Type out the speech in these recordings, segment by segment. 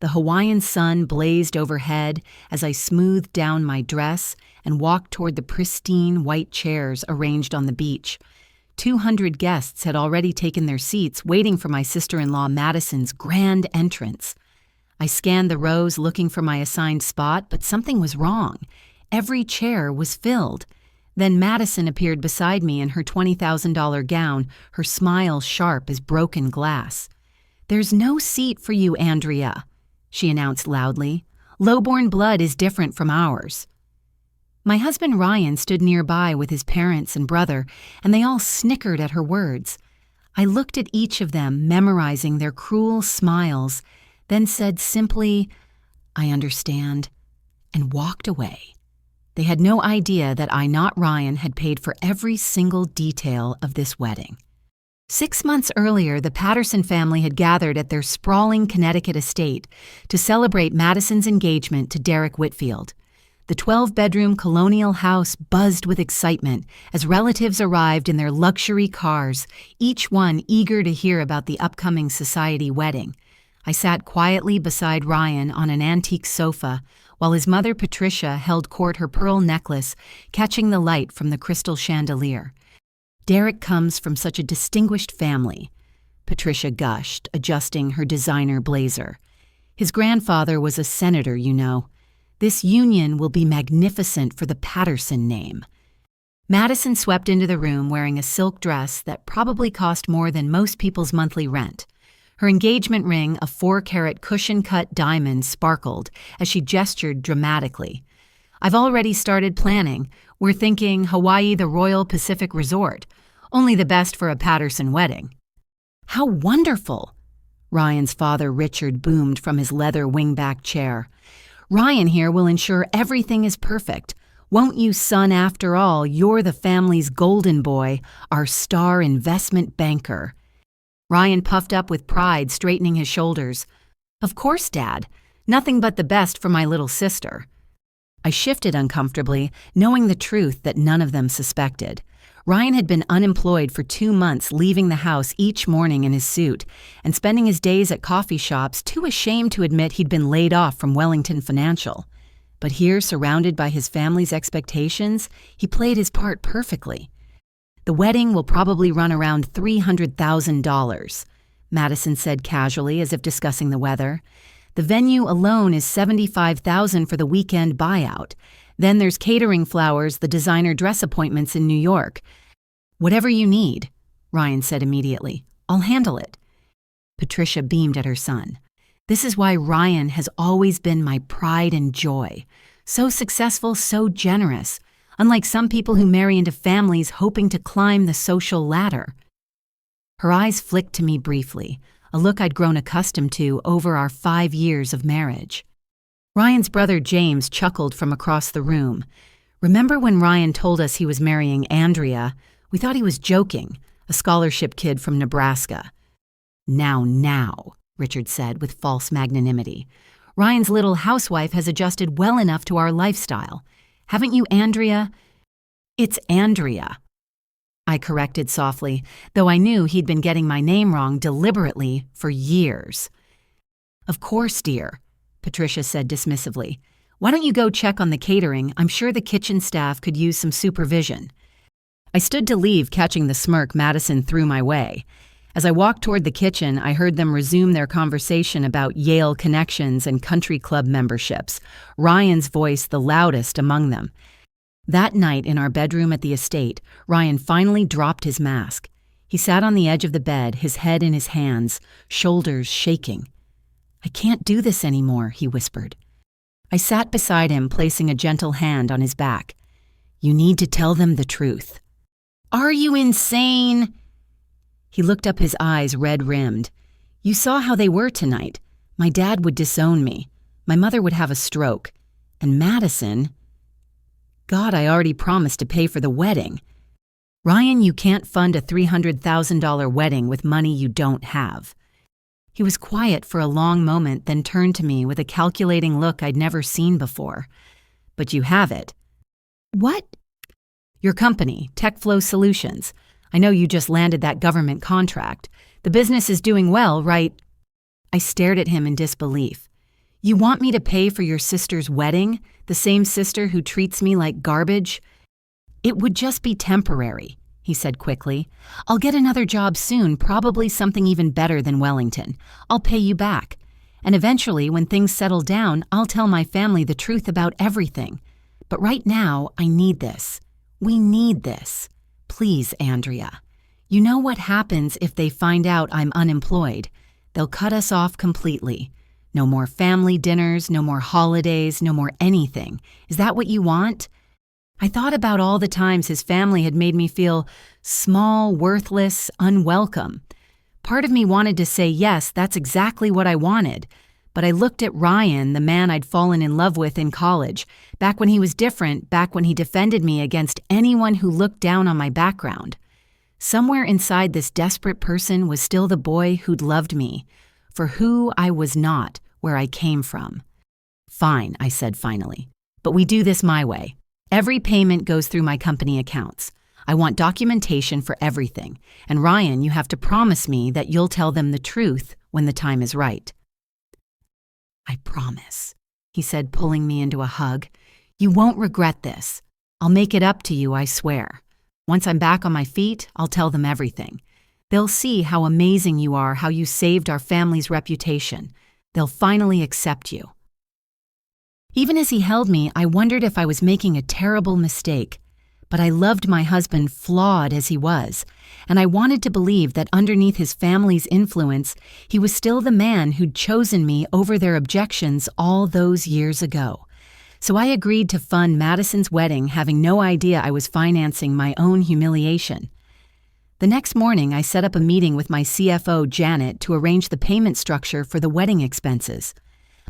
The Hawaiian sun blazed overhead as I smoothed down my dress and walked toward the pristine white chairs arranged on the beach. 200 guests had already taken their seats, waiting for my sister-in-law Madison's grand entrance. I scanned the rows looking for my assigned spot, but something was wrong. Every chair was filled. Then Madison appeared beside me in her $20,000 gown, her smile sharp as broken glass. "There's no seat for you, Andria," she announced loudly. "Lowborn blood is different from ours." My husband Ryan stood nearby with his parents and brother, and they all snickered at her words. I looked at each of them, memorizing their cruel smiles, then said simply, "I understand," and walked away. They had no idea that I, not Ryan, had paid for every single detail of this wedding. 6 months earlier, the Patterson family had gathered at their sprawling Connecticut estate to celebrate Madison's engagement to Derek Whitfield. The 12-bedroom colonial house buzzed with excitement as relatives arrived in their luxury cars, each one eager to hear about the upcoming society wedding. I sat quietly beside Ryan on an antique sofa, while his mother Patricia held court her pearl necklace, catching the light from the crystal chandelier. "Derek comes from such a distinguished family," Patricia gushed, adjusting her designer blazer. "His grandfather was a senator, you know. This union will be magnificent for the Patterson name." Madison swept into the room wearing a silk dress that probably cost more than most people's monthly rent. Her engagement ring, a 4-carat cushion-cut diamond, sparkled as she gestured dramatically. "I've already started planning. We're thinking Hawaii, the Royal Pacific Resort. Only the best for a Patterson wedding." "How wonderful!" Ryan's father Richard boomed from his leather wingback chair. "Ryan here will ensure everything is perfect. Won't you, son? After all, you're the family's golden boy, our star investment banker." Ryan puffed up with pride, straightening his shoulders. "Of course, Dad. Nothing but the best for my little sister." I shifted uncomfortably, knowing the truth that none of them suspected. Ryan had been unemployed for 2 months, leaving the house each morning in his suit and spending his days at coffee shops, too ashamed to admit he'd been laid off from Wellington Financial. But here, surrounded by his family's expectations, he played his part perfectly. "The wedding will probably run around $300,000, Madison said casually, as if discussing the weather. "The venue alone is $75,000 for the weekend buyout. Then there's catering, flowers, the designer dress appointments in New York." "Whatever you need," Ryan said immediately. "I'll handle it." Patricia beamed at her son. "This is why Ryan has always been my pride and joy. So successful, so generous. Unlike some people who marry into families hoping to climb the social ladder." Her eyes flicked to me briefly, a look I'd grown accustomed to over our 5 years of marriage. Ryan's brother James chuckled from across the room. "Remember when Ryan told us he was marrying Andria? We thought he was joking, a scholarship kid from Nebraska." Now, Richard said with false magnanimity. "Ryan's little housewife has adjusted well enough to our lifestyle. Haven't you, Andria?" "It's Andria," I corrected softly, though I knew he'd been getting my name wrong deliberately for years. "Of course, dear," Patricia said dismissively. "Why don't you go check on the catering? I'm sure the kitchen staff could use some supervision." I stood to leave, catching the smirk Madison threw my way. As I walked toward the kitchen, I heard them resume their conversation about Yale connections and country club memberships, Ryan's voice the loudest among them. That night in our bedroom at the estate, Ryan finally dropped his mask. He sat on the edge of the bed, his head in his hands, shoulders shaking. "I can't do this anymore," he whispered. I sat beside him, placing a gentle hand on his back. "You need to tell them the truth." "Are you insane?" He looked up, his eyes red-rimmed. "You saw how they were tonight. My dad would disown me. My mother would have a stroke. And Madison... God, I already promised to pay for the wedding. Ryan, you can't fund a $300,000 wedding with money you don't have." He was quiet for a long moment, then turned to me with a calculating look I'd never seen before. "But you have it." "What?" "Your company, TechFlow Solutions. I know you just landed that government contract. The business is doing well, right?" I stared at him in disbelief. You want me to pay for your sister's wedding, the same sister who treats me like garbage? It would just be temporary, he said quickly. I'll get another job soon, probably something even better than Wellington. I'll pay you back. And eventually, when things settle down, I'll tell my family the truth about everything. But right now, I need this. We need this. Please, Andria. You know what happens if they find out I'm unemployed? They'll cut us off completely. No more family dinners, no more holidays, no more anything. Is that what you want? I thought about all the times his family had made me feel small, worthless, unwelcome. Part of me wanted to say, yes, that's exactly what I wanted. But I looked at Ryan, the man I'd fallen in love with in college, back when he was different, back when he defended me against anyone who looked down on my background. Somewhere inside this desperate person was still the boy who'd loved me, for who I was not, where I came from. Fine, I said finally, but we do this my way. Every payment goes through my company accounts. I want documentation for everything, and Ryan, you have to promise me that you'll tell them the truth when the time is right. I promise, he said, pulling me into a hug. You won't regret this. I'll make it up to you, I swear. Once I'm back on my feet, I'll tell them everything. They'll see how amazing you are, how you saved our family's reputation. They'll finally accept you. Even as he held me, I wondered if I was making a terrible mistake. But I loved my husband, flawed as he was, and I wanted to believe that underneath his family's influence, he was still the man who'd chosen me over their objections all those years ago. So I agreed to fund Madison's wedding, having no idea I was financing my own humiliation. The next morning, I set up a meeting with my CFO, Janet, to arrange the payment structure for the wedding expenses.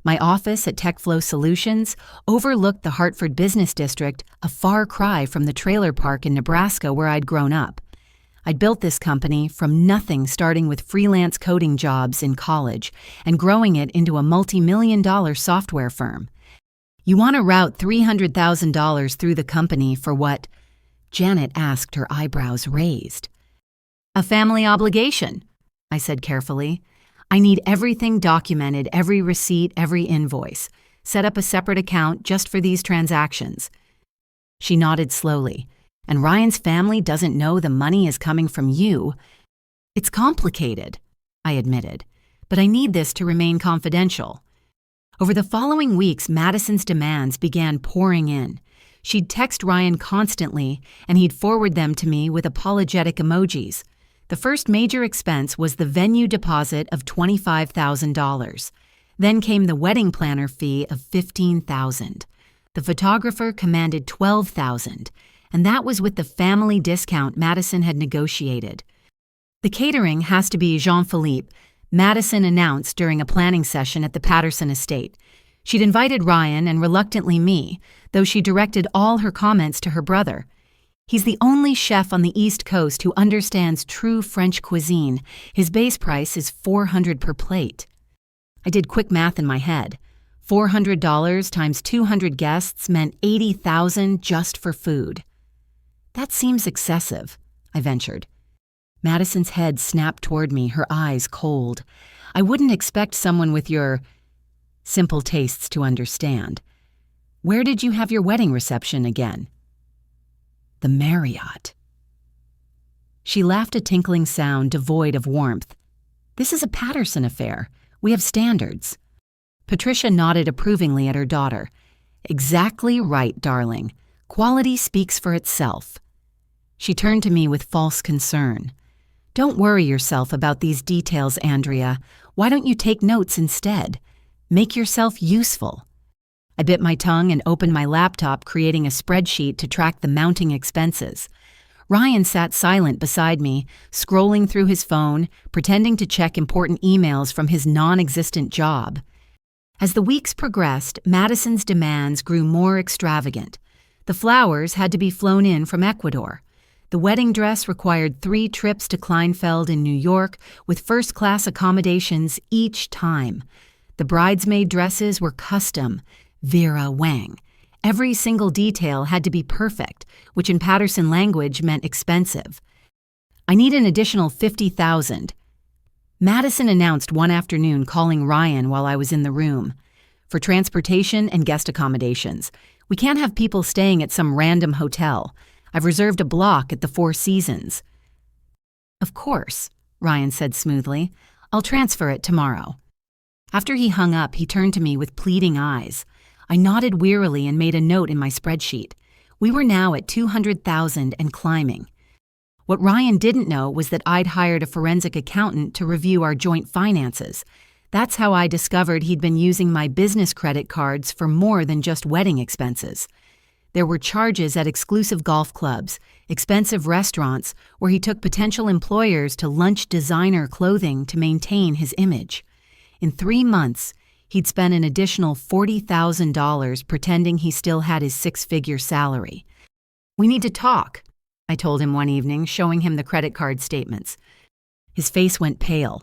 My office at TechFlow Solutions overlooked the Hartford Business District, a far cry from the trailer park in Nebraska where I'd grown up. I'd built this company from nothing, starting with freelance coding jobs in college and growing it into a multi-million-dollar software firm. You want to route $300,000 through the company for what? Janet asked, her eyebrows raised. A family obligation, I said carefully. I need everything documented, every receipt, every invoice. Set up a separate account just for these transactions. She nodded slowly. And Ryan's family doesn't know the money is coming from you. It's complicated, I admitted, but I need this to remain confidential. Over the following weeks, Madison's demands began pouring in. She'd text Ryan constantly, and he'd forward them to me with apologetic emojis. The first major expense was the venue deposit of $25,000. Then came the wedding planner fee of $15,000. The photographer commanded $12,000, and that was with the family discount Madison had negotiated. The catering has to be Jean-Philippe, Madison announced during a planning session at the Patterson estate. She'd invited Ryan and reluctantly me, though she directed all her comments to her brother. He's the only chef on the East Coast who understands true French cuisine. His base price is $400 per plate. I did quick math in my head. $400 times 200 guests meant $80,000 just for food. That seems excessive, I ventured. Madison's head snapped toward me, her eyes cold. I wouldn't expect someone with your simple tastes to understand. Where did you have your wedding reception again? The Marriott. She laughed a tinkling sound devoid of warmth. This is a Patterson affair. We have standards. Patricia nodded approvingly at her daughter. Exactly right, darling. Quality speaks for itself. She turned to me with false concern. Don't worry yourself about these details, Andria. Why don't you take notes instead? Make yourself useful. I bit my tongue and opened my laptop, creating a spreadsheet to track the mounting expenses. Ryan sat silent beside me, scrolling through his phone, pretending to check important emails from his non-existent job. As the weeks progressed, Madison's demands grew more extravagant. The flowers had to be flown in from Ecuador. The wedding dress required 3 trips to Kleinfeld in New York with first-class accommodations each time. The bridesmaid dresses were custom, Vera Wang. Every single detail had to be perfect, which in Patterson language meant expensive. I need an additional $50,000. Madison announced one afternoon, calling Ryan while I was in the room. for transportation and guest accommodations. We can't have people staying at some random hotel. I've reserved a block at the Four Seasons." "Of course," Ryan said smoothly. "I'll transfer it tomorrow." After he hung up, he turned to me with pleading eyes. I nodded wearily and made a note in my spreadsheet. We were now at 200,000 and climbing. What Ryan didn't know was that I'd hired a forensic accountant to review our joint finances. That's how I discovered he'd been using my business credit cards for more than just wedding expenses. There were charges at exclusive golf clubs, expensive restaurants, where he took potential employers to lunch designer clothing to maintain his image. In 3 months, he'd spent an additional $40,000 pretending he still had his 6-figure salary. "We need to talk," I told him one evening, showing him the credit card statements. His face went pale.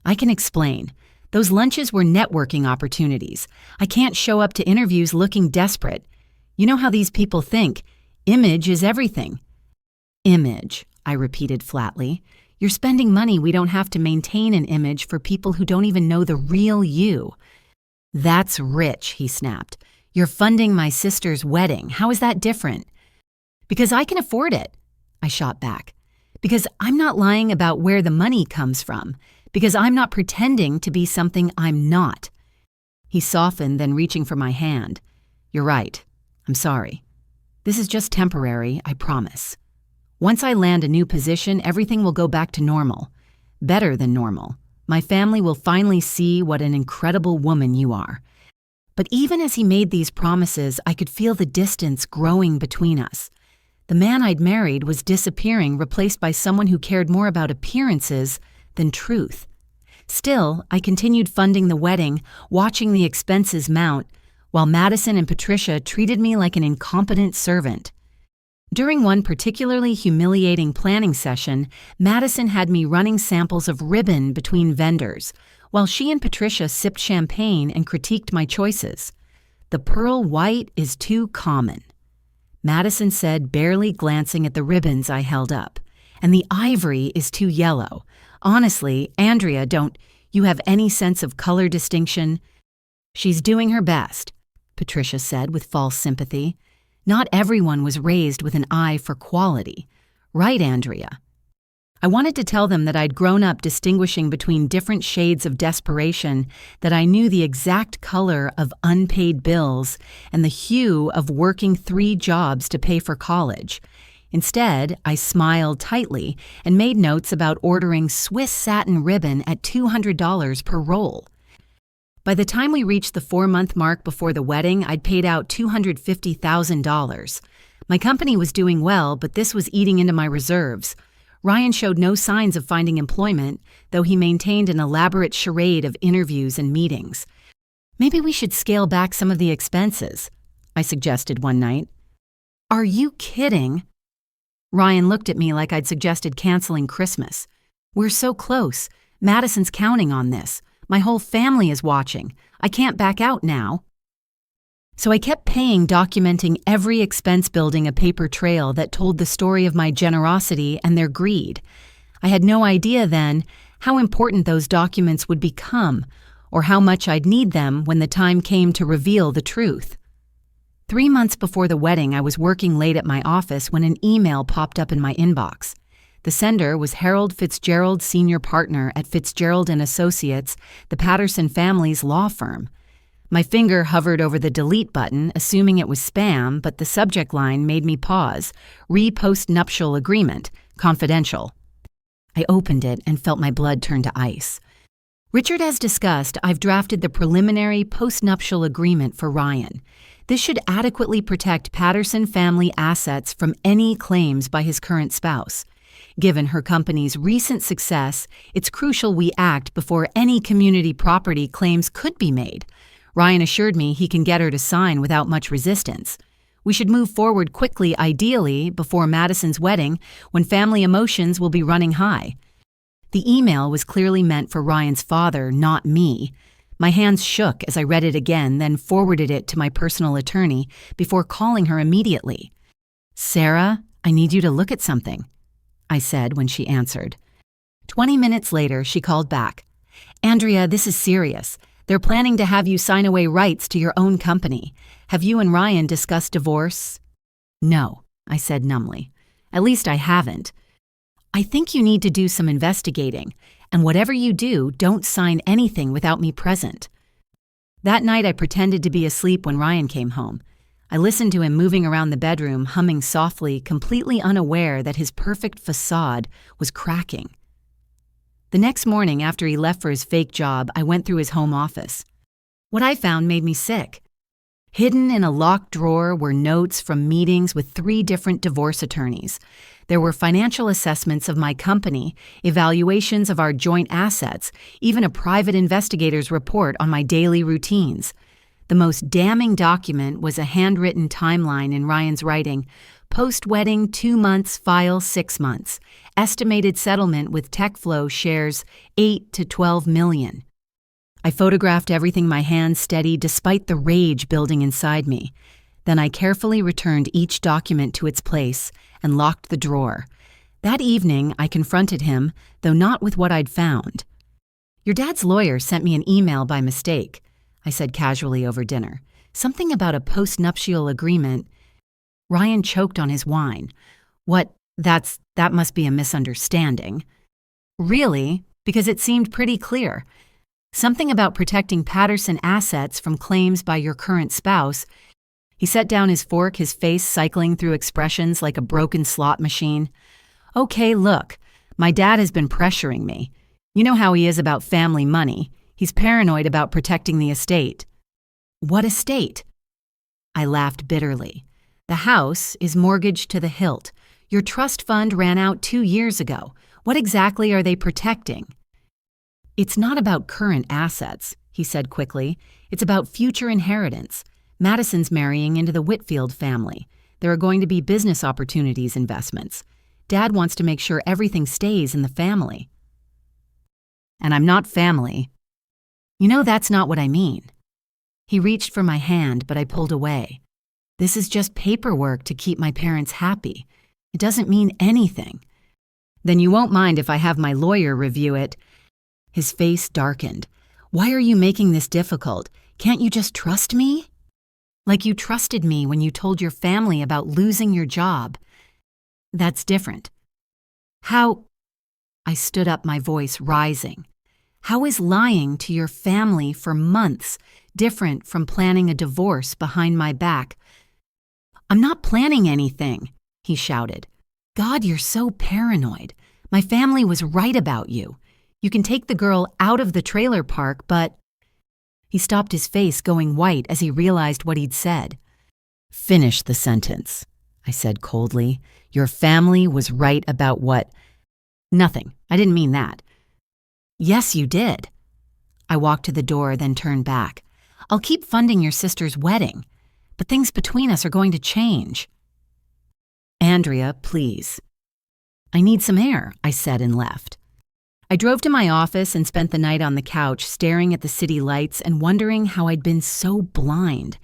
"I can explain. Those lunches were networking opportunities. I can't show up to interviews looking desperate. You know how these people think. Image is everything." "Image," I repeated flatly. "You're spending money we don't have to maintain an image for people who don't even know the real you." "That's rich," he snapped. "You're funding my sister's wedding. How is that different?" "Because I can afford it," I shot back. "Because I'm not lying about where the money comes from. Because I'm not pretending to be something I'm not." He softened, then reaching for my hand. "You're right. I'm sorry. This is just temporary, I promise. Once I land a new position, everything will go back to normal. Better than normal. My family will finally see what an incredible woman you are." But even as he made these promises, I could feel the distance growing between us. The man I'd married was disappearing, replaced by someone who cared more about appearances than truth. Still, I continued funding the wedding, watching the expenses mount, while Madison and Patricia treated me like an incompetent servant. During one particularly humiliating planning session, Madison had me running samples of ribbon between vendors, while she and Patricia sipped champagne and critiqued my choices. "The pearl white is too common," Madison said, barely glancing at the ribbons I held up. "And the ivory is too yellow. Honestly, Andria, don't you have any sense of color distinction?" "She's doing her best," Patricia said with false sympathy. "Not everyone was raised with an eye for quality. Right, Andria?" I wanted to tell them that I'd grown up distinguishing between different shades of desperation, that I knew the exact color of unpaid bills and the hue of working 3 jobs to pay for college. Instead, I smiled tightly and made notes about ordering Swiss satin ribbon at $200 per roll. By the time we reached the 4-month mark before the wedding, I'd paid out $250,000. My company was doing well, but this was eating into my reserves. Ryan showed no signs of finding employment, though he maintained an elaborate charade of interviews and meetings. "Maybe we should scale back some of the expenses," I suggested one night. "Are you kidding?" Ryan looked at me like I'd suggested canceling Christmas. "We're so close. Madison's counting on this. My whole family is watching. I can't back out now." So I kept paying, documenting every expense, building a paper trail that told the story of my generosity and their greed. I had no idea then how important those documents would become, or how much I'd need them when the time came to reveal the truth. 3 months before the wedding, I was working late at my office when an email popped up in my inbox. The sender was Harold Fitzgerald, senior partner at Fitzgerald & Associates, the Patterson family's law firm. My finger hovered over the delete button, assuming it was spam, but the subject line made me pause. "Re-post-nuptial agreement. Confidential." I opened it and felt my blood turn to ice. "Richard, as discussed, I've drafted the preliminary post-nuptial agreement for Ryan. This should adequately protect Patterson family assets from any claims by his current spouse. Given her company's recent success, it's crucial we act before any community property claims could be made. Ryan assured me he can get her to sign without much resistance. We should move forward quickly, ideally before Madison's wedding, when family emotions will be running high." The email was clearly meant for Ryan's father, not me. My hands shook as I read it again, then forwarded it to my personal attorney before calling her immediately. "Sarah, I need you to look at something," I said when she answered. 20 minutes later, she called back. "Andria, this is serious. They're planning to have you sign away rights to your own company. Have you and Ryan discussed divorce?" "No," I said numbly. "At least I haven't. I think you need to do some investigating, and whatever you do, don't sign anything without me present." That night I pretended to be asleep when Ryan came home. I listened to him moving around the bedroom, humming softly, completely unaware that his perfect facade was cracking. The next morning, after he left for his fake job, I went through his home office. What I found made me sick. Hidden in a locked drawer were notes from meetings with 3 different divorce attorneys. There were financial assessments of my company, evaluations of our joint assets, even a private investigator's report on my daily routines. The most damning document was a handwritten timeline in Ryan's writing: post-wedding 2 months, file 6 months. Estimated settlement with TechFlow shares 8 to 12 million. I photographed everything my hands steadied despite the rage building inside me. Then I carefully returned each document to its place and locked the drawer. That evening, I confronted him, though not with what I'd found. "Your dad's lawyer sent me an email by mistake," I said casually over dinner. "Something about a post-nuptial agreement." Ryan choked on his wine. "What? That must be a misunderstanding." "Really? Because it seemed pretty clear. Something about protecting Patterson assets from claims by your current spouse." He set down his fork, his face cycling through expressions like a broken slot machine. "Okay, look, my dad has been pressuring me. You know how he is about family money. He's paranoid about protecting the estate." "What estate?" I laughed bitterly. "The house is mortgaged to the hilt. Your trust fund ran out 2 years ago. What exactly are they protecting?" "It's not about current assets," he said quickly. "It's about future inheritance. Madison's marrying into the Whitfield family. There are going to be business opportunities, investments. Dad wants to make sure everything stays in the family." "And I'm not family." "You know that's not what I mean." He reached for my hand, but I pulled away. "This is just paperwork to keep my parents happy. It doesn't mean anything." "Then you won't mind if I have my lawyer review it." His face darkened. "Why are you making this difficult? Can't you just trust me?" "Like you trusted me when you told your family about losing your job." "That's different." "How?" I stood up, my voice rising. "How is lying to your family for months different from planning a divorce behind my back?" "I'm not planning anything," he shouted. "God, you're so paranoid. My family was right about you. You can take the girl out of the trailer park, but—" He stopped, his face going white as he realized what he'd said. "Finish the sentence," I said coldly. "Your family was right about what?" "Nothing. I didn't mean that." "Yes, you did." I walked to the door, then turned back. "I'll keep funding your sister's wedding, but things between us are going to change." "Andria, please." "I need some air," I said and left. I drove to my office and spent the night on the couch staring at the city lights and wondering how I'd been so blind.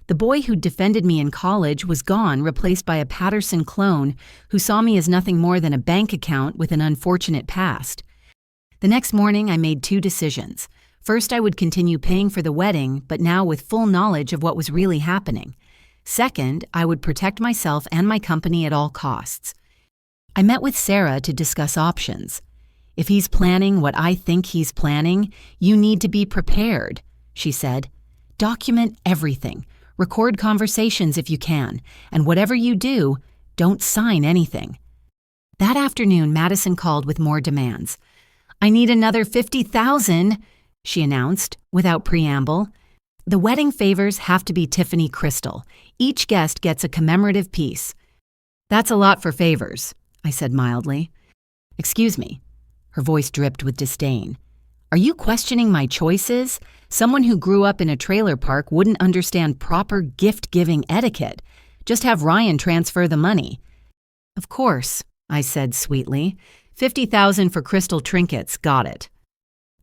The boy who'd defended me in college was gone, replaced by a Patterson clone who saw me as nothing more than a bank account with an unfortunate past. The next morning, I made 2 decisions. First, I would continue paying for the wedding, but now with full knowledge of what was really happening. Second, I would protect myself and my company at all costs. I met with Sarah to discuss options. "If he's planning what I think he's planning, you need to be prepared," she said. "Document everything. Record conversations if you can. And whatever you do, don't sign anything." That afternoon, Madison called with more demands. "I need another $50,000, she announced, without preamble. "The wedding favors have to be Tiffany crystal. Each guest gets a commemorative piece." "That's a lot for favors," I said mildly. "Excuse me." Her voice dripped with disdain. "Are you questioning my choices? Someone who grew up in a trailer park wouldn't understand proper gift-giving etiquette. Just have Ryan transfer the money." "Of course," I said sweetly. $50,000 for crystal trinkets, got it."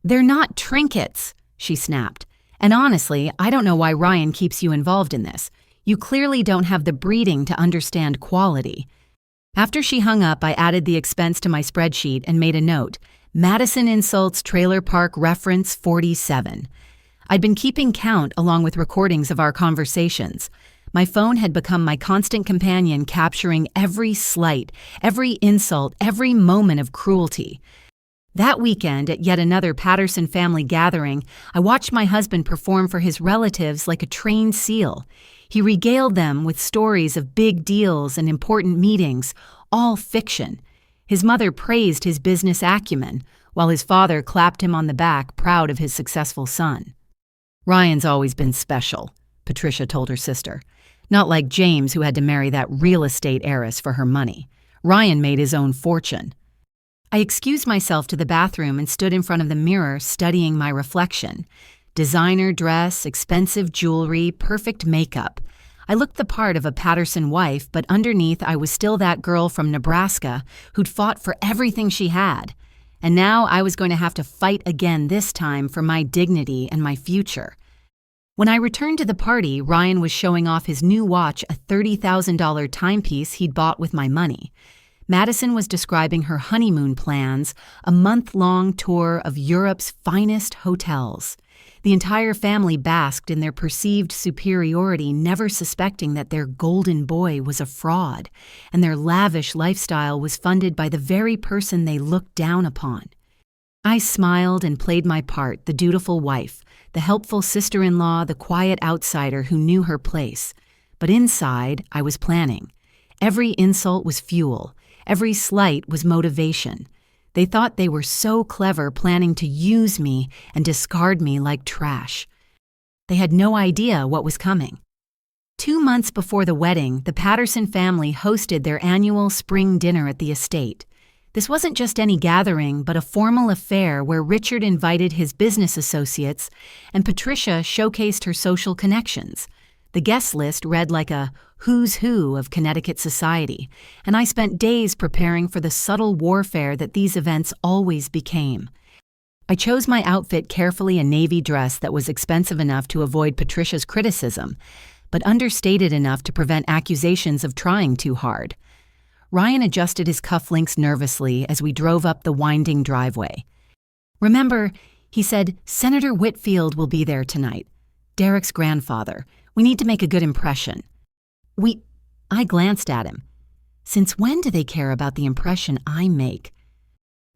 "They're not trinkets," she snapped. "And honestly, I don't know why Ryan keeps you involved in this. You clearly don't have the breeding to understand quality." After she hung up, I added the expense to my spreadsheet and made a note: Madison insults trailer park reference 47. I'd been keeping count along with recordings of our conversations. My phone had become my constant companion, capturing every slight, every insult, every moment of cruelty. That weekend, at yet another Patterson family gathering, I watched my husband perform for his relatives like a trained SEAL. He regaled them with stories of big deals and important meetings, all fiction. His mother praised his business acumen, while his father clapped him on the back, proud of his successful son. "Ryan's always been special," Patricia told her sister. "Not like James, who had to marry that real estate heiress for her money. Ryan made his own fortune." I excused myself to the bathroom and stood in front of the mirror, studying my reflection. Designer dress, expensive jewelry, perfect makeup. I looked the part of a Patterson wife, but underneath I was still that girl from Nebraska who'd fought for everything she had. And now I was going to have to fight again, this time for my dignity and my future. When I returned to the party, Ryan was showing off his new watch, a $30,000 timepiece he'd bought with my money. Madison was describing her honeymoon plans, a month-long tour of Europe's finest hotels. The entire family basked in their perceived superiority, never suspecting that their golden boy was a fraud, and their lavish lifestyle was funded by the very person they looked down upon. I smiled and played my part, the dutiful wife, the helpful sister-in-law, the quiet outsider who knew her place. But inside, I was planning. Every insult was fuel. Every slight was motivation. They thought they were so clever, planning to use me and discard me like trash. They had no idea what was coming. 2 months before the wedding, the Patterson family hosted their annual spring dinner at the estate. This wasn't just any gathering, but a formal affair where Richard invited his business associates and Patricia showcased her social connections. The guest list read like a who's who of Connecticut society, and I spent days preparing for the subtle warfare that these events always became. I chose my outfit carefully, a navy dress that was expensive enough to avoid Patricia's criticism, but understated enough to prevent accusations of trying too hard. Ryan adjusted his cufflinks nervously as we drove up the winding driveway. "Remember," he said, "Senator Whitfield will be there tonight. Derek's grandfather. We need to make a good impression." I glanced at him. Since when do they care about the impression I make?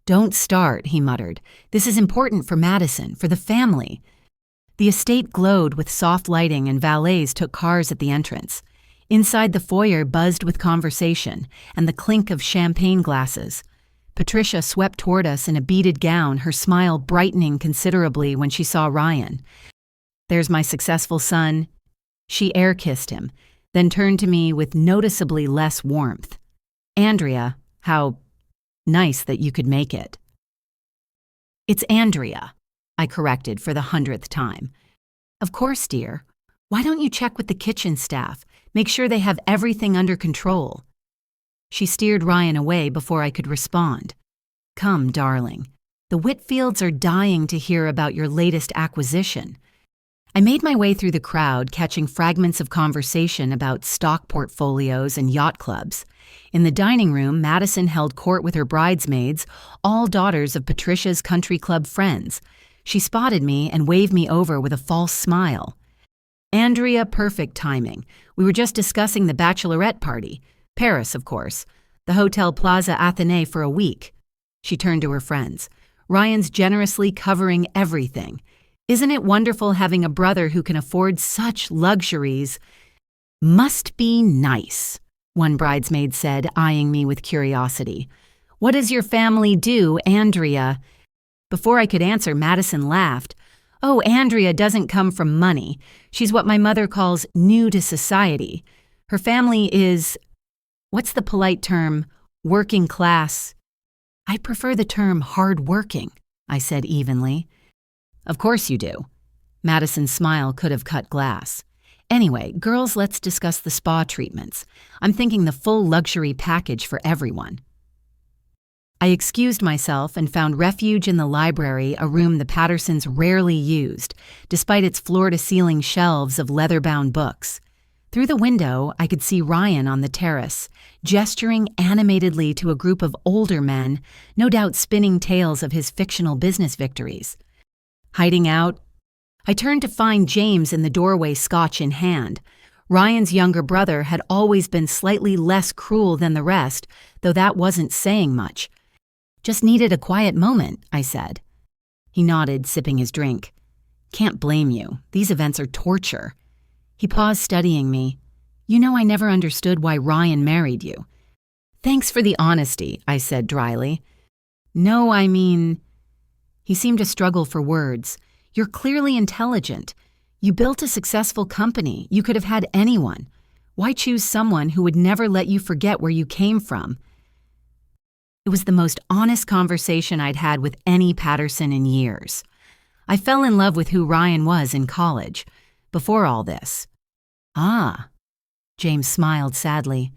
"Don't start," he muttered. "This is important for Madison, for the family." The estate glowed with soft lighting and valets took cars at the entrance. Inside the foyer buzzed with conversation and the clink of champagne glasses. Patricia swept toward us in a beaded gown, her smile brightening considerably when she saw Ryan. "There's my successful son." She air-kissed him, then turned to me with noticeably less warmth. "Andria, how nice that you could make it." "It's Andria," I corrected for the 100th time. "Of course, dear. Why don't you check with the kitchen staff? Make sure they have everything under control." She steered Ryan away before I could respond. "Come, darling. The Whitfields are dying to hear about your latest acquisition." I made my way through the crowd, catching fragments of conversation about stock portfolios and yacht clubs. In the dining room, Madison held court with her bridesmaids, all daughters of Patricia's country club friends. She spotted me and waved me over with a false smile. "Andria, perfect timing. We were just discussing the bachelorette party. Paris, of course. The Hotel Plaza Athénée for a week." She turned to her friends. "Ryan's generously covering everything. Isn't it wonderful having a brother who can afford such luxuries?" "Must be nice," one bridesmaid said, eyeing me with curiosity. "What does your family do, Andria?" Before I could answer, Madison laughed. "Oh, Andria doesn't come from money. She's what my mother calls new to society. Her family is, what's the polite term, working class?" "I prefer the term hard-working," I said evenly. "Of course you do." Madison's smile could have cut glass. "Anyway, girls, let's discuss the spa treatments. I'm thinking the full luxury package for everyone." I excused myself and found refuge in the library, a room the Pattersons rarely used, despite its floor-to-ceiling shelves of leather-bound books. Through the window, I could see Ryan on the terrace, gesturing animatedly to a group of older men, no doubt spinning tales of his fictional business victories. Hiding out? I turned to find James in the doorway, scotch in hand. Ryan's younger brother had always been slightly less cruel than the rest, though that wasn't saying much. "Just needed a quiet moment," I said. He nodded, sipping his drink. "Can't blame you. These events are torture." He paused, studying me. "You know, I never understood why Ryan married you." "Thanks for the honesty," I said dryly. "No, I mean..." He seemed to struggle for words. "You're clearly intelligent. You built a successful company. You could have had anyone. Why choose someone who would never let you forget where you came from?" It was the most honest conversation I'd had with any Patterson in years. I fell in love with who Ryan was in college, before all this. "Ah," James smiled sadly.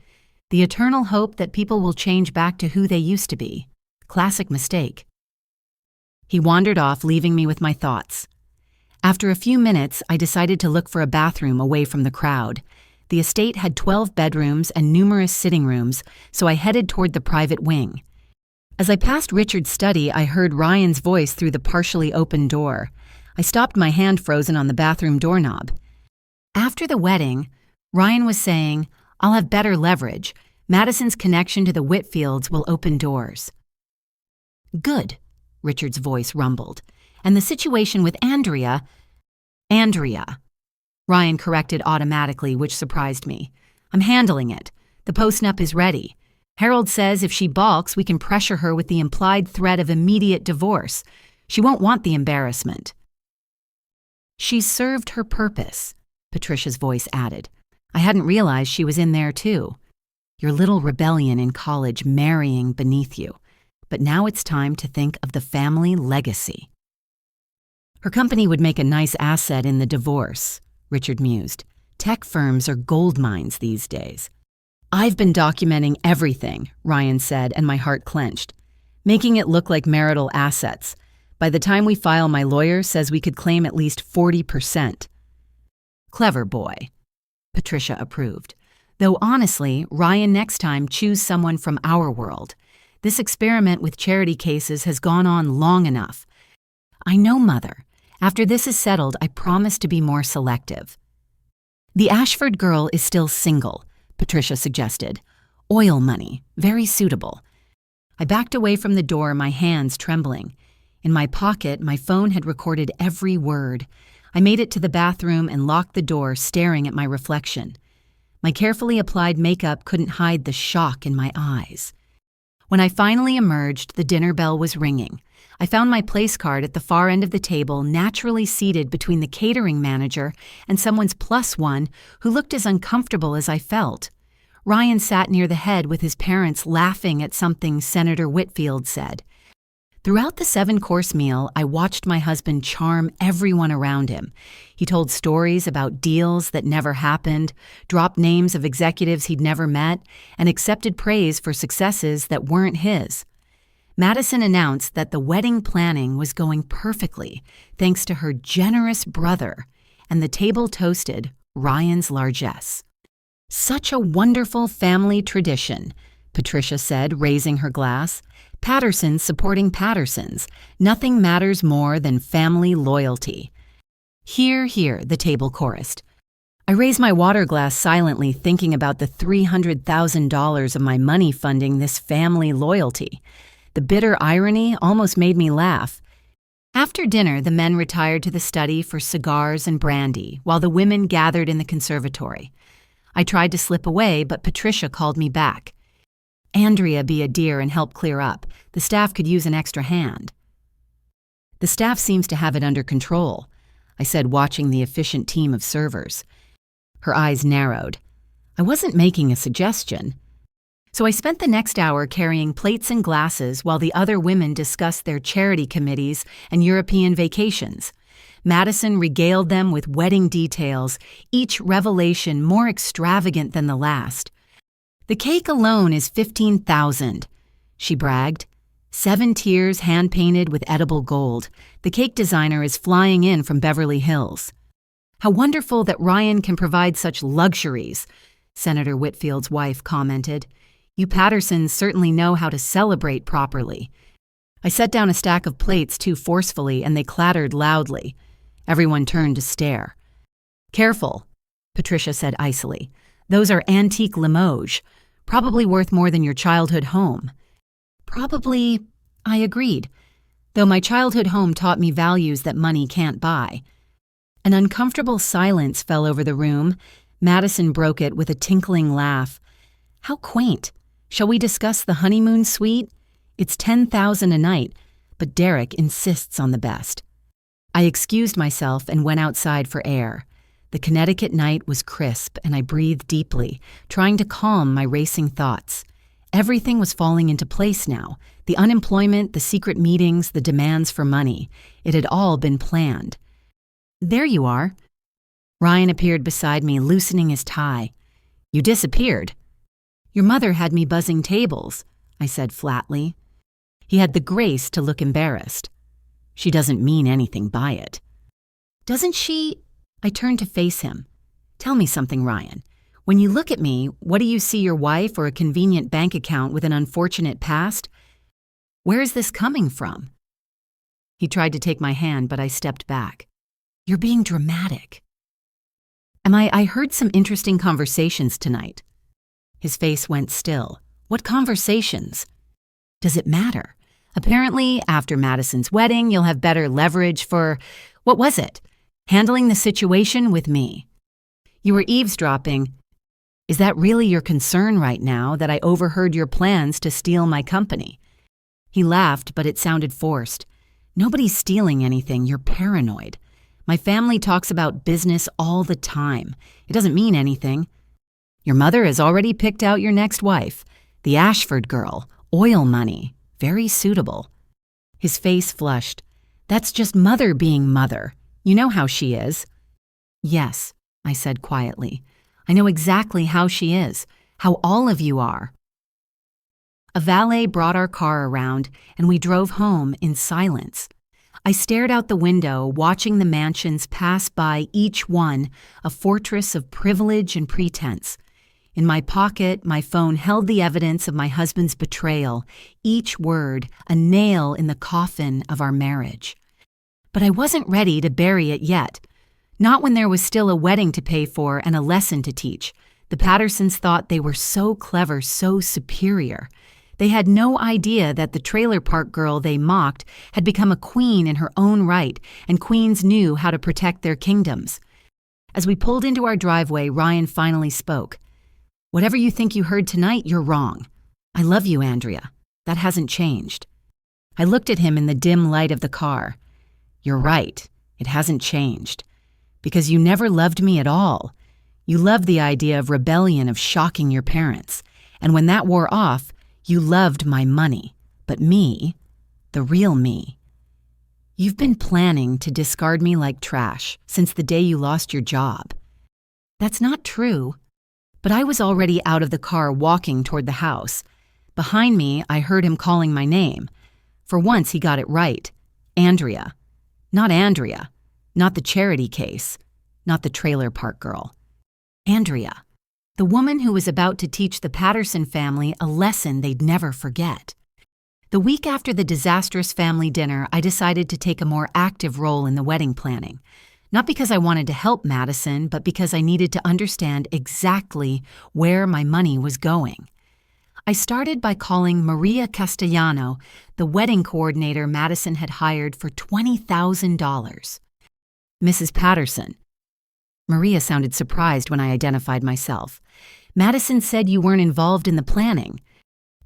"The eternal hope that people will change back to who they used to be. Classic mistake." He wandered off, leaving me with my thoughts. After a few minutes, I decided to look for a bathroom away from the crowd. The estate had 12 bedrooms and numerous sitting rooms, so I headed toward the private wing. As I passed Richard's study, I heard Ryan's voice through the partially open door. I stopped, my hand frozen on the bathroom doorknob. "After the wedding," Ryan was saying, "I'll have better leverage. Madison's connection to the Whitfields will open doors." "Good," Richard's voice rumbled. "And the situation with Andria..." "Andria," Ryan corrected automatically, which surprised me. "I'm handling it. The postnup is ready. Harold says if she balks, we can pressure her with the implied threat of immediate divorce. She won't want the embarrassment." "She's served her purpose," Patricia's voice added. "I hadn't realized she was in there too. Your little rebellion in college marrying beneath you. But now it's time to think of the family legacy." "Her company would make a nice asset in the divorce," Richard mused. "Tech firms are gold mines these days." "I've been documenting everything," Ryan said, and my heart clenched. "Making it look like marital assets. By the time we file, my lawyer says we could claim at least 40%. "Clever boy," Patricia approved. "Though honestly, Ryan, next time choose someone from our world. This experiment with charity cases has gone on long enough." "I know, Mother. After this is settled, I promise to be more selective." "The Ashford girl is still single," Patricia suggested. "Oil money, very suitable." I backed away from the door, my hands trembling. In my pocket, my phone had recorded every word. I made it to the bathroom and locked the door, staring at my reflection. My carefully applied makeup couldn't hide the shock in my eyes. When I finally emerged, the dinner bell was ringing. I found my place card at the far end of the table, naturally seated between the catering manager and someone's +1 who looked as uncomfortable as I felt. Ryan sat near the head with his parents, laughing at something Senator Whitfield said. Throughout the 7-course meal, I watched my husband charm everyone around him. He told stories about deals that never happened, dropped names of executives he'd never met, and accepted praise for successes that weren't his. Madison announced that the wedding planning was going perfectly, thanks to her generous brother, and the table toasted Ryan's largesse. "Such a wonderful family tradition," Patricia said, raising her glass. "Pattersons supporting Pattersons. Nothing matters more than family loyalty." "Hear, hear," the table chorused. I raised my water glass silently, thinking about the $300,000 of my money funding this family loyalty. The bitter irony almost made me laugh. After dinner, the men retired to the study for cigars and brandy, while the women gathered in the conservatory. I tried to slip away, but Patricia called me back. "Andria, be a dear and help clear up. The staff could use an extra hand." "The staff seems to have it under control," I said, watching the efficient team of servers. Her eyes narrowed. I wasn't making a suggestion. So I spent the next hour carrying plates and glasses while the other women discussed their charity committees and European vacations. Madison regaled them with wedding details, each revelation more extravagant than the last. "The cake alone is $15,000, she bragged. 7 tiers hand-painted with edible gold. The cake designer is flying in from Beverly Hills. How wonderful that Ryan can provide such luxuries, Senator Whitfield's wife commented. You Pattersons certainly know how to celebrate properly. I set down a stack of plates too forcefully and they clattered loudly. Everyone turned to stare. "Careful," Patricia said icily. "Those are antique Limoges, probably worth more than your childhood home." "Probably," I agreed, though my childhood home taught me values that money can't buy. An uncomfortable silence fell over the room. Madison broke it with a tinkling laugh. "How quaint. Shall we discuss the honeymoon suite? It's $10,000 a night, but Derek insists on the best." I excused myself and went outside for air. The Connecticut night was crisp, and I breathed deeply, trying to calm my racing thoughts. Everything was falling into place now. The unemployment, the secret meetings, the demands for money. It had all been planned. "There you are." Ryan appeared beside me, loosening his tie. "You disappeared." "Your mother had me buzzing tables," I said flatly. He had the grace to look embarrassed. "She doesn't mean anything by it." "Doesn't she?" I turned to face him. "Tell me something, Ryan. When you look at me, what do you see, your wife or a convenient bank account with an unfortunate past? Where is this coming from?" He tried to take my hand, but I stepped back. "You're being dramatic." I heard some interesting conversations tonight." His face went still. "What conversations?" "Does it matter? Apparently, after Madison's wedding, you'll have better leverage for, what was it? Handling the situation with me. You were eavesdropping. Is that really your concern right now, that I overheard your plans to steal my company?" He laughed, but it sounded forced. "Nobody's stealing anything. You're paranoid. My family talks about business all the time. It doesn't mean anything. Your mother has already picked out your next wife, the Ashford girl, oil money, very suitable." His face flushed. "That's just mother being mother. You know how she is." "Yes," I said quietly. "I know exactly how she is, how all of you are." A valet brought our car around, and we drove home in silence. I stared out the window, watching the mansions pass by, each one a fortress of privilege and pretense. In my pocket, my phone held the evidence of my husband's betrayal, each word a nail in the coffin of our marriage. But I wasn't ready to bury it yet. Not when there was still a wedding to pay for and a lesson to teach. The Pattersons thought they were so clever, so superior. They had no idea that the trailer park girl they mocked had become a queen in her own right, and queens knew how to protect their kingdoms. As we pulled into our driveway, Ryan finally spoke. "Whatever you think you heard tonight, you're wrong. I love you, Andria. That hasn't changed." I looked at him in the dim light of the car. "You're right. It hasn't changed. Because you never loved me at all. You loved the idea of rebellion, of shocking your parents. And when that wore off, you loved my money. But me, the real me. You've been planning to discard me like trash since the day you lost your job." "That's not true." But I was already out of the car, walking toward the house. Behind me, I heard him calling my name. For once, he got it right. Andria. Not Andria. Not the charity case. Not the trailer park girl. Andria. The woman who was about to teach the Patterson family a lesson they'd never forget. The week after the disastrous family dinner, I decided to take a more active role in the wedding planning. Not because I wanted to help Madison, but because I needed to understand exactly where my money was going. I started by calling Maria Castellano, the wedding coordinator Madison had hired for $20,000. "Mrs. Patterson." Maria sounded surprised when I identified myself. "Madison said you weren't involved in the planning."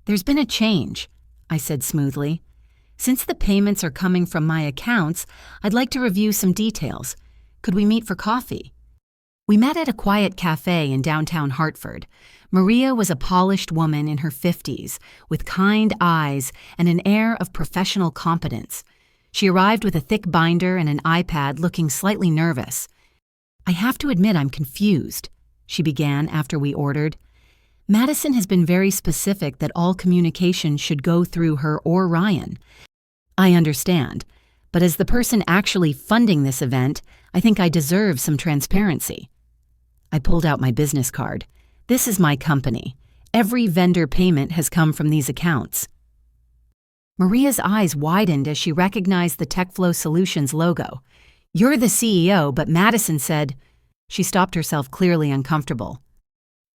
"There's been a change," I said smoothly. "Since the payments are coming from my accounts, I'd like to review some details. Could we meet for coffee?" We met at a quiet cafe in downtown Hartford. Maria was a polished woman in her 50s, with kind eyes and an air of professional competence. She arrived with a thick binder and an iPad, looking slightly nervous. "I have to admit I'm confused," she began after we ordered. "Madison has been very specific that all communication should go through her or Ryan. I understand, but as the person actually funding this event, I think I deserve some transparency." I pulled out my business card. "This is my company. Every vendor payment has come from these accounts." Maria's eyes widened as she recognized the TechFlow Solutions logo. You're the CEO, but Madison said. She stopped herself, clearly uncomfortable.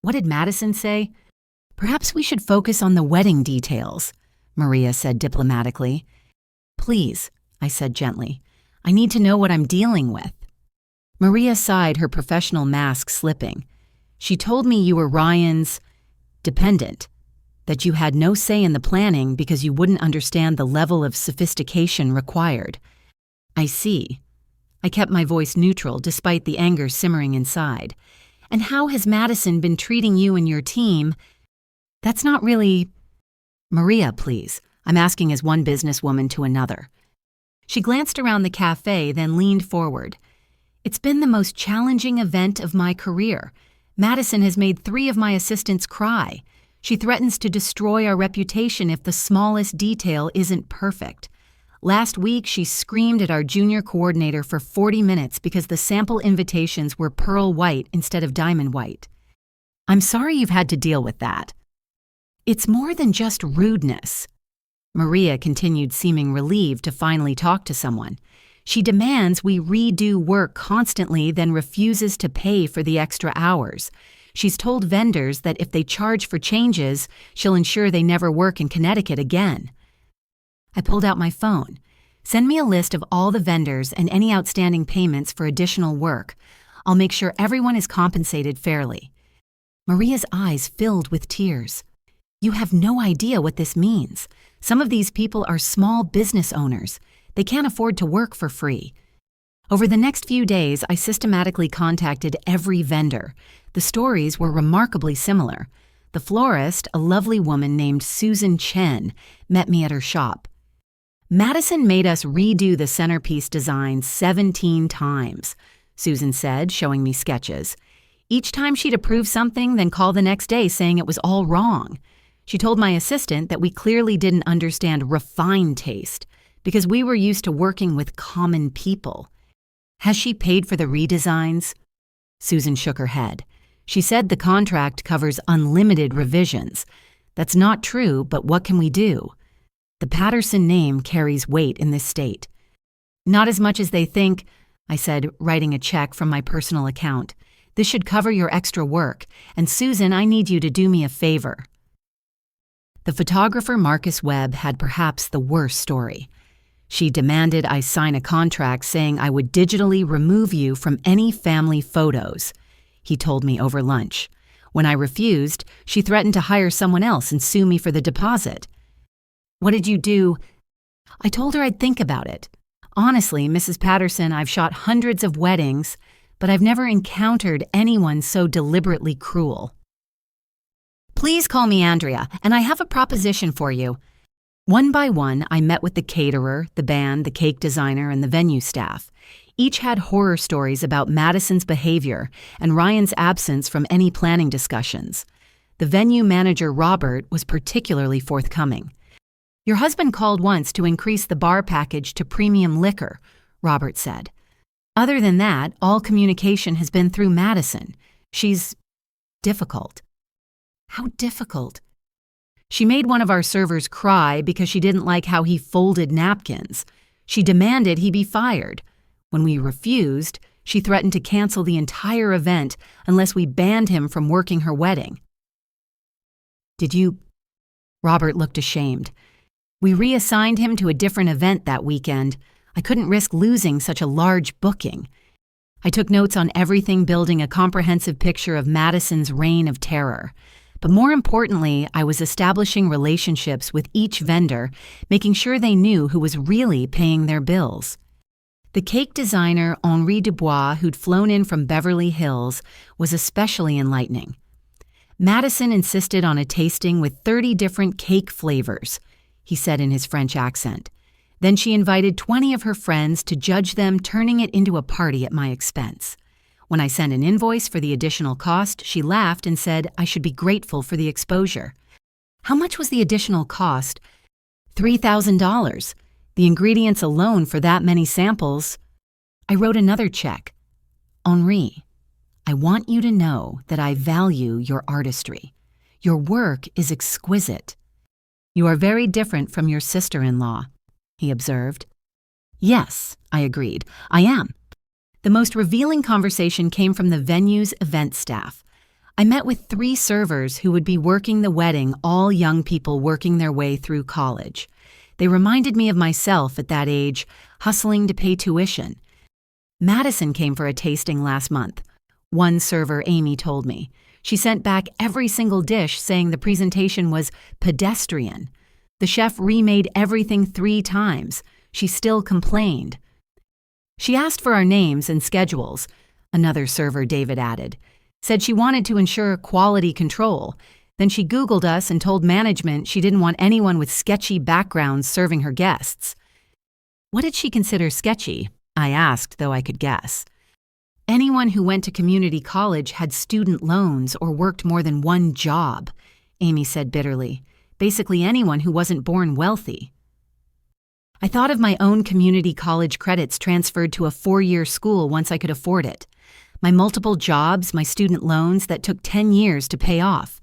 What did Madison say? Perhaps we should focus on the wedding details, Maria said diplomatically. Please, I said gently. I need to know what I'm dealing with. Maria sighed, her professional mask slipping. She told me you were Ryan's dependent, that you had no say in the planning because you wouldn't understand the level of sophistication required. I see. I kept my voice neutral despite the anger simmering inside. And how has Madison been treating you and your team? That's not really… Maria, please. I'm asking as one businesswoman to another. She glanced around the cafe, then leaned forward. It's been the most challenging event of my career. Madison has made 3 of my assistants cry. She threatens to destroy our reputation if the smallest detail isn't perfect. Last week, she screamed at our junior coordinator for 40 minutes because the sample invitations were pearl white instead of diamond white. I'm sorry you've had to deal with that. It's more than just rudeness. Maria continued, seeming relieved to finally talk to someone. She demands we redo work constantly, then refuses to pay for the extra hours. She's told vendors that if they charge for changes, she'll ensure they never work in Connecticut again. I pulled out my phone. Send me a list of all the vendors and any outstanding payments for additional work. I'll make sure everyone is compensated fairly. Maria's eyes filled with tears. You have no idea what this means. Some of these people are small business owners. They can't afford to work for free. Over the next few days, I systematically contacted every vendor. The stories were remarkably similar. The florist, a lovely woman named Susan Chen, met me at her shop. Madison made us redo the centerpiece design 17 times, Susan said, showing me sketches. Each time she'd approve something, then call the next day saying it was all wrong. She told my assistant that we clearly didn't understand refined taste because we were used to working with common people. Has she paid for the redesigns? Susan shook her head. She said the contract covers unlimited revisions. That's not true, but what can we do? The Patterson name carries weight in this state. Not as much as they think, I said, writing a check from my personal account. This should cover your extra work, and Susan, I need you to do me a favor. The photographer Marcus Webb had perhaps the worst story. She demanded I sign a contract saying I would digitally remove you from any family photos, he told me over lunch. When I refused, she threatened to hire someone else and sue me for the deposit. What did you do? I told her I'd think about it. Honestly, Mrs. Patterson, I've shot hundreds of weddings, but I've never encountered anyone so deliberately cruel. Please call me Andria, and I have a proposition for you. One by one, I met with the caterer, the band, the cake designer, and the venue staff. Each had horror stories about Madison's behavior and Ryan's absence from any planning discussions. The venue manager, Robert, was particularly forthcoming. Your husband called once to increase the bar package to premium liquor, Robert said. Other than that, all communication has been through Madison. She's difficult. How difficult? She made one of our servers cry because she didn't like how he folded napkins. She demanded he be fired. When we refused, she threatened to cancel the entire event unless we banned him from working her wedding. Did you… Robert looked ashamed. We reassigned him to a different event that weekend. I couldn't risk losing such a large booking. I took notes on everything, building a comprehensive picture of Madison's reign of terror. But more importantly, I was establishing relationships with each vendor, making sure they knew who was really paying their bills. The cake designer, Henri Dubois, who'd flown in from Beverly Hills, was especially enlightening. Madison insisted on a tasting with 30 different cake flavors, he said in his French accent. Then she invited 20 of her friends to judge them, turning it into a party at my expense. When I sent an invoice for the additional cost, she laughed and said I should be grateful for the exposure. How much was the additional cost? $3,000. The ingredients alone for that many samples. I wrote another check. Henri, I want you to know that I value your artistry. Your work is exquisite. You are very different from your sister-in-law, he observed. Yes, I agreed. I am. The most revealing conversation came from the venue's event staff. I met with 3 servers who would be working the wedding, all young people working their way through college. They reminded me of myself at that age, hustling to pay tuition. Madison came for a tasting last month. One server, Amy, told me. She sent back every single dish saying the presentation was pedestrian. The chef remade everything 3 times. She still complained. She asked for our names and schedules, another server, David, added. Said she wanted to ensure quality control. Then she Googled us and told management she didn't want anyone with sketchy backgrounds serving her guests. What did she consider sketchy? I asked, though I could guess. Anyone who went to community college had student loans or worked more than one job, Amy said bitterly. Basically anyone who wasn't born wealthy. I thought of my own community college credits transferred to a 4-year school once I could afford it. My multiple jobs, my student loans that took 10 years to pay off.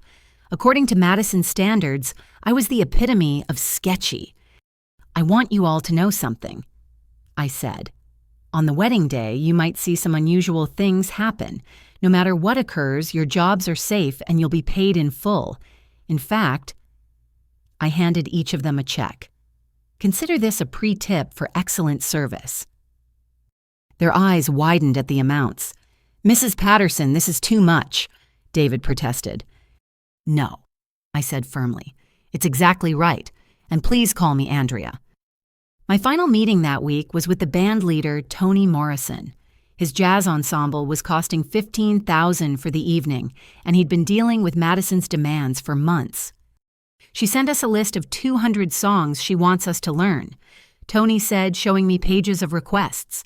According to Madison standards, I was the epitome of sketchy. I want you all to know something, I said. On the wedding day, you might see some unusual things happen. No matter what occurs, your jobs are safe and you'll be paid in full. In fact, I handed each of them a check. Consider this a pre-tip for excellent service. Their eyes widened at the amounts. Mrs. Patterson, this is too much, David protested. No, I said firmly. It's exactly right, and please call me Andria. My final meeting that week was with the band leader, Tony Morrison. His jazz ensemble was costing $15,000 for the evening, and he'd been dealing with Madison's demands for months. She sent us a list of 200 songs she wants us to learn, Tony said, showing me pages of requests.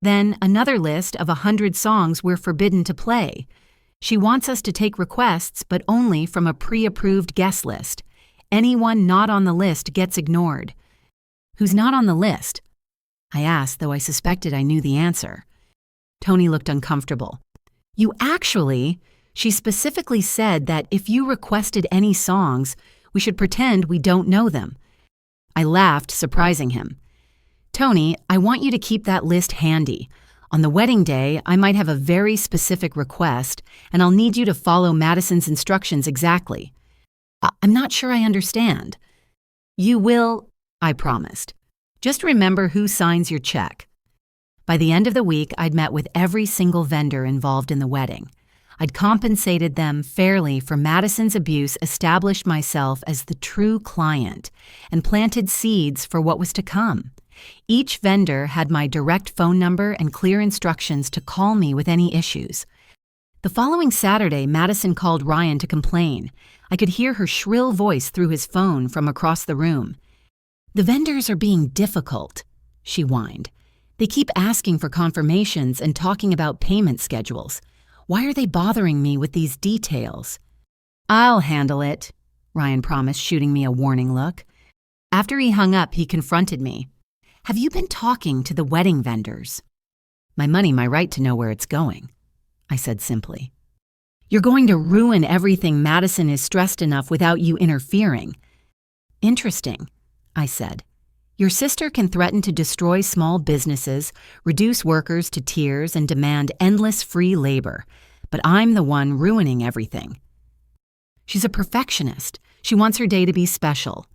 Then another list of 100 songs we're forbidden to play. She wants us to take requests, but only from a pre-approved guest list. Anyone not on the list gets ignored. Who's not on the list? I asked, though I suspected I knew the answer. Tony looked uncomfortable. She specifically said that if you requested any songs, we should pretend we don't know them. I laughed, surprising him. Tony, I want you to keep that list handy. On the wedding day, I might have a very specific request, and I'll need you to follow Madison's instructions exactly. I'm not sure I understand. You will, I promised. Just remember who signs your check. By the end of the week, I'd met with every single vendor involved in the wedding. I'd compensated them fairly for Madison's abuse, established myself as the true client, and planted seeds for what was to come. Each vendor had my direct phone number and clear instructions to call me with any issues. The following Saturday, Madison called Ryan to complain. I could hear her shrill voice through his phone from across the room. The vendors are being difficult, she whined. They keep asking for confirmations and talking about payment schedules. Why are they bothering me with these details? I'll handle it, Ryan promised, shooting me a warning look. After he hung up, he confronted me. Have you been talking to the wedding vendors? My money, my right to know where it's going, I said simply. You're going to ruin everything. Madison is stressed enough without you interfering. Interesting, I said. Your sister can threaten to destroy small businesses, reduce workers to tears, and demand endless free labor. But I'm the one ruining everything. She's a perfectionist. She wants her day to be special.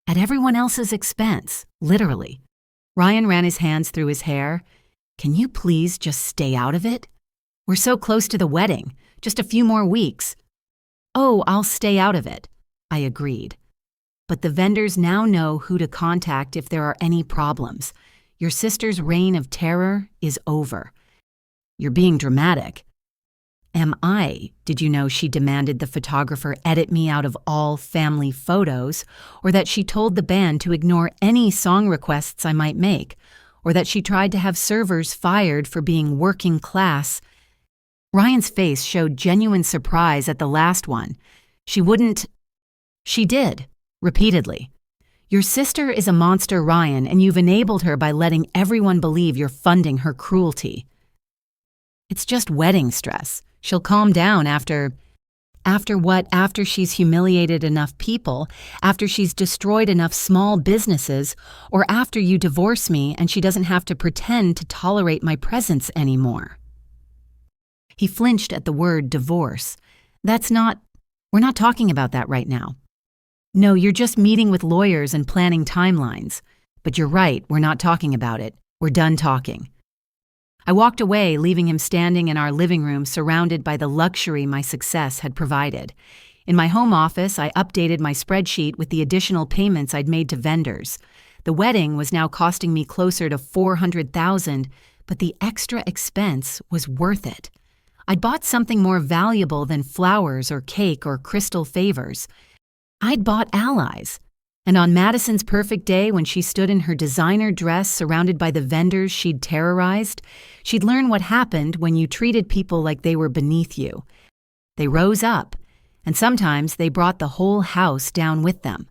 At everyone else's expense, literally. Ryan ran his hands through his hair. Can you please just stay out of it? We're so close to the wedding. Just a few more weeks. Oh, I'll stay out of it, I agreed. But the vendors now know who to contact if there are any problems. Your sister's reign of terror is over. You're being dramatic. Am I? Did you know she demanded the photographer edit me out of all family photos, or that she told the band to ignore any song requests I might make, or that she tried to have servers fired for being working class? Ryan's face showed genuine surprise at the last one. She wouldn't. She did. Repeatedly. Your sister is a monster, Ryan, and you've enabled her by letting everyone believe you're funding her cruelty. It's just wedding stress. She'll calm down after. After what? After she's humiliated enough people, after she's destroyed enough small businesses, or after you divorce me and she doesn't have to pretend to tolerate my presence anymore. He flinched at the word divorce. We're not talking about that right now. No, you're just meeting with lawyers and planning timelines. But you're right, we're not talking about it. We're done talking. I walked away, leaving him standing in our living room surrounded by the luxury my success had provided. In my home office, I updated my spreadsheet with the additional payments I'd made to vendors. The wedding was now costing me closer to $400,000, but the extra expense was worth it. I'd bought something more valuable than flowers or cake or crystal favors. I'd bought allies. And on Madison's perfect day, when she stood in her designer dress surrounded by the vendors she'd terrorized, she'd learn what happened when you treated people like they were beneath you. They rose up, and sometimes they brought the whole house down with them.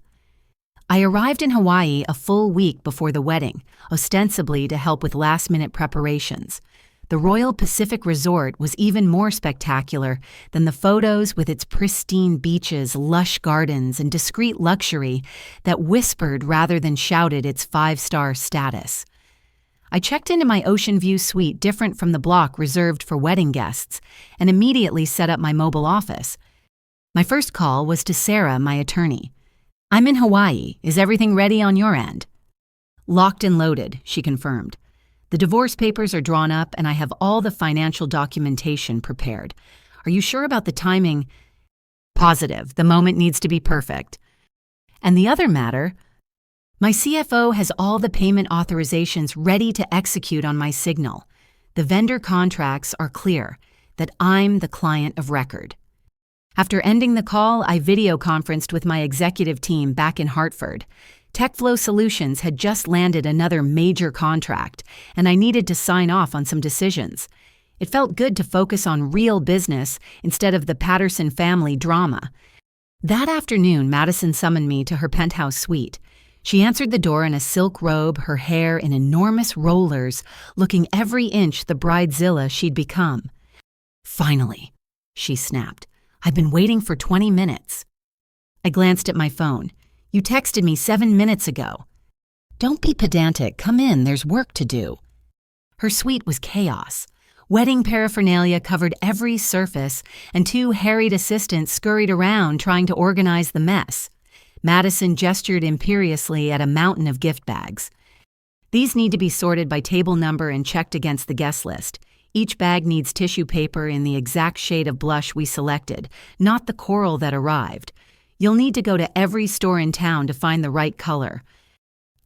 I arrived in Hawaii a full week before the wedding, ostensibly to help with last-minute preparations. The Royal Pacific Resort was even more spectacular than the photos with its pristine beaches, lush gardens, and discreet luxury that whispered rather than shouted its 5-star status. I checked into my ocean view suite different from the block reserved for wedding guests and immediately set up my mobile office. My first call was to Sarah, my attorney. "I'm in Hawaii. Is everything ready on your end?" "Locked and loaded," she confirmed. "The divorce papers are drawn up and I have all the financial documentation prepared. Are you sure about the timing?" "Positive. The moment needs to be perfect." "And the other matter?" "My CFO has all the payment authorizations ready to execute on my signal. The vendor contracts are clear that I'm the client of record." After ending the call, I video conferenced with my executive team back in Hartford. TechFlow Solutions had just landed another major contract, and I needed to sign off on some decisions. It felt good to focus on real business instead of the Patterson family drama. That afternoon, Madison summoned me to her penthouse suite. She answered the door in a silk robe, her hair in enormous rollers, looking every inch the bridezilla she'd become. "Finally," she snapped. "I've been waiting for 20 minutes. I glanced at my phone. "You texted me 7 minutes ago." "Don't be pedantic. Come in. There's work to do." Her suite was chaos. Wedding paraphernalia covered every surface, and 2 harried assistants scurried around trying to organize the mess. Madison gestured imperiously at a mountain of gift bags. "These need to be sorted by table number and checked against the guest list. Each bag needs tissue paper in the exact shade of blush we selected, not the coral that arrived. You'll need to go to every store in town to find the right color."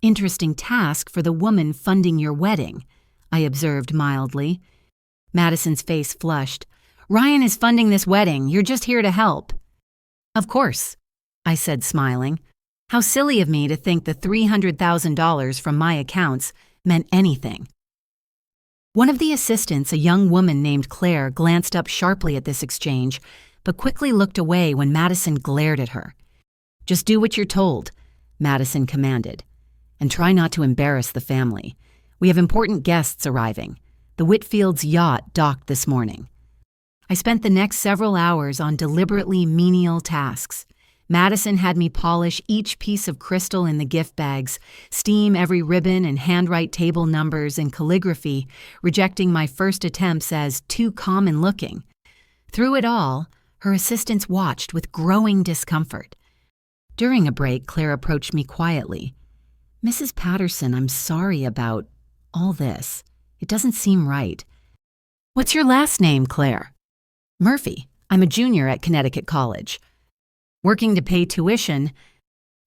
"Interesting task for the woman funding your wedding," I observed mildly. Madison's face flushed. "Ryan is funding this wedding. You're just here to help." "Of course," I said, smiling. How silly of me to think the $300,000 from my accounts meant anything. One of the assistants, a young woman named Claire, glanced up sharply at this exchange, but quickly looked away when Madison glared at her. "Just do what you're told," Madison commanded. "And try not to embarrass the family. We have important guests arriving. The Whitfield's yacht docked this morning." I spent the next several hours on deliberately menial tasks. Madison had me polish each piece of crystal in the gift bags, steam every ribbon and handwrite table numbers in calligraphy, rejecting my first attempts as too common-looking. Through it all, her assistants watched with growing discomfort. During a break, Claire approached me quietly. "Mrs. Patterson, I'm sorry about all this. It doesn't seem right." "What's your last name, Claire?" "Murphy. I'm a junior at Connecticut College." "Working to pay tuition?"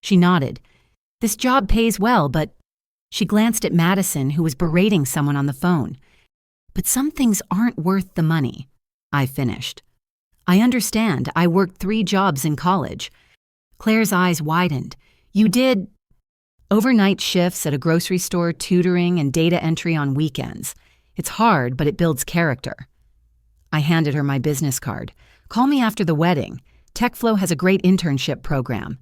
She nodded. "This job pays well, but—" She glanced at Madison, who was berating someone on the phone. "But some things aren't worth the money," I finished. "I understand. I worked 3 jobs in college." Claire's eyes widened. "You did—" "Overnight shifts at a grocery store, tutoring, and data entry on weekends. It's hard, but it builds character." I handed her my business card. "Call me after the wedding. TechFlow has a great internship program."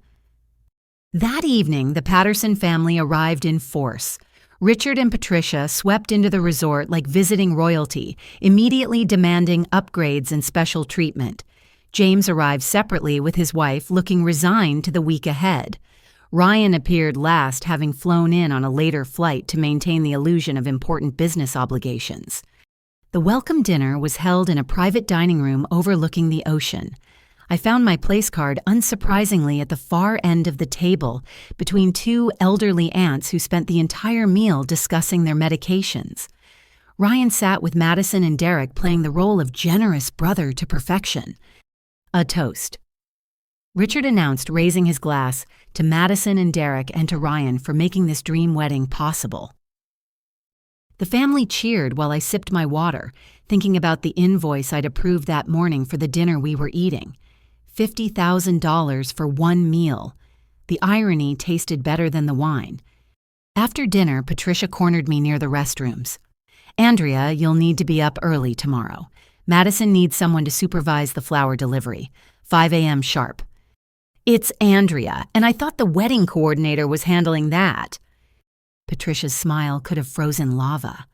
That evening, the Patterson family arrived in force. Richard and Patricia swept into the resort like visiting royalty, immediately demanding upgrades and special treatment. James arrived separately with his wife, looking resigned to the week ahead. Ryan appeared last, having flown in on a later flight to maintain the illusion of important business obligations. The welcome dinner was held in a private dining room overlooking the ocean. I found my place card unsurprisingly at the far end of the table, between two elderly aunts who spent the entire meal discussing their medications. Ryan sat with Madison and Derek playing the role of generous brother to perfection. A toast. Richard announced, raising his glass, to Madison and Derek and to Ryan for making this dream wedding possible. The family cheered while I sipped my water, thinking about the invoice I'd approved that morning for the dinner we were eating. $50,000 for one meal. The irony tasted better than the wine. After dinner, Patricia cornered me near the restrooms. "Andria, you'll need to be up early tomorrow. Madison needs someone to supervise the flower delivery. 5 a.m. sharp." "It's Andria, and I thought the wedding coordinator was handling that." Patricia's smile could have frozen lava.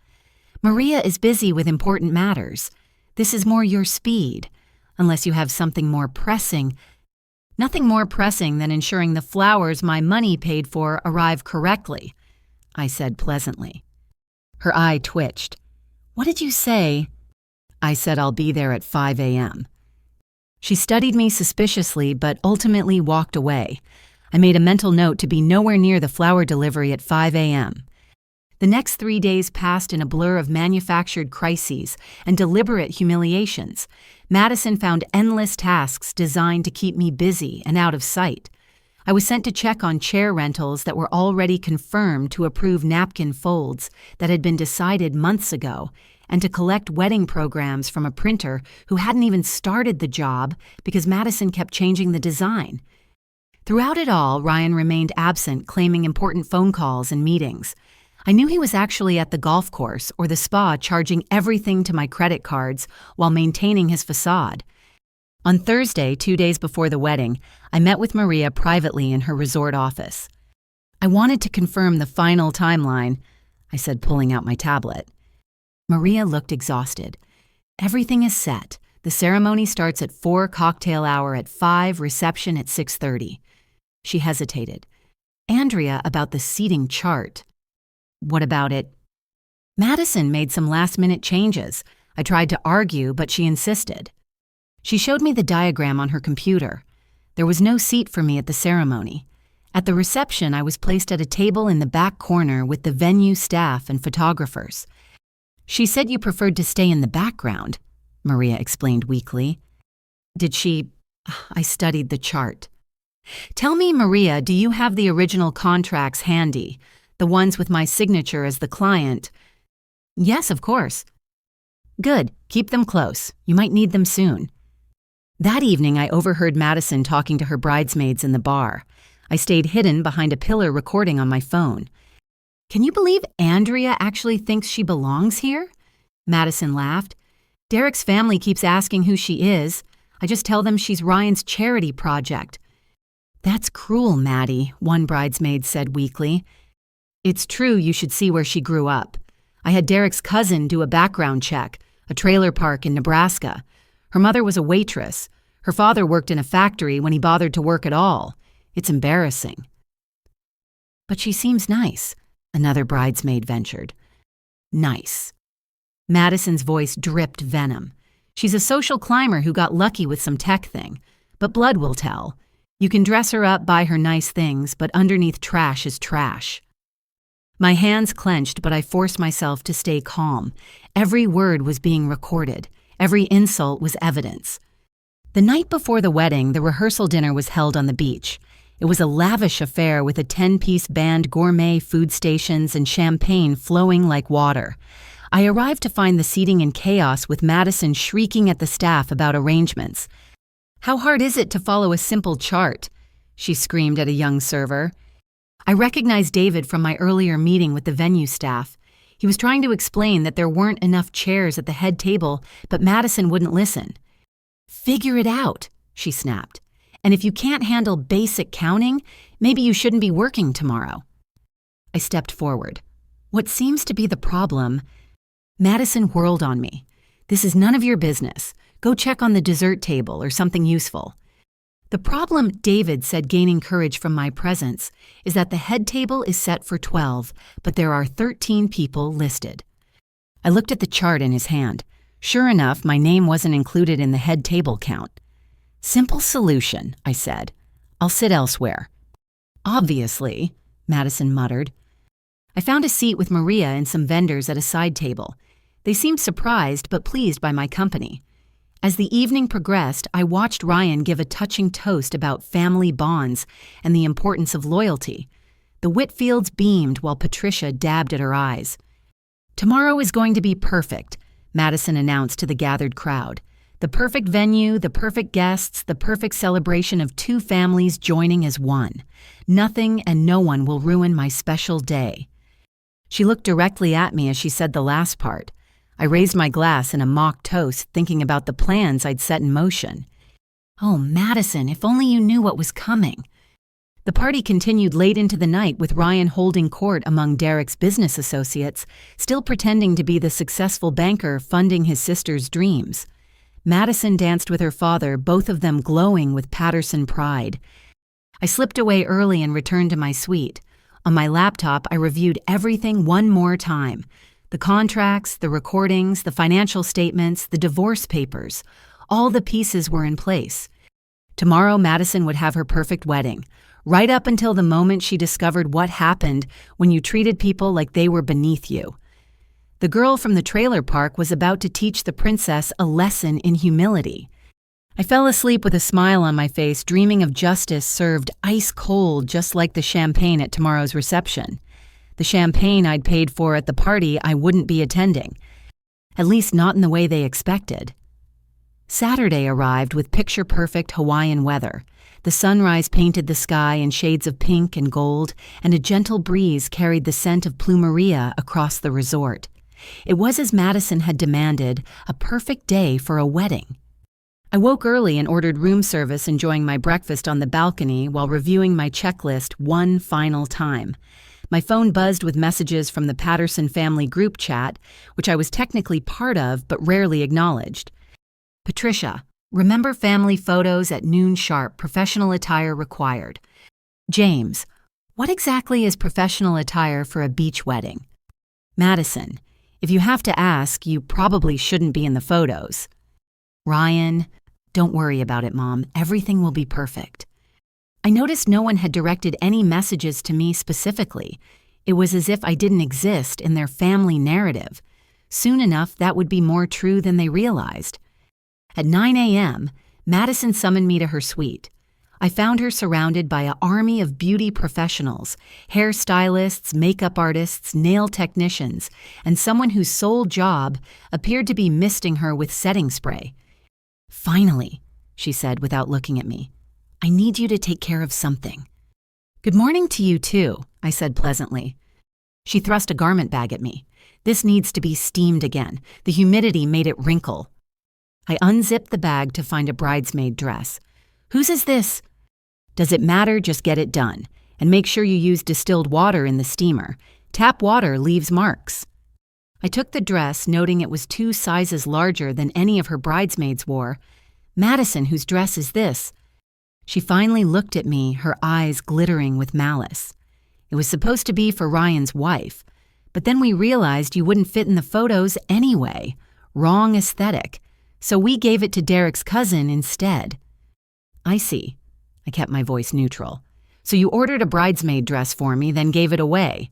"Maria is busy with important matters. This is more your speed, unless you have something more pressing." "Nothing more pressing than ensuring the flowers my money paid for arrive correctly," I said pleasantly. Her eye twitched. "What did you say?" "I said I'll be there at 5 a.m. She studied me suspiciously, but ultimately walked away. I made a mental note to be nowhere near the flower delivery at 5 a.m. The next 3 days passed in a blur of manufactured crises and deliberate humiliations. Madison found endless tasks designed to keep me busy and out of sight. I was sent to check on chair rentals that were already confirmed, to approve napkin folds that had been decided months ago, and to collect wedding programs from a printer who hadn't even started the job because Madison kept changing the design. Throughout it all, Ryan remained absent, claiming important phone calls and meetings. I knew he was actually at the golf course or the spa, charging everything to my credit cards while maintaining his facade. On Thursday, 2 days before the wedding, I met with Maria privately in her resort office. "I wanted to confirm the final timeline," I said, pulling out my tablet. Maria looked exhausted. "Everything is set. The ceremony starts at 4, cocktail hour at 5, reception at 6:30. She hesitated. "Andria, about the seating chart." "What about it?" "Madison made some last-minute changes. I tried to argue, but she insisted." She showed me the diagram on her computer. There was no seat for me at the ceremony. At the reception, I was placed at a table in the back corner with the venue staff and photographers. "She said you preferred to stay in the background," Maria explained weakly. "Did she?" I studied the chart. "Tell me, Maria, do you have the original contracts handy? The ones with my signature as the client?" "Yes, of course." "Good. Keep them close. You might need them soon." That evening, I overheard Madison talking to her bridesmaids in the bar. I stayed hidden behind a pillar recording on my phone. "Can you believe Andria actually thinks she belongs here?" Madison laughed. "Derek's family keeps asking who she is. I just tell them she's Ryan's charity project." "That's cruel, Maddie," one bridesmaid said weakly. "It's true, you should see where she grew up. I had Derek's cousin do a background check, a trailer park in Nebraska. Her mother was a waitress. Her father worked in a factory when he bothered to work at all. It's embarrassing." "But she seems nice," another bridesmaid ventured. "Nice." Madison's voice dripped venom. "She's a social climber who got lucky with some tech thing. But blood will tell. You can dress her up, buy her nice things, but underneath trash is trash." My hands clenched, but I forced myself to stay calm. Every word was being recorded. Every insult was evidence. The night before the wedding, the rehearsal dinner was held on the beach. It was a lavish affair with a 10-piece band, gourmet food stations, and champagne flowing like water. I arrived to find the seating in chaos, with Madison shrieking at the staff about arrangements. "How hard is it to follow a simple chart?" she screamed at a young server. I recognized David from my earlier meeting with the venue staff. He was trying to explain that there weren't enough chairs at the head table, but Madison wouldn't listen. "Figure it out," she snapped. "And if you can't handle basic counting, maybe you shouldn't be working tomorrow." I stepped forward. "What seems to be the problem?" Madison whirled on me. "This is none of your business. Go check on the dessert table or something useful." The problem, David said, gaining courage from my presence, is that the head table is set for 12, but there are 13 people listed. I looked at the chart in his hand. Sure enough, my name wasn't included in the head table count. "Simple solution," I said. "I'll sit elsewhere." "Obviously," Madison muttered. I found a seat with Maria and some vendors at a side table. They seemed surprised but pleased by my company. As the evening progressed, I watched Ryan give a touching toast about family bonds and the importance of loyalty. The Whitfields beamed while Patricia dabbed at her eyes. "Tomorrow is going to be perfect," Madison announced to the gathered crowd. "The perfect venue, the perfect guests, the perfect celebration of two families joining as one. Nothing and no one will ruin my special day." She looked directly at me as she said the last part. I raised my glass in a mock toast, thinking about the plans I'd set in motion. "Oh, Madison, if only you knew what was coming." The party continued late into the night with Ryan holding court among Derek's business associates, still pretending to be the successful banker funding his sister's dreams. Madison danced with her father, both of them glowing with Patterson pride. I slipped away early and returned to my suite. On my laptop, I reviewed everything one more time. The contracts, the recordings, the financial statements, the divorce papers. All the pieces were in place. Tomorrow, Madison would have her perfect wedding, right up until the moment she discovered what happened when you treated people like they were beneath you. The girl from the trailer park was about to teach the princess a lesson in humility. I fell asleep with a smile on my face, dreaming of justice served ice cold, just like the champagne at tomorrow's reception. The champagne I'd paid for at the party I wouldn't be attending. At least not in the way they expected. Saturday arrived with picture-perfect Hawaiian weather. The sunrise painted the sky in shades of pink and gold, and a gentle breeze carried the scent of plumeria across the resort. It was, as Madison had demanded, a perfect day for a wedding. I woke early and ordered room service, enjoying my breakfast on the balcony while reviewing my checklist one final time. My phone buzzed with messages from the Patterson family group chat, which I was technically part of but rarely acknowledged. "Patricia, remember family photos at noon sharp, professional attire required." James, what exactly is professional attire for a beach wedding? Madison, if you have to ask, you probably shouldn't be in the photos. Ryan, don't worry about it, Mom. Everything will be perfect. I noticed no one had directed any messages to me specifically. It was as if I didn't exist in their family narrative. Soon enough, that would be more true than they realized. At 9 a.m., Madison summoned me to her suite. I found her surrounded by an army of beauty professionals, hairstylists, makeup artists, nail technicians, and someone whose sole job appeared to be misting her with setting spray. "Finally," she said without looking at me. "I need you to take care of something." "Good morning to you too," I said pleasantly. She thrust a garment bag at me. "This needs to be steamed again. The humidity made it wrinkle." I unzipped the bag to find a bridesmaid dress. "Whose is this?" "Does it matter? Just get it done. And make sure you use distilled water in the steamer. Tap water leaves marks." I took the dress, noting it was 2 sizes larger than any of her bridesmaids wore. "Madison, whose dress is this?" She finally looked at me, her eyes glittering with malice. It was supposed to be for Ryan's wife, but then we realized you wouldn't fit in the photos anyway. Wrong aesthetic. So we gave it to Derek's cousin instead. "I see." I kept my voice neutral. "So you ordered a bridesmaid dress for me, then gave it away."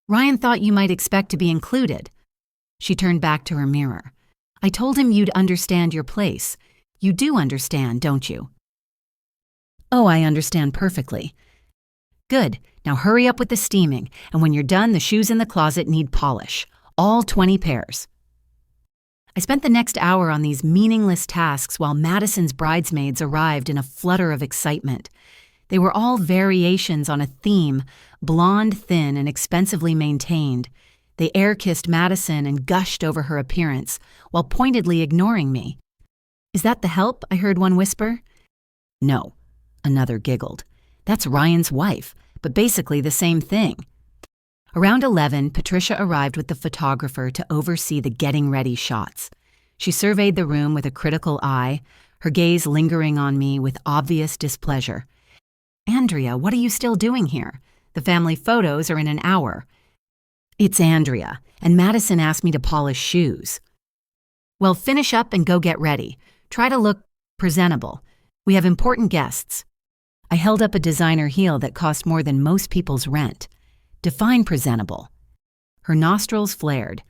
"Ryan thought you might expect to be included." She turned back to her mirror. "I told him you'd understand your place. You do understand, don't you?" "Oh, I understand perfectly." "Good. Now hurry up with the steaming, and when you're done, the shoes in the closet need polish. All 20 pairs. I spent the next hour on these meaningless tasks while Madison's bridesmaids arrived in a flutter of excitement. They were all variations on a theme, blonde, thin, and expensively maintained. They air-kissed Madison and gushed over her appearance, while pointedly ignoring me. "Is that the help?" I heard one whisper. "No." Another giggled. "That's Ryan's wife, but basically the same thing." Around 11, Patricia arrived with the photographer to oversee the getting ready shots. She surveyed the room with a critical eye, her gaze lingering on me with obvious displeasure. "Andria, what are you still doing here? The family photos are in an hour." "It's Andria, and Madison asked me to polish shoes." "Well, finish up and go get ready. Try to look presentable. We have important guests." I held up a designer heel that cost more than most people's rent. "Define presentable." Her nostrils flared.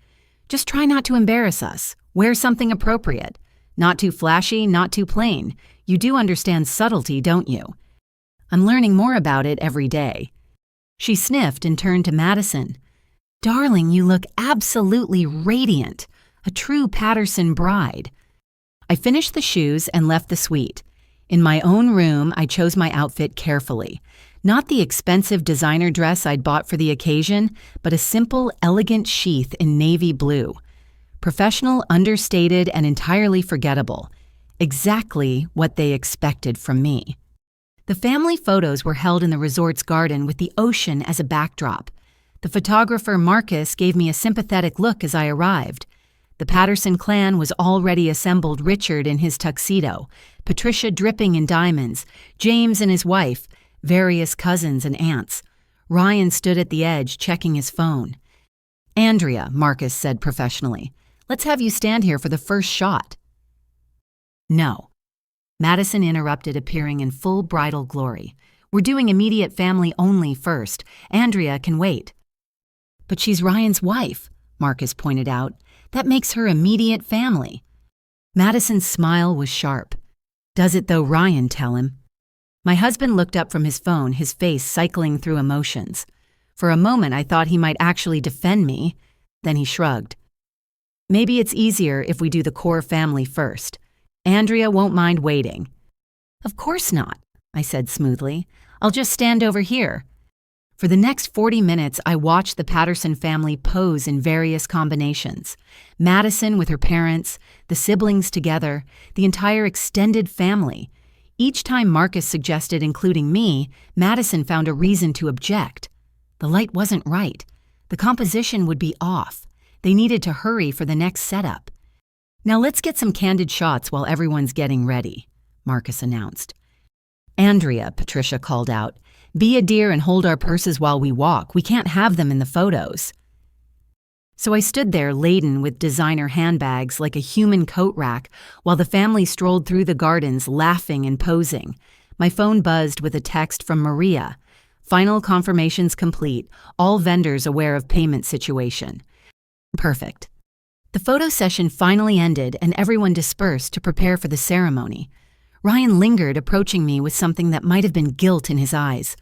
"Just try not to embarrass us. Wear something appropriate. Not too flashy, not too plain. You do understand subtlety, don't you?" "I'm learning more about it every day." She sniffed and turned to Madison. "Darling, you look absolutely radiant. A true Patterson bride." I finished the shoes and left the suite. In my own room, I chose my outfit carefully. Not the expensive designer dress I'd bought for the occasion, but a simple, elegant sheath in navy blue. Professional, understated, and entirely forgettable. Exactly what they expected from me. The family photos were held in the resort's garden with the ocean as a backdrop. The photographer Marcus gave me a sympathetic look as I arrived. The Patterson clan was already assembled, Richard in his tuxedo, Patricia dripping in diamonds, James and his wife, various cousins and aunts. Ryan stood at the edge, checking his phone. "Andria," Marcus said professionally, "let's have you stand here for the first shot." "No." Madison interrupted, appearing in full bridal glory. "We're doing immediate family only first. Andria can wait." "But she's Ryan's wife," Marcus pointed out. "That makes her immediate family." Madison's smile was sharp. "Does it though, Ryan, tell him." My husband looked up from his phone, his face cycling through emotions. For a moment, I thought he might actually defend me. Then he shrugged. "Maybe it's easier if we do the core family first. Andria won't mind waiting." "Of course not," I said smoothly. "I'll just stand over here." For the next 40 minutes, I watched the Patterson family pose in various combinations. Madison with her parents, the siblings together, the entire extended family. Each time Marcus suggested including me, Madison found a reason to object. The light wasn't right. The composition would be off. They needed to hurry for the next setup. "Now let's get some candid shots while everyone's getting ready," Marcus announced. "Andria," Patricia called out, "be a dear and hold our purses while we walk. We can't have them in the photos." So I stood there laden with designer handbags like a human coat rack while the family strolled through the gardens laughing and posing. My phone buzzed with a text from Maria. "Final confirmations complete. All vendors aware of payment situation." Perfect. The photo session finally ended and everyone dispersed to prepare for the ceremony. Ryan lingered, approaching me with something that might have been guilt in his eyes.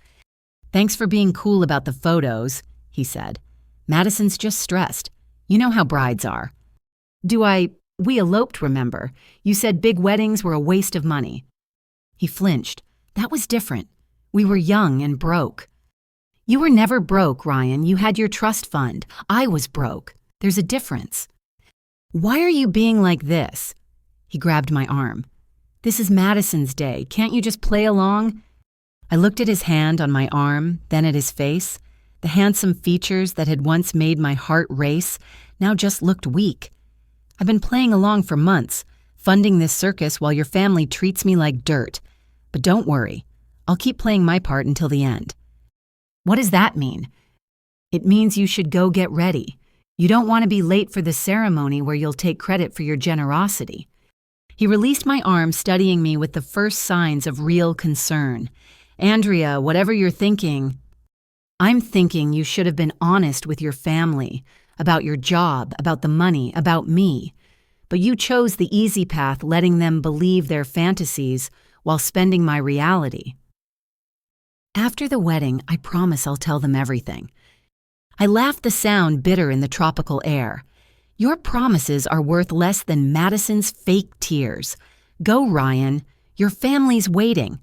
"Thanks for being cool about the photos," he said. "Madison's just stressed. You know how brides are." We eloped, remember? You said big weddings were a waste of money." He flinched. "That was different. We were young and broke." "You were never broke, Ryan. You had your trust fund. I was broke. There's a difference." "Why are you being like this?" He grabbed my arm. "This is Madison's day. Can't you just play along?" I looked at his hand on my arm, then at his face. The handsome features that had once made my heart race now just looked weak. "I've been playing along for months, funding this circus while your family treats me like dirt. But don't worry. I'll keep playing my part until the end." "What does that mean?" "It means you should go get ready. You don't want to be late for the ceremony where you'll take credit for your generosity." He released my arm, studying me with the first signs of real concern. "Andria, whatever you're thinking..." "I'm thinking you should have been honest with your family, about your job, about the money, about me. But you chose the easy path, letting them believe their fantasies while spending my reality." "After the wedding, I promise I'll tell them everything." I laughed, the sound bitter in the tropical air. "Your promises are worth less than Madison's fake tears. Go, Ryan. Your family's waiting."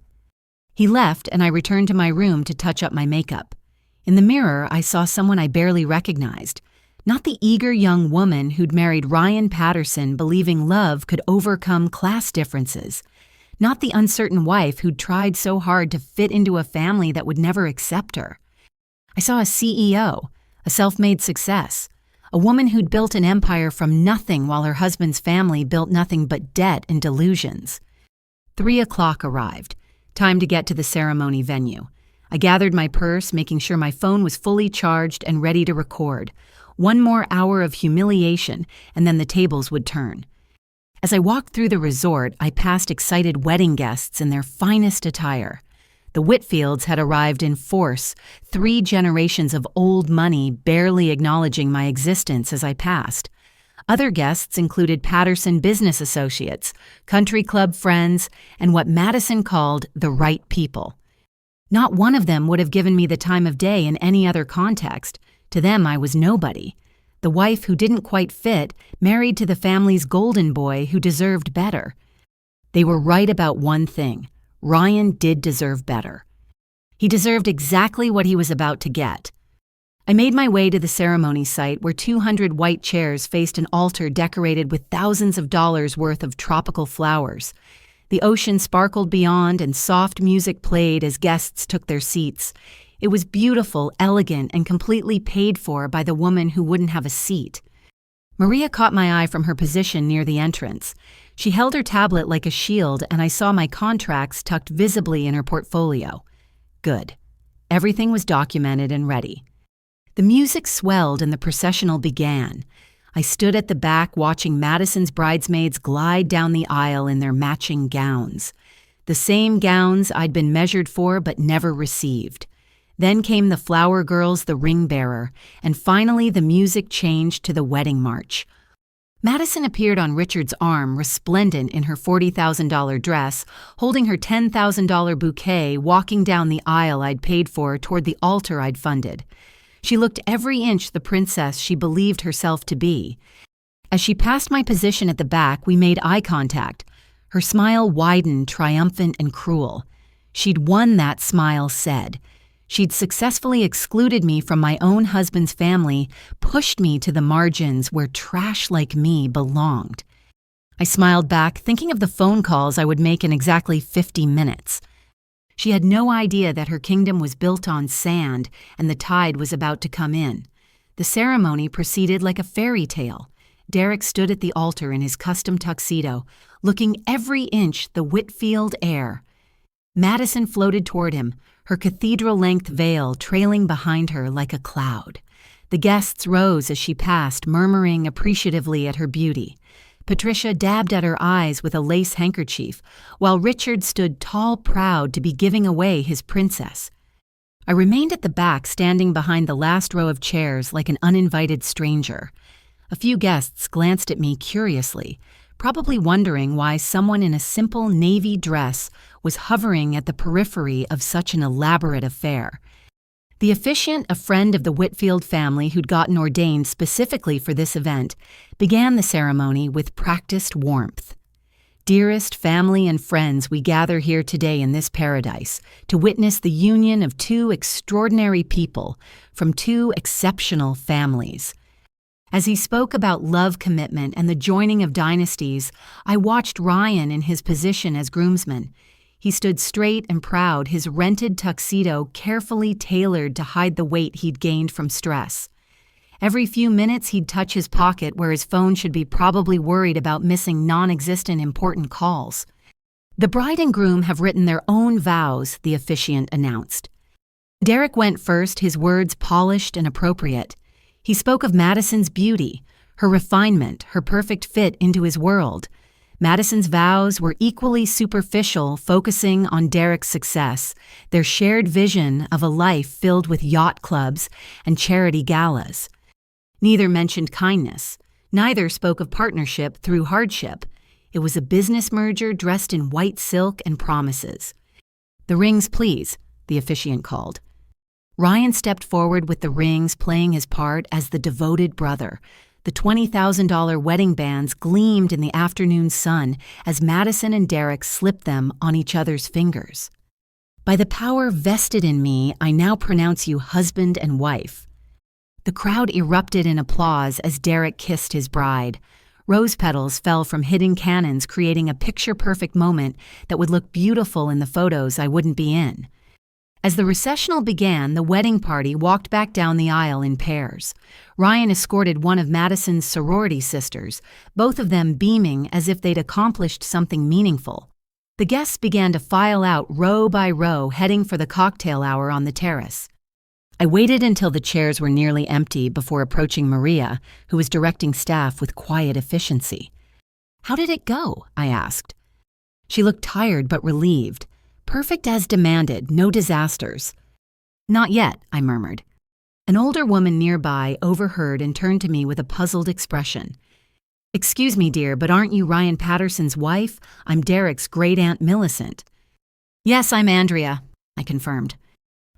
He left, and I returned to my room to touch up my makeup. In the mirror, I saw someone I barely recognized. Not the eager young woman who'd married Ryan Patterson believing love could overcome class differences. Not the uncertain wife who'd tried so hard to fit into a family that would never accept her. I saw a CEO, a self-made success, a woman who'd built an empire from nothing while her husband's family built nothing but debt and delusions. 3 o'clock arrived. Time to get to the ceremony venue. I gathered my purse, making sure my phone was fully charged and ready to record. 1 more hour of humiliation, and then the tables would turn. As I walked through the resort, I passed excited wedding guests in their finest attire. The Whitfields had arrived in force, 3 generations of old money barely acknowledging my existence as I passed. Other guests included Patterson business associates, country club friends, and what Madison called the right people. Not one of them would have given me the time of day in any other context. To them, I was nobody. The wife who didn't quite fit, married to the family's golden boy who deserved better. They were right about one thing. Ryan did deserve better. He deserved exactly what he was about to get. I made my way to the ceremony site where 200 white chairs faced an altar decorated with thousands of dollars worth of tropical flowers. The ocean sparkled beyond and soft music played as guests took their seats. It was beautiful, elegant, and completely paid for by the woman who wouldn't have a seat. Maria caught my eye from her position near the entrance. She held her tablet like a shield, and I saw my contracts tucked visibly in her portfolio. Good. Everything was documented and ready. The music swelled and the processional began. I stood at the back watching Madison's bridesmaids glide down the aisle in their matching gowns. The same gowns I'd been measured for but never received. Then came the flower girls, the ring bearer, and finally the music changed to the wedding march. Madison appeared on Richard's arm, resplendent in her $40,000 dress, holding her $10,000 bouquet, walking down the aisle I'd paid for toward the altar I'd funded. She looked every inch the princess she believed herself to be. As she passed my position at the back, we made eye contact. Her smile widened, triumphant and cruel. She'd won, that smile said. She'd successfully excluded me from my own husband's family, pushed me to the margins where trash like me belonged. I smiled back, thinking of the phone calls I would make in exactly 50 minutes. She had no idea that her kingdom was built on sand and the tide was about to come in. The ceremony proceeded like a fairy tale. Derek stood at the altar in his custom tuxedo, looking every inch the Whitfield heir. Madison floated toward him, her cathedral-length veil trailing behind her like a cloud. The guests rose as she passed, murmuring appreciatively at her beauty. Patricia dabbed at her eyes with a lace handkerchief, while Richard stood tall, proud to be giving away his princess. I remained at the back, standing behind the last row of chairs like an uninvited stranger. A few guests glanced at me curiously, probably wondering why someone in a simple navy dress was hovering at the periphery of such an elaborate affair. The officiant, a friend of the Whitfield family who'd gotten ordained specifically for this event, began the ceremony with practiced warmth. Dearest family and friends, we gather here today in this paradise to witness the union of 2 extraordinary people from 2 exceptional families. As he spoke about love, commitment, and the joining of dynasties, I watched Ryan in his position as groomsman. He stood straight and proud, his rented tuxedo carefully tailored to hide the weight he'd gained from stress. Every few minutes he'd touch his pocket where his phone should be, probably worried about missing non-existent important calls. The bride and groom have written their own vows, the officiant announced. Derek went first, his words polished and appropriate. He spoke of Madison's beauty, her refinement, her perfect fit into his world. Madison's vows were equally superficial, focusing on Derek's success, their shared vision of a life filled with yacht clubs and charity galas. Neither mentioned kindness. Neither spoke of partnership through hardship. It was a business merger dressed in white silk and promises. "The rings, please," the officiant called. Ryan stepped forward with the rings, playing his part as the devoted brother. The $20,000 wedding bands gleamed in the afternoon sun as Madison and Derek slipped them on each other's fingers. "By the power vested in me, I now pronounce you husband and wife." The crowd erupted in applause as Derek kissed his bride. Rose petals fell from hidden cannons, creating a picture-perfect moment that would look beautiful in the photos I wouldn't be in. As the recessional began, the wedding party walked back down the aisle in pairs. Ryan escorted one of Madison's sorority sisters, both of them beaming as if they'd accomplished something meaningful. The guests began to file out row by row, heading for the cocktail hour on the terrace. I waited until the chairs were nearly empty before approaching Maria, who was directing staff with quiet efficiency. "How did it go?" I asked. She looked tired but relieved. Perfect as demanded, no disasters. "Not yet," I murmured. An older woman nearby overheard and turned to me with a puzzled expression. "Excuse me, dear, but aren't you Ryan Patterson's wife? I'm Derek's great-aunt Millicent." "Yes, I'm Andria," I confirmed.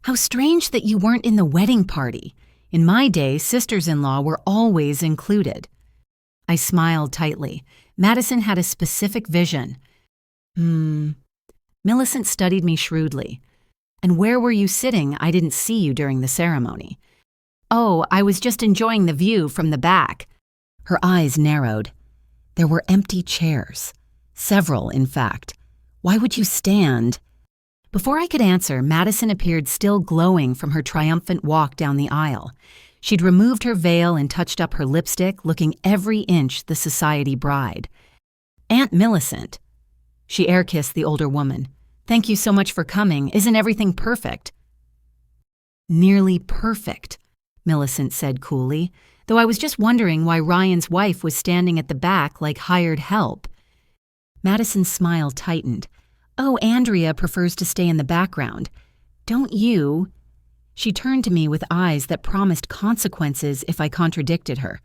"How strange that you weren't in the wedding party. In my day, sisters-in-law were always included." I smiled tightly. Madison had a specific vision. Millicent studied me shrewdly. "And where were you sitting? I didn't see you during the ceremony." "Oh, I was just enjoying the view from the back." Her eyes narrowed. There were empty chairs. Several, in fact. "Why would you stand?" Before I could answer, Madison appeared still glowing from her triumphant walk down the aisle. She'd removed her veil and touched up her lipstick, looking every inch the society bride. "Aunt Millicent." She air-kissed the older woman. "Thank you so much for coming. Isn't everything perfect?" "Nearly perfect," Millicent said coolly, though I was just wondering why Ryan's wife was standing at the back like hired help. Madison's smile tightened. "Oh, Andria prefers to stay in the background. Don't you?" She turned to me with eyes that promised consequences if I contradicted her.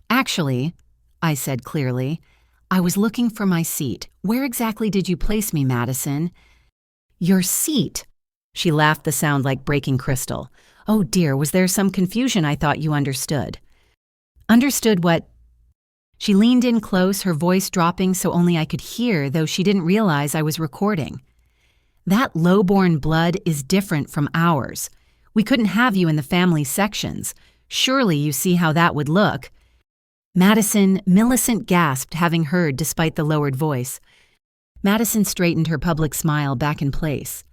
"Actually," I said clearly, "I was looking for my seat. Where exactly did you place me, Madison?" "Your seat." She laughed, the sound like breaking crystal. "Oh dear, was there some confusion? I thought you understood." "Understood what?" She leaned in close, her voice dropping so only I could hear, though she didn't realize I was recording. "That Lowborn blood is different from ours. We couldn't have you in the family sections. Surely you see how that would look." "Madison," Millicent gasped, having heard despite the lowered voice. Madison straightened her public smile back in place.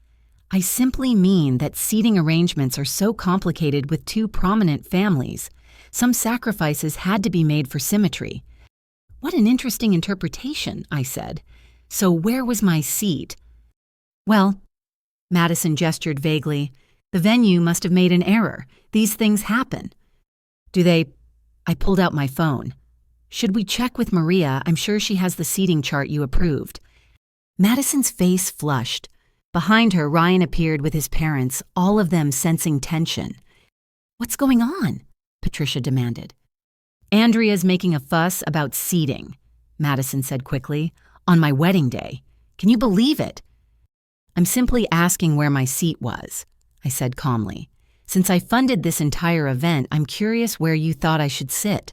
"I simply mean that seating arrangements are so complicated with two prominent families. Some sacrifices had to be made for symmetry." "What an interesting interpretation," I said. "So where was my seat?" "Well," Madison gestured vaguely, "the venue must have made an error. These things happen." "Do they?" I pulled out my phone. "Should we check with Maria? I'm sure she has the seating chart you approved." Madison's face flushed. Behind her, Ryan appeared with his parents, all of them sensing tension. "What's going on?" Patricia demanded. "Andria's making a fuss about seating," Madison said quickly, "on my wedding day. Can you believe it?" "I'm simply asking where my seat was," I said calmly. "Since I funded this entire event, I'm curious where you thought I should sit."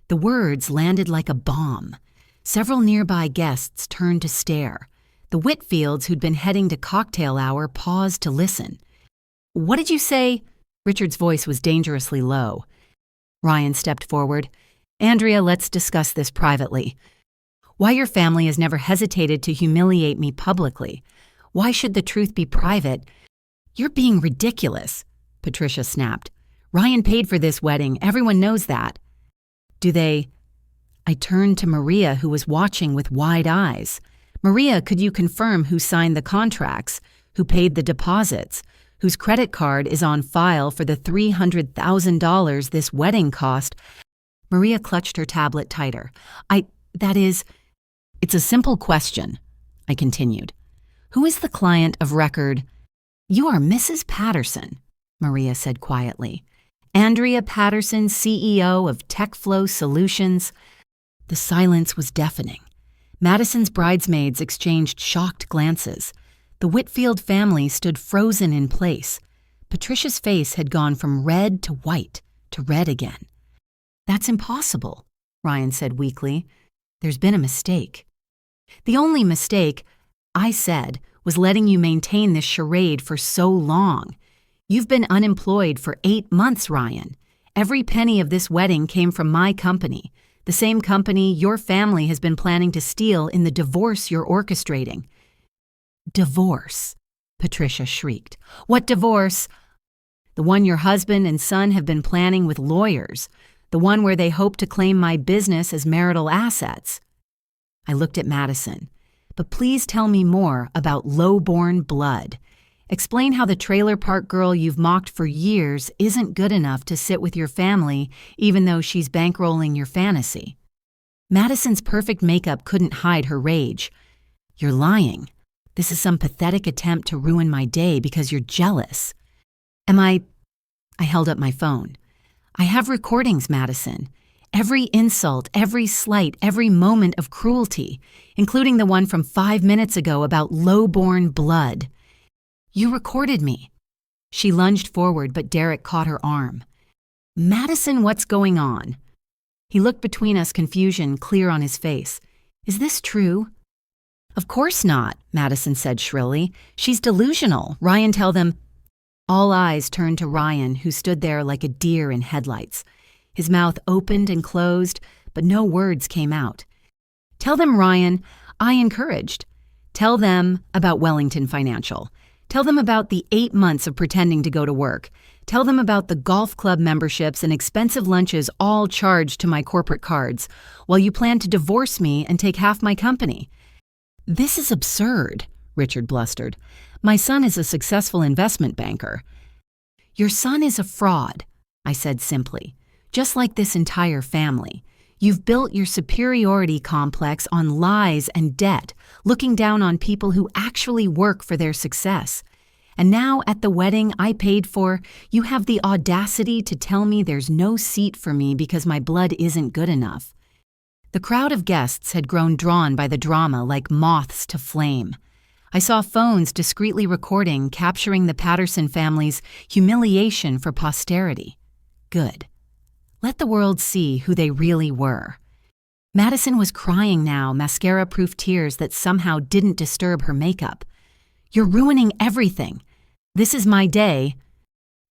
The words landed like a bomb. Several nearby guests turned to stare. The Whitfields, who'd been heading to cocktail hour, paused to listen. "What did you say?" Richard's voice was dangerously low. Ryan stepped forward. "Andria, let's discuss this privately. Why your family has never hesitated to humiliate me publicly. Why should the truth be private?" "You're being ridiculous," Patricia snapped. "Ryan paid for this wedding. Everyone knows that." "Do they?" I turned to Maria, who was watching with wide eyes. "Maria, could you confirm who signed the contracts, who paid the deposits, whose credit card is on file for the $300,000 this wedding cost?" Maria clutched her tablet tighter. It's a simple question," I continued. "Who is the client of record?" "You are Mrs. Patterson," Maria said quietly. "Andria Patterson, CEO of TechFlow Solutions." The silence was deafening. Madison's bridesmaids exchanged shocked glances. The Whitfield family stood frozen in place. Patricia's face had gone from red to white to red again. "That's impossible," Ryan said weakly. "There's been a mistake." "The only mistake," I said, "was letting you maintain this charade for so long. You've been unemployed for 8 months, Ryan. Every penny of this wedding came from my company, the same company your family has been planning to steal in the divorce you're orchestrating." "Divorce," Patricia shrieked. "What divorce?" "The one your husband and son have been planning with lawyers. The one where they hope to claim my business as marital assets." I looked at Madison. "But please tell me more about Lowborn blood. Explain how the trailer park girl you've mocked for years isn't good enough to sit with your family even though she's bankrolling your fantasy." Madison's perfect makeup couldn't hide her rage. "You're lying. This is some pathetic attempt to ruin my day because you're jealous." "Am I?" I held up my phone. "I have recordings, Madison. Every insult, every slight, every moment of cruelty, including the one from 5 minutes ago about lowborn blood. You recorded me." She lunged forward, but Derek caught her arm. "Madison, what's going on?" He looked between us, confusion clear on his face. "Is this true?" "Of course not," Madison said shrilly. "She's delusional. Ryan, tell them." All eyes turned to Ryan, who stood there like a deer in headlights. His mouth opened and closed, but no words came out. "Tell them, Ryan, I encouraged. Tell them about Wellington Financial. Tell them about the 8 months of pretending to go to work. Tell them about the golf club memberships and expensive lunches all charged to my corporate cards, while you plan to divorce me and take half my company." "This is absurd," Richard blustered. "My son is a successful investment banker." "Your son is a fraud," I said simply. "Just like this entire family. You've built your superiority complex on lies and debt, looking down on people who actually work for their success. And now at the wedding I paid for, you have the audacity to tell me there's no seat for me because my blood isn't good enough." The crowd of guests had grown drawn by the drama like moths to flame. I saw phones discreetly recording, capturing the Patterson family's humiliation for posterity. Good. Let the world see who they really were. Madison was crying now, mascara-proof tears that somehow didn't disturb her makeup. "You're ruining everything. This is my day."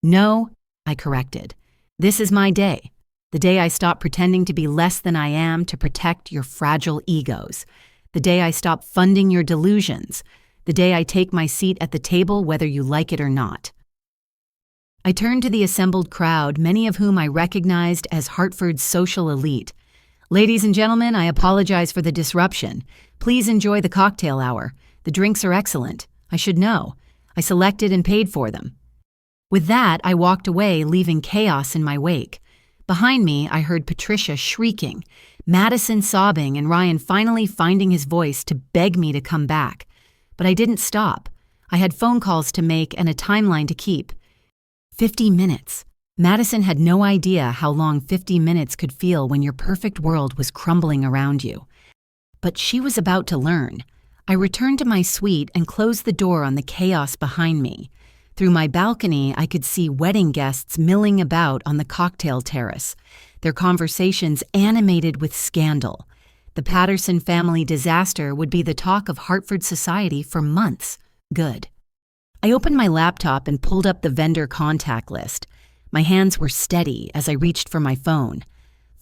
"No," I corrected. "This is my day. The day I stop pretending to be less than I am to protect your fragile egos. The day I stop funding your delusions. The day I take my seat at the table whether you like it or not." I turned to the assembled crowd, many of whom I recognized as Hartford's social elite. "Ladies and gentlemen, I apologize for the disruption. Please enjoy the cocktail hour. The drinks are excellent. I should know. I selected and paid for them." With that, I walked away, leaving chaos in my wake. Behind me, I heard Patricia shrieking, Madison sobbing, and Ryan finally finding his voice to beg me to come back. But I didn't stop. I had phone calls to make and a timeline to keep. 50 minutes. Madison had no idea how long 50 minutes could feel when your perfect world was crumbling around you. But she was about to learn. I returned to my suite and closed the door on the chaos behind me. Through my balcony, I could see wedding guests milling about on the cocktail terrace, their conversations animated with scandal. The Patterson family disaster would be the talk of Hartford society for months. Good. I opened my laptop and pulled up the vendor contact list. My hands were steady as I reached for my phone.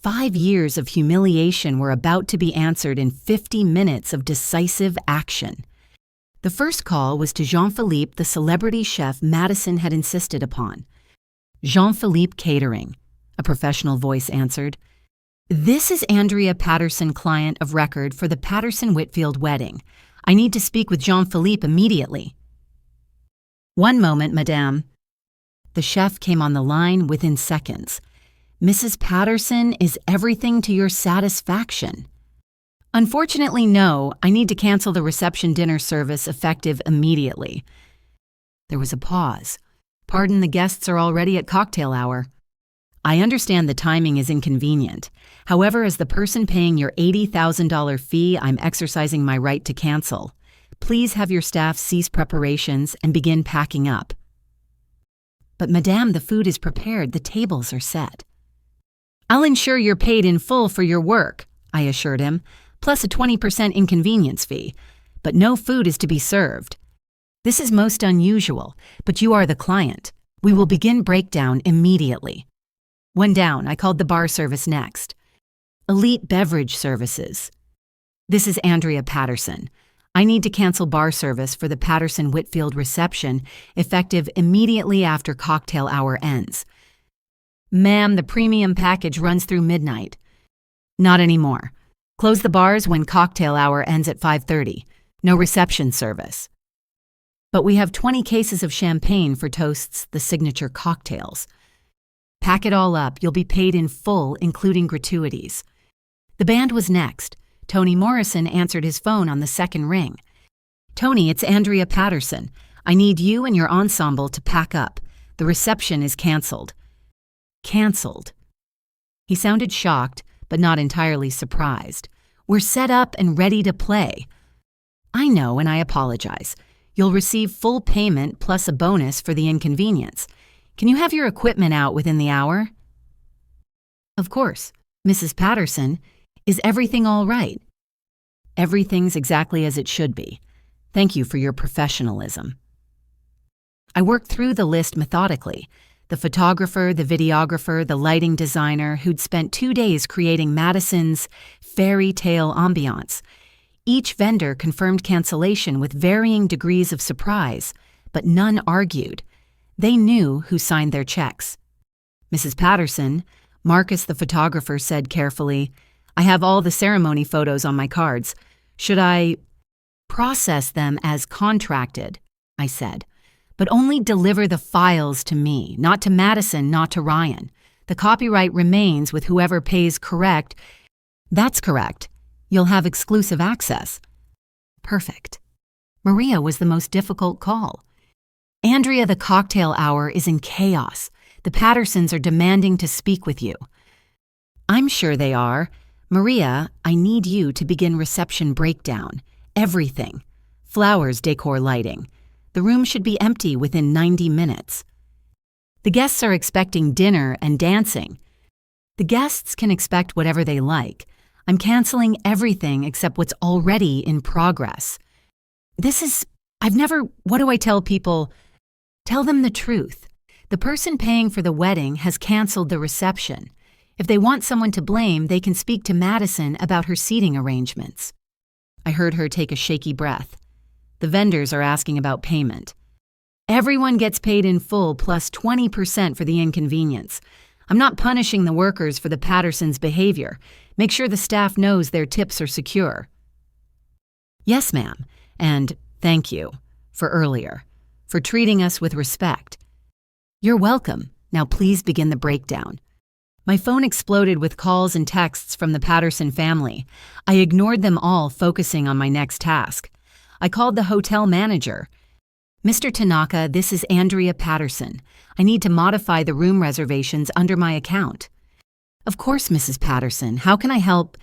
5 years of humiliation were about to be answered in 50 minutes of decisive action. The first call was to Jean-Philippe, the celebrity chef Madison had insisted upon. "Jean-Philippe Catering," a professional voice answered. "This is Andria Patterson, client of record for the Patterson-Whitfield wedding. I need to speak with Jean-Philippe immediately." "One moment, madame." The chef came on the line within seconds. "Mrs. Patterson, is everything to your satisfaction?" "Unfortunately, no. I need to cancel the reception dinner service effective immediately." There was a pause. "Pardon, the guests are already at cocktail hour." "I understand the timing is inconvenient. However, as the person paying your $80,000 fee, I'm exercising my right to cancel. Please have your staff cease preparations and begin packing up." "But madame, the food is prepared. The tables are set." "I'll ensure you're paid in full for your work," I assured him, "plus a 20% inconvenience fee. But no food is to be served. This is most unusual, but you are the client. We will begin breakdown immediately." One down, I called the bar service next. "Elite beverage services." "This is Andria Patterson. I need to cancel bar service for the Patterson Whitfield reception, effective immediately after cocktail hour ends. Ma'am, the premium package runs through midnight. Not anymore. Close the bars when cocktail hour ends at 5:30. No reception service. But we have 20 cases of champagne for Toast's the signature cocktails. Pack it all up. You'll be paid in full, including gratuities. The band was next. Tony Morrison answered his phone on the second ring. Tony, it's Andria Patterson. I need you and your ensemble to pack up. The reception is canceled. Canceled. He sounded shocked, but not entirely surprised. We're set up and ready to play. I know, and I apologize. You'll receive full payment plus a bonus for the inconvenience. Can you have your equipment out within the hour? Of course. Mrs. Patterson, is everything all right? Everything's exactly as it should be. Thank you for your professionalism. I worked through the list methodically. The photographer, the videographer, the lighting designer who'd spent 2 days creating Madison's fairy tale ambiance. Each vendor confirmed cancellation with varying degrees of surprise, but none argued. They knew who signed their checks. Mrs. Patterson, Marcus the photographer said carefully, I have all the ceremony photos on my cards. Should I process them as contracted? I said. But only deliver the files to me, not to Madison, not to Ryan. The copyright remains with whoever pays correct. That's correct. You'll have exclusive access. Perfect. Maria was the most difficult call. Andria, the cocktail hour is in chaos. The Pattersons are demanding to speak with you. I'm sure they are. Maria, I need you to begin reception breakdown. Everything. Flowers, decor, lighting. The room should be empty within 90 minutes. The guests are expecting dinner and dancing. The guests can expect whatever they like. I'm canceling everything except what's already in progress. What do I tell people? Tell them the truth. The person paying for the wedding has canceled the reception. If they want someone to blame, they can speak to Madison about her seating arrangements. I heard her take a shaky breath. The vendors are asking about payment. Everyone gets paid in full plus 20% for the inconvenience. I'm not punishing the workers for the Pattersons' behavior. Make sure the staff knows their tips are secure. Yes, ma'am, and thank you for earlier, for treating us with respect. You're welcome. Now please begin the breakdown. My phone exploded with calls and texts from the Patterson family. I ignored them all, focusing on my next task. I called the hotel manager. Mr. Tanaka, this is Andria Patterson. I need to modify the room reservations under my account. Of course, Mrs. Patterson. How can I help?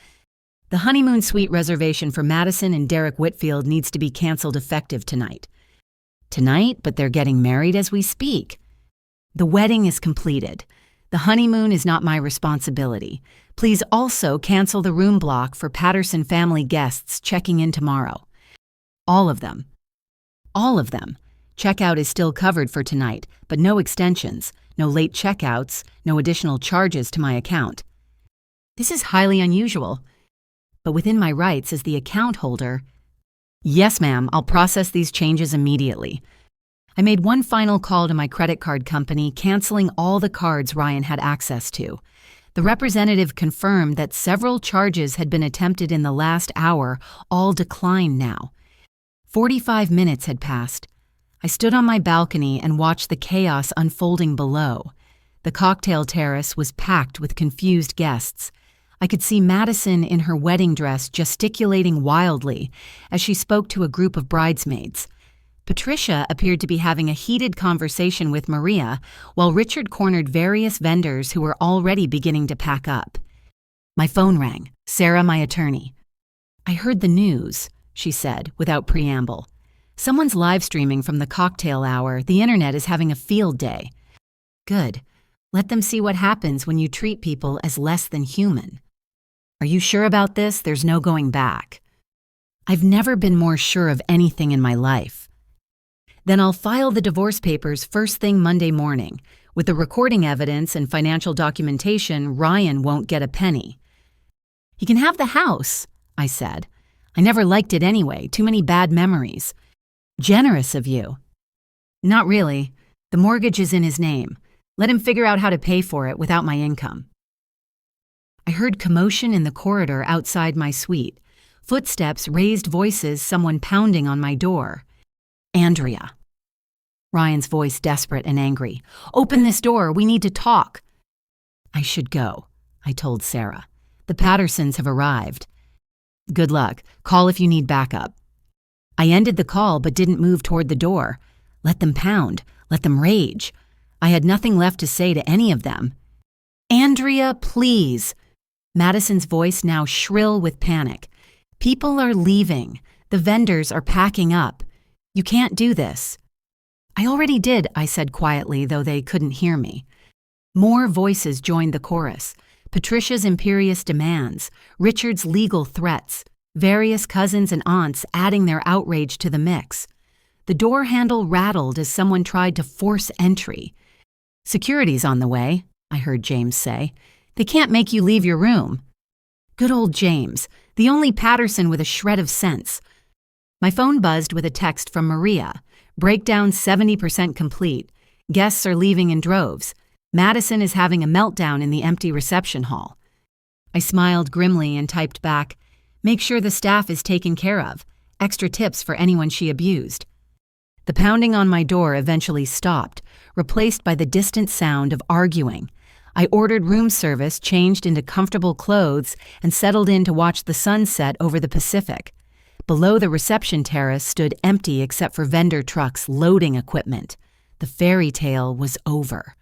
The honeymoon suite reservation for Madison and Derek Whitfield needs to be canceled effective tonight. Tonight, but they're getting married as we speak. The wedding is completed. The honeymoon is not my responsibility. Please also cancel the room block for Patterson family guests checking in tomorrow. All of them. All of them. Checkout is still covered for tonight, but no extensions, no late checkouts, no additional charges to my account. This is highly unusual, but within my rights as the account holder. Yes, ma'am, I'll process these changes immediately. I made one final call to my credit card company, canceling all the cards Ryan had access to. The representative confirmed that several charges had been attempted in the last hour, all declined now. 45 minutes had passed. I stood on my balcony and watched the chaos unfolding below. The cocktail terrace was packed with confused guests. I could see Madison in her wedding dress gesticulating wildly as she spoke to a group of bridesmaids. Patricia appeared to be having a heated conversation with Maria, while Richard cornered various vendors who were already beginning to pack up. My phone rang. Sarah, my attorney. I heard the news, she said, without preamble. Someone's live streaming from the cocktail hour. The internet is having a field day. Good. Let them see what happens when you treat people as less than human. Are you sure about this? There's no going back. I've never been more sure of anything in my life. Then I'll file the divorce papers first thing Monday morning. With the recording evidence and financial documentation, Ryan won't get a penny. He can have the house, I said. I never liked it anyway, too many bad memories. Generous of you. Not really. The mortgage is in his name. Let him figure out how to pay for it without my income. I heard commotion in the corridor outside my suite. Footsteps, raised voices, someone pounding on my door. Andria. Ryan's voice desperate and angry. Open this door, we need to talk. I should go, I told Sarah. The Pattersons have arrived. Good luck. Call if you need backup. I ended the call but didn't move toward the door. Let them pound. Let them rage. I had nothing left to say to any of them. Andria, please. Madison's voice now shrill with panic. People are leaving. The vendors are packing up. You can't do this. I already did, I said quietly, though they couldn't hear me. More voices joined the chorus. Patricia's imperious demands, Richard's legal threats, various cousins and aunts adding their outrage to the mix. The door handle rattled as someone tried to force entry. Security's on the way, I heard James say. They can't make you leave your room. Good old James, the only Patterson with a shred of sense. My phone buzzed with a text from Maria. Breakdown 70% complete. Guests are leaving in droves. Madison is having a meltdown in the empty reception hall. I smiled grimly and typed back, make sure the staff is taken care of. Extra tips for anyone she abused. The pounding on my door eventually stopped, replaced by the distant sound of arguing. I ordered room service, changed into comfortable clothes, and settled in to watch the sunset over the Pacific. Below the reception terrace stood empty except for vendor trucks loading equipment. The fairy tale was over.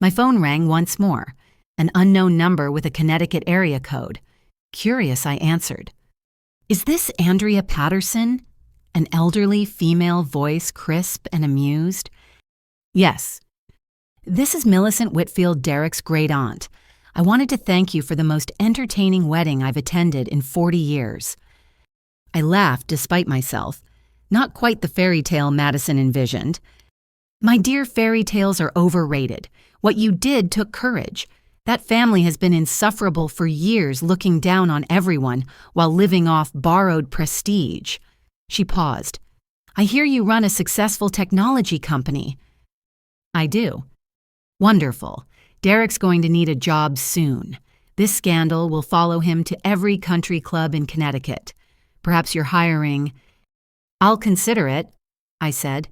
My phone rang once more. An unknown number with a Connecticut area code. Curious, I answered. Is this Andria Patterson? An elderly female voice, crisp and amused. Yes. This is Millicent Whitfield, Derek's great aunt. I wanted to thank you for the most entertaining wedding I've attended in 40 years. I laughed despite myself. Not quite the fairy tale Madison envisioned. My dear, fairy tales are overrated. What you did took courage. That family has been insufferable for years, looking down on everyone while living off borrowed prestige. She paused. I hear you run a successful technology company. I do. Wonderful. Derek's going to need a job soon. This scandal will follow him to every country club in Connecticut. Perhaps you're hiring. I'll consider it, I said,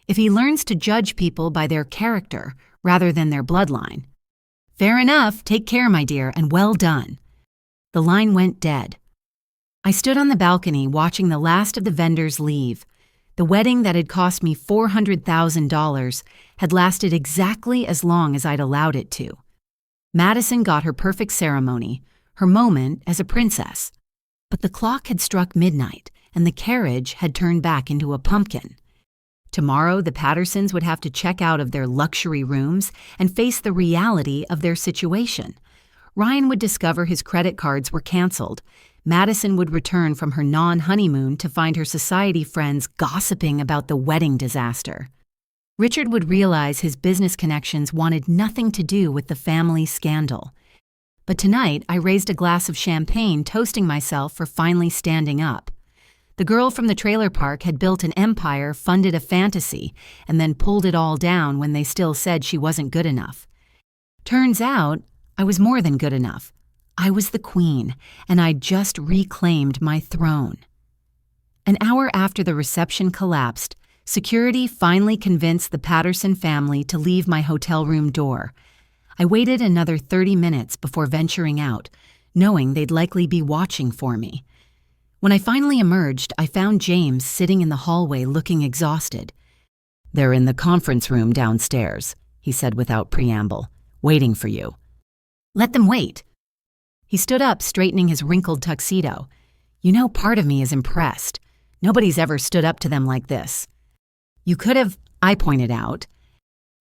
if he learns to judge people by their character rather than their bloodline. Fair enough. Take care, my dear, and well done. The line went dead. I stood on the balcony watching the last of the vendors leave. The wedding that had cost me $400,000 had lasted exactly as long as I'd allowed it to. Madison got her perfect ceremony, her moment as a princess. But the clock had struck midnight, and the carriage had turned back into a pumpkin. Tomorrow, the Pattersons would have to check out of their luxury rooms and face the reality of their situation. Ryan would discover his credit cards were canceled. Madison would return from her non-honeymoon to find her society friends gossiping about the wedding disaster. Richard would realize his business connections wanted nothing to do with the family scandal. But tonight, I raised a glass of champagne, toasting myself for finally standing up. The girl from the trailer park had built an empire, funded a fantasy, and then pulled it all down when they still said she wasn't good enough. Turns out, I was more than good enough. I was the queen, and I'd just reclaimed my throne. An hour after the reception collapsed, security finally convinced the Patterson family to leave my hotel room door. I waited another 30 minutes before venturing out, knowing they'd likely be watching for me. When I finally emerged, I found James sitting in the hallway looking exhausted. They're in the conference room downstairs, he said without preamble, waiting for you. Let them wait. He stood up, straightening his wrinkled tuxedo. You know, part of me is impressed. Nobody's ever stood up to them like this. You could have, I pointed out.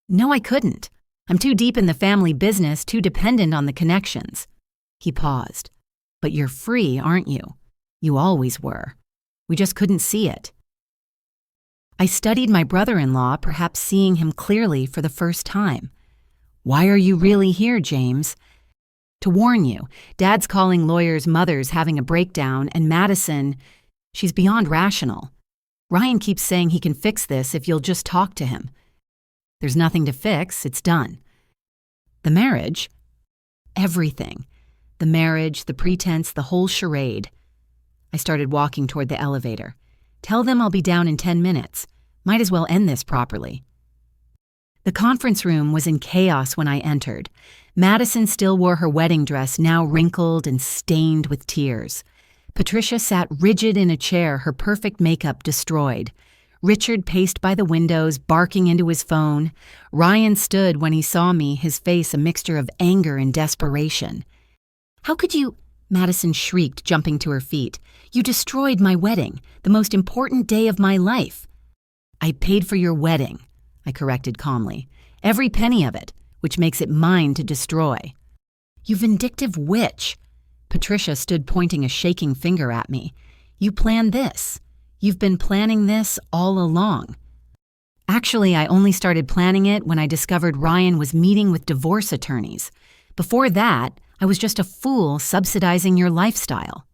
No, I couldn't. I'm too deep in the family business, too dependent on the connections. He paused. But you're free, aren't you? You always were. We just couldn't see it. I studied my brother-in-law, perhaps seeing him clearly for the first time. Why are you really here, James? To warn you, Dad's calling lawyers' mothers having a breakdown, and Madison, She's beyond rational. Ryan keeps saying he can fix this if you'll just talk to him. There's nothing to fix, it's done. The marriage? Everything. The marriage, the pretense, the whole charade. I started walking toward the elevator. Tell them I'll be down in 10 minutes. Might as well end this properly. The conference room was in chaos when I entered. Madison still wore her wedding dress, now wrinkled and stained with tears. Patricia sat rigid in a chair, her perfect makeup destroyed. Richard paced by the windows, barking into his phone. Ryan stood when he saw me, his face a mixture of anger and desperation. "How could you—" Madison shrieked, jumping to her feet. "You destroyed my wedding, the most important day of my life." "I paid for your wedding," I corrected calmly. "Every penny of it, which makes it mine to destroy." "You vindictive witch!" Patricia stood pointing a shaking finger at me. "You planned this. You've been planning this all along." Actually, I only started planning it when I discovered Ryan was meeting with divorce attorneys. Before that, I was just a fool subsidizing your lifestyle.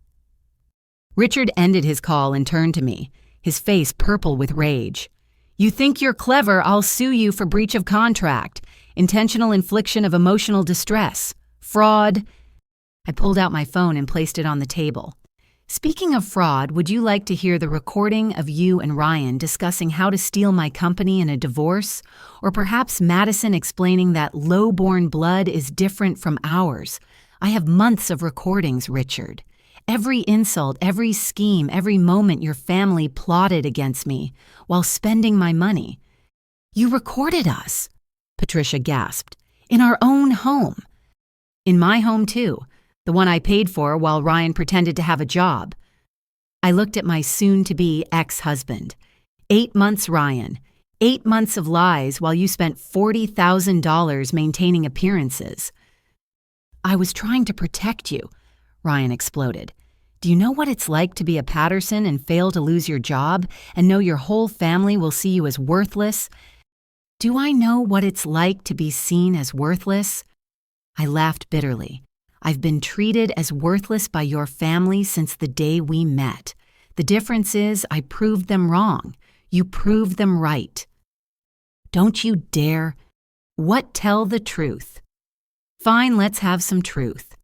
Richard ended his call and turned to me, his face purple with rage. "You think you're clever, I'll sue you for breach of contract, intentional infliction of emotional distress, fraud." I pulled out my phone and placed it on the table. "Speaking of fraud, would you like to hear the recording of you and Ryan discussing how to steal my company in a divorce? Or perhaps Madison explaining that lowborn blood is different from ours? I have months of recordings, Richard. Every insult, every scheme, every moment your family plotted against me while spending my money." "You recorded us," Patricia gasped, "in our own home." "In my home, too. The one I paid for while Ryan pretended to have a job." I looked at my soon-to-be ex-husband. 8 months, Ryan. 8 months of lies while you spent $40,000 maintaining appearances. "I was trying to protect you," Ryan exploded. "Do you know what it's like to be a Patterson and fail to lose your job and know your whole family will see you as worthless?" "Do I know what it's like to be seen as worthless?" I laughed bitterly. "I've been treated as worthless by your family since the day we met. The difference is I proved them wrong. You proved them right." "Don't you dare." "What? Tell the truth." "Fine, let's have some truth."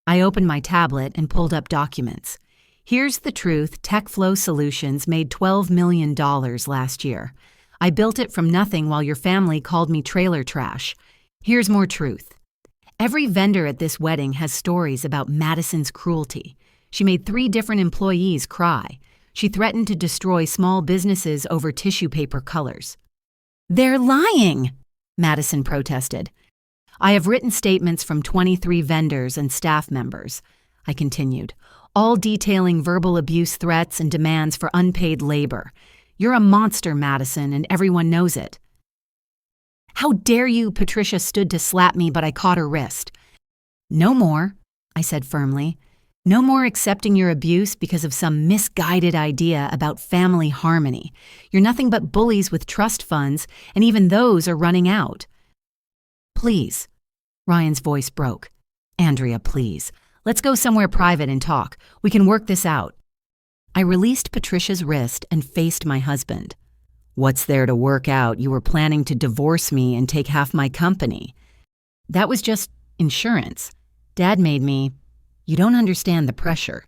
I opened my tablet and pulled up documents. "Here's the truth. TechFlow Solutions made $12 million last year. I built it from nothing while your family called me trailer trash. Here's more truth. Every vendor at this wedding has stories about Madison's cruelty. She made 3 different employees cry. She threatened to destroy small businesses over tissue paper colors." "They're lying," Madison protested. "I have written statements from 23 vendors and staff members," I continued, "all detailing verbal abuse threats and demands for unpaid labor. You're a monster, Madison, and everyone knows it." "How dare you?" Patricia stood to slap me, but I caught her wrist. "No more," I said firmly. "No more accepting your abuse because of some misguided idea about family harmony. You're nothing but bullies with trust funds, and even those are running out." "Please." Ryan's voice broke. "Andria, please. Let's go somewhere private and talk. We can work this out." I released Patricia's wrist and faced my husband. "What's there to work out? You were planning to divorce me and take half my company." "That was just insurance. Dad made me—" "You don't understand the pressure."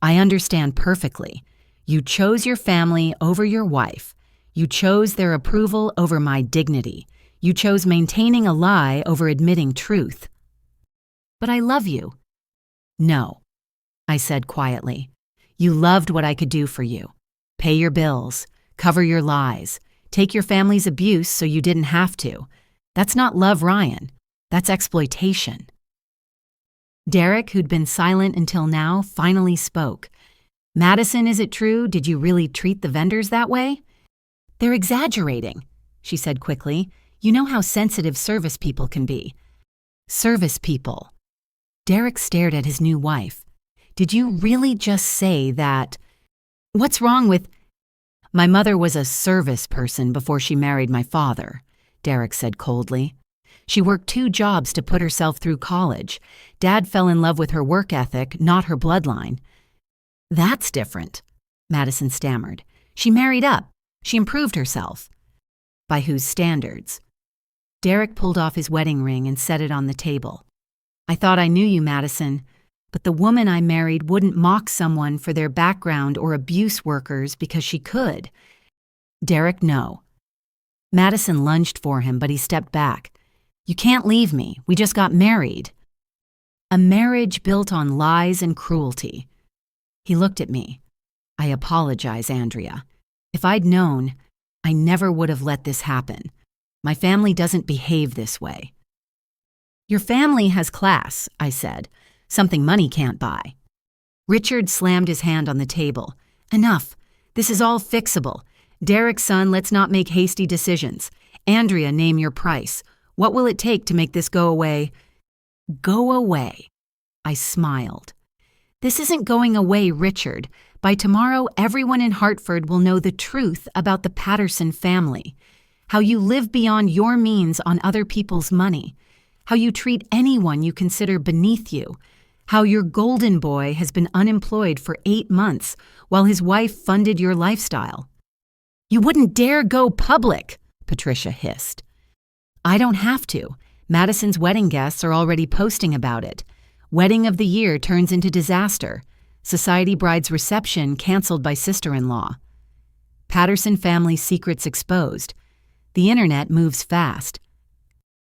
"I understand perfectly. You chose your family over your wife. You chose their approval over my dignity. You chose maintaining a lie over admitting truth." "But I love you." "No," I said quietly. "You loved what I could do for you. Pay your bills. Cover your lies. Take your family's abuse so you didn't have to. That's not love, Ryan. That's exploitation." Derek, who'd been silent until now, finally spoke. "Madison, is it true? Did you really treat the vendors that way?" "They're exaggerating," she said quickly. "You know how sensitive service people can be." "Service people." Derek stared at his new wife. "Did you really just say that? What's wrong with—" "My mother was a service person before she married my father," Derek said coldly. "She worked 2 jobs to put herself through college. Dad fell in love with her work ethic, not her bloodline." "That's different." Madison stammered. She married up. She improved herself. By whose standards? Derek pulled off his wedding ring and set it on the table. I thought I knew you, Madison, but the woman I married wouldn't mock someone for their background or abuse workers because she could. Derek, no. Madison lunged for him, but he stepped back. You can't leave me. We just got married. A marriage built on lies and cruelty. He looked at me. I apologize, Andria. If I'd known, I never would have let this happen. My family doesn't behave this way. Your family has class, I said. Something money can't buy. Richard slammed his hand on the table. Enough. This is all fixable. Derek, son, let's not make hasty decisions. Andria, name your price. What will it take to make this go away? Go away. I smiled. This isn't going away, Richard. By tomorrow, everyone in Hartford will know the truth about the Patterson family. How you live beyond your means on other people's money. How you treat anyone you consider beneath you. How your golden boy has been unemployed for 8 months while his wife funded your lifestyle. You wouldn't dare go public, Patricia hissed. I don't have to. Madison's wedding guests are already posting about it. Wedding of the year turns into disaster. Society bride's reception canceled by sister-in-law. Patterson family secrets exposed. The internet moves fast.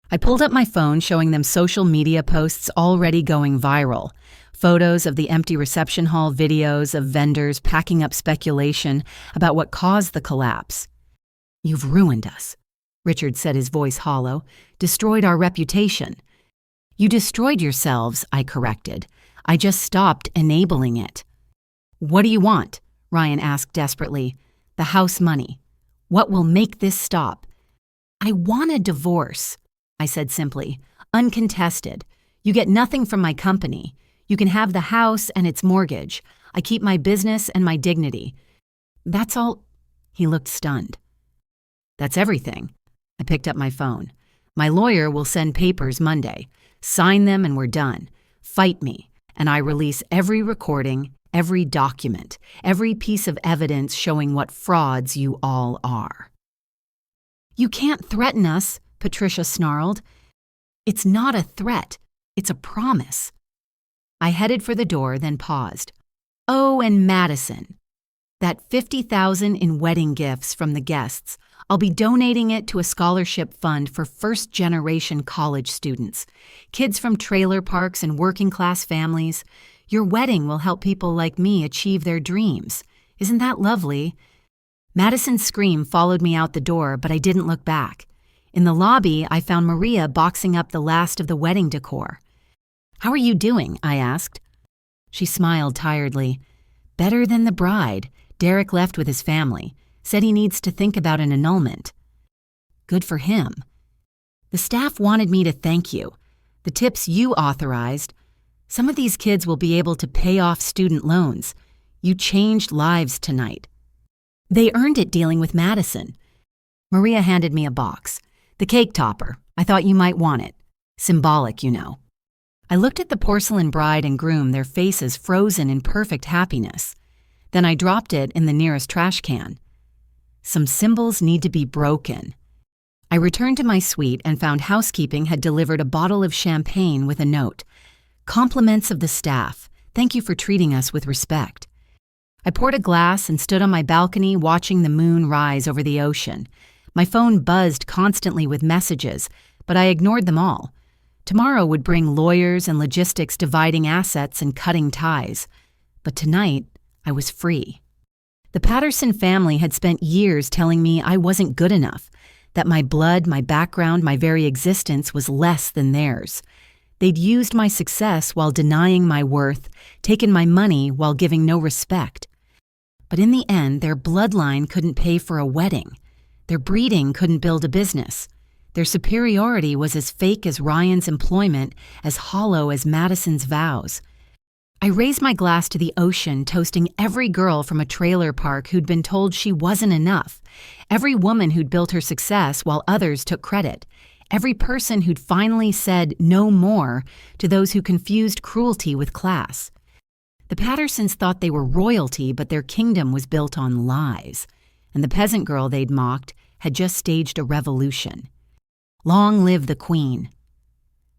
I pulled up my phone showing them social media posts already going viral. Photos of the empty reception hall, videos of vendors packing up speculation about what caused the collapse. You've ruined us, Richard said, his voice hollow. Destroyed our reputation. You destroyed yourselves, I corrected. I just stopped enabling it. What do you want? Ryan asked desperately. The house money. What will make this stop? I want a divorce, I said simply. Uncontested. You get nothing from my company. You can have the house and its mortgage. I keep my business and my dignity. That's all. He looked stunned. That's everything. I picked up my phone. My lawyer will send papers Monday. Sign them and we're done. Fight me, and I release every recording, every document, every piece of evidence showing what frauds you all are. You can't threaten us, Patricia snarled. It's not a threat. It's a promise. I headed for the door, then paused. Oh, and Madison. That $50,000 in wedding gifts from the guests, I'll be donating it to a scholarship fund for first-generation college students, kids from trailer parks and working-class families. Your wedding will help people like me achieve their dreams. Isn't that lovely? Madison's scream followed me out the door, but I didn't look back. In the lobby, I found Maria boxing up the last of the wedding decor. How are you doing? I asked. She smiled tiredly. Better than the bride. Derek left with his family. Said he needs to think about an annulment. Good for him. The staff wanted me to thank you. The tips you authorized. Some of these kids will be able to pay off student loans. You changed lives tonight. They earned it dealing with Madison. Maria handed me a box. The cake topper. I thought you might want it. Symbolic, you know. I looked at the porcelain bride and groom, their faces frozen in perfect happiness. Then I dropped it in the nearest trash can. Some symbols need to be broken. I returned to my suite and found housekeeping had delivered a bottle of champagne with a note. Compliments of the staff. Thank you for treating us with respect. I poured a glass and stood on my balcony watching the moon rise over the ocean. My phone buzzed constantly with messages, but I ignored them all. Tomorrow would bring lawyers and logistics dividing assets and cutting ties. But tonight, I was free. The Patterson family had spent years telling me I wasn't good enough, that my blood, my background, my very existence was less than theirs. They'd used my success while denying my worth, taken my money while giving no respect. But in the end, their bloodline couldn't pay for a wedding. Their breeding couldn't build a business. Their superiority was as fake as Ryan's employment, as hollow as Madison's vows. I raised my glass to the ocean, toasting every girl from a trailer park who'd been told she wasn't enough, every woman who'd built her success while others took credit, every person who'd finally said no more to those who confused cruelty with class. The Pattersons thought they were royalty, but their kingdom was built on lies, and the peasant girl they'd mocked had just staged a revolution. Long live the Queen.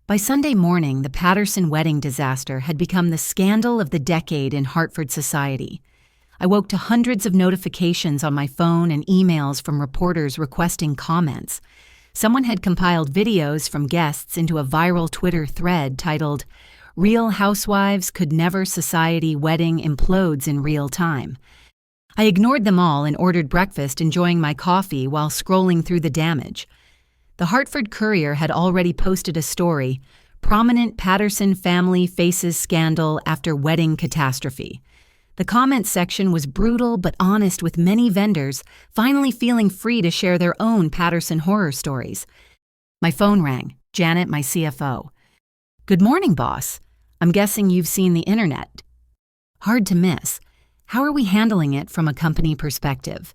By Sunday morning, the Patterson wedding disaster had become the scandal of the decade in Hartford society. I woke to hundreds of notifications on my phone and emails from reporters requesting comments. Someone had compiled videos from guests into a viral Twitter thread titled, "Real Housewives Could Never Society Wedding Implodes in Real Time." I ignored them all and ordered breakfast, enjoying my coffee while scrolling through the damage. The Hartford Courier had already posted a story, "Prominent Patterson Family Faces Scandal After Wedding Catastrophe." The comment section was brutal but honest, with many vendors finally feeling free to share their own Patterson horror stories. My phone rang. Janet, my CFO. "Good morning, boss. I'm guessing you've seen the internet." Hard to miss. How are we handling it from a company perspective?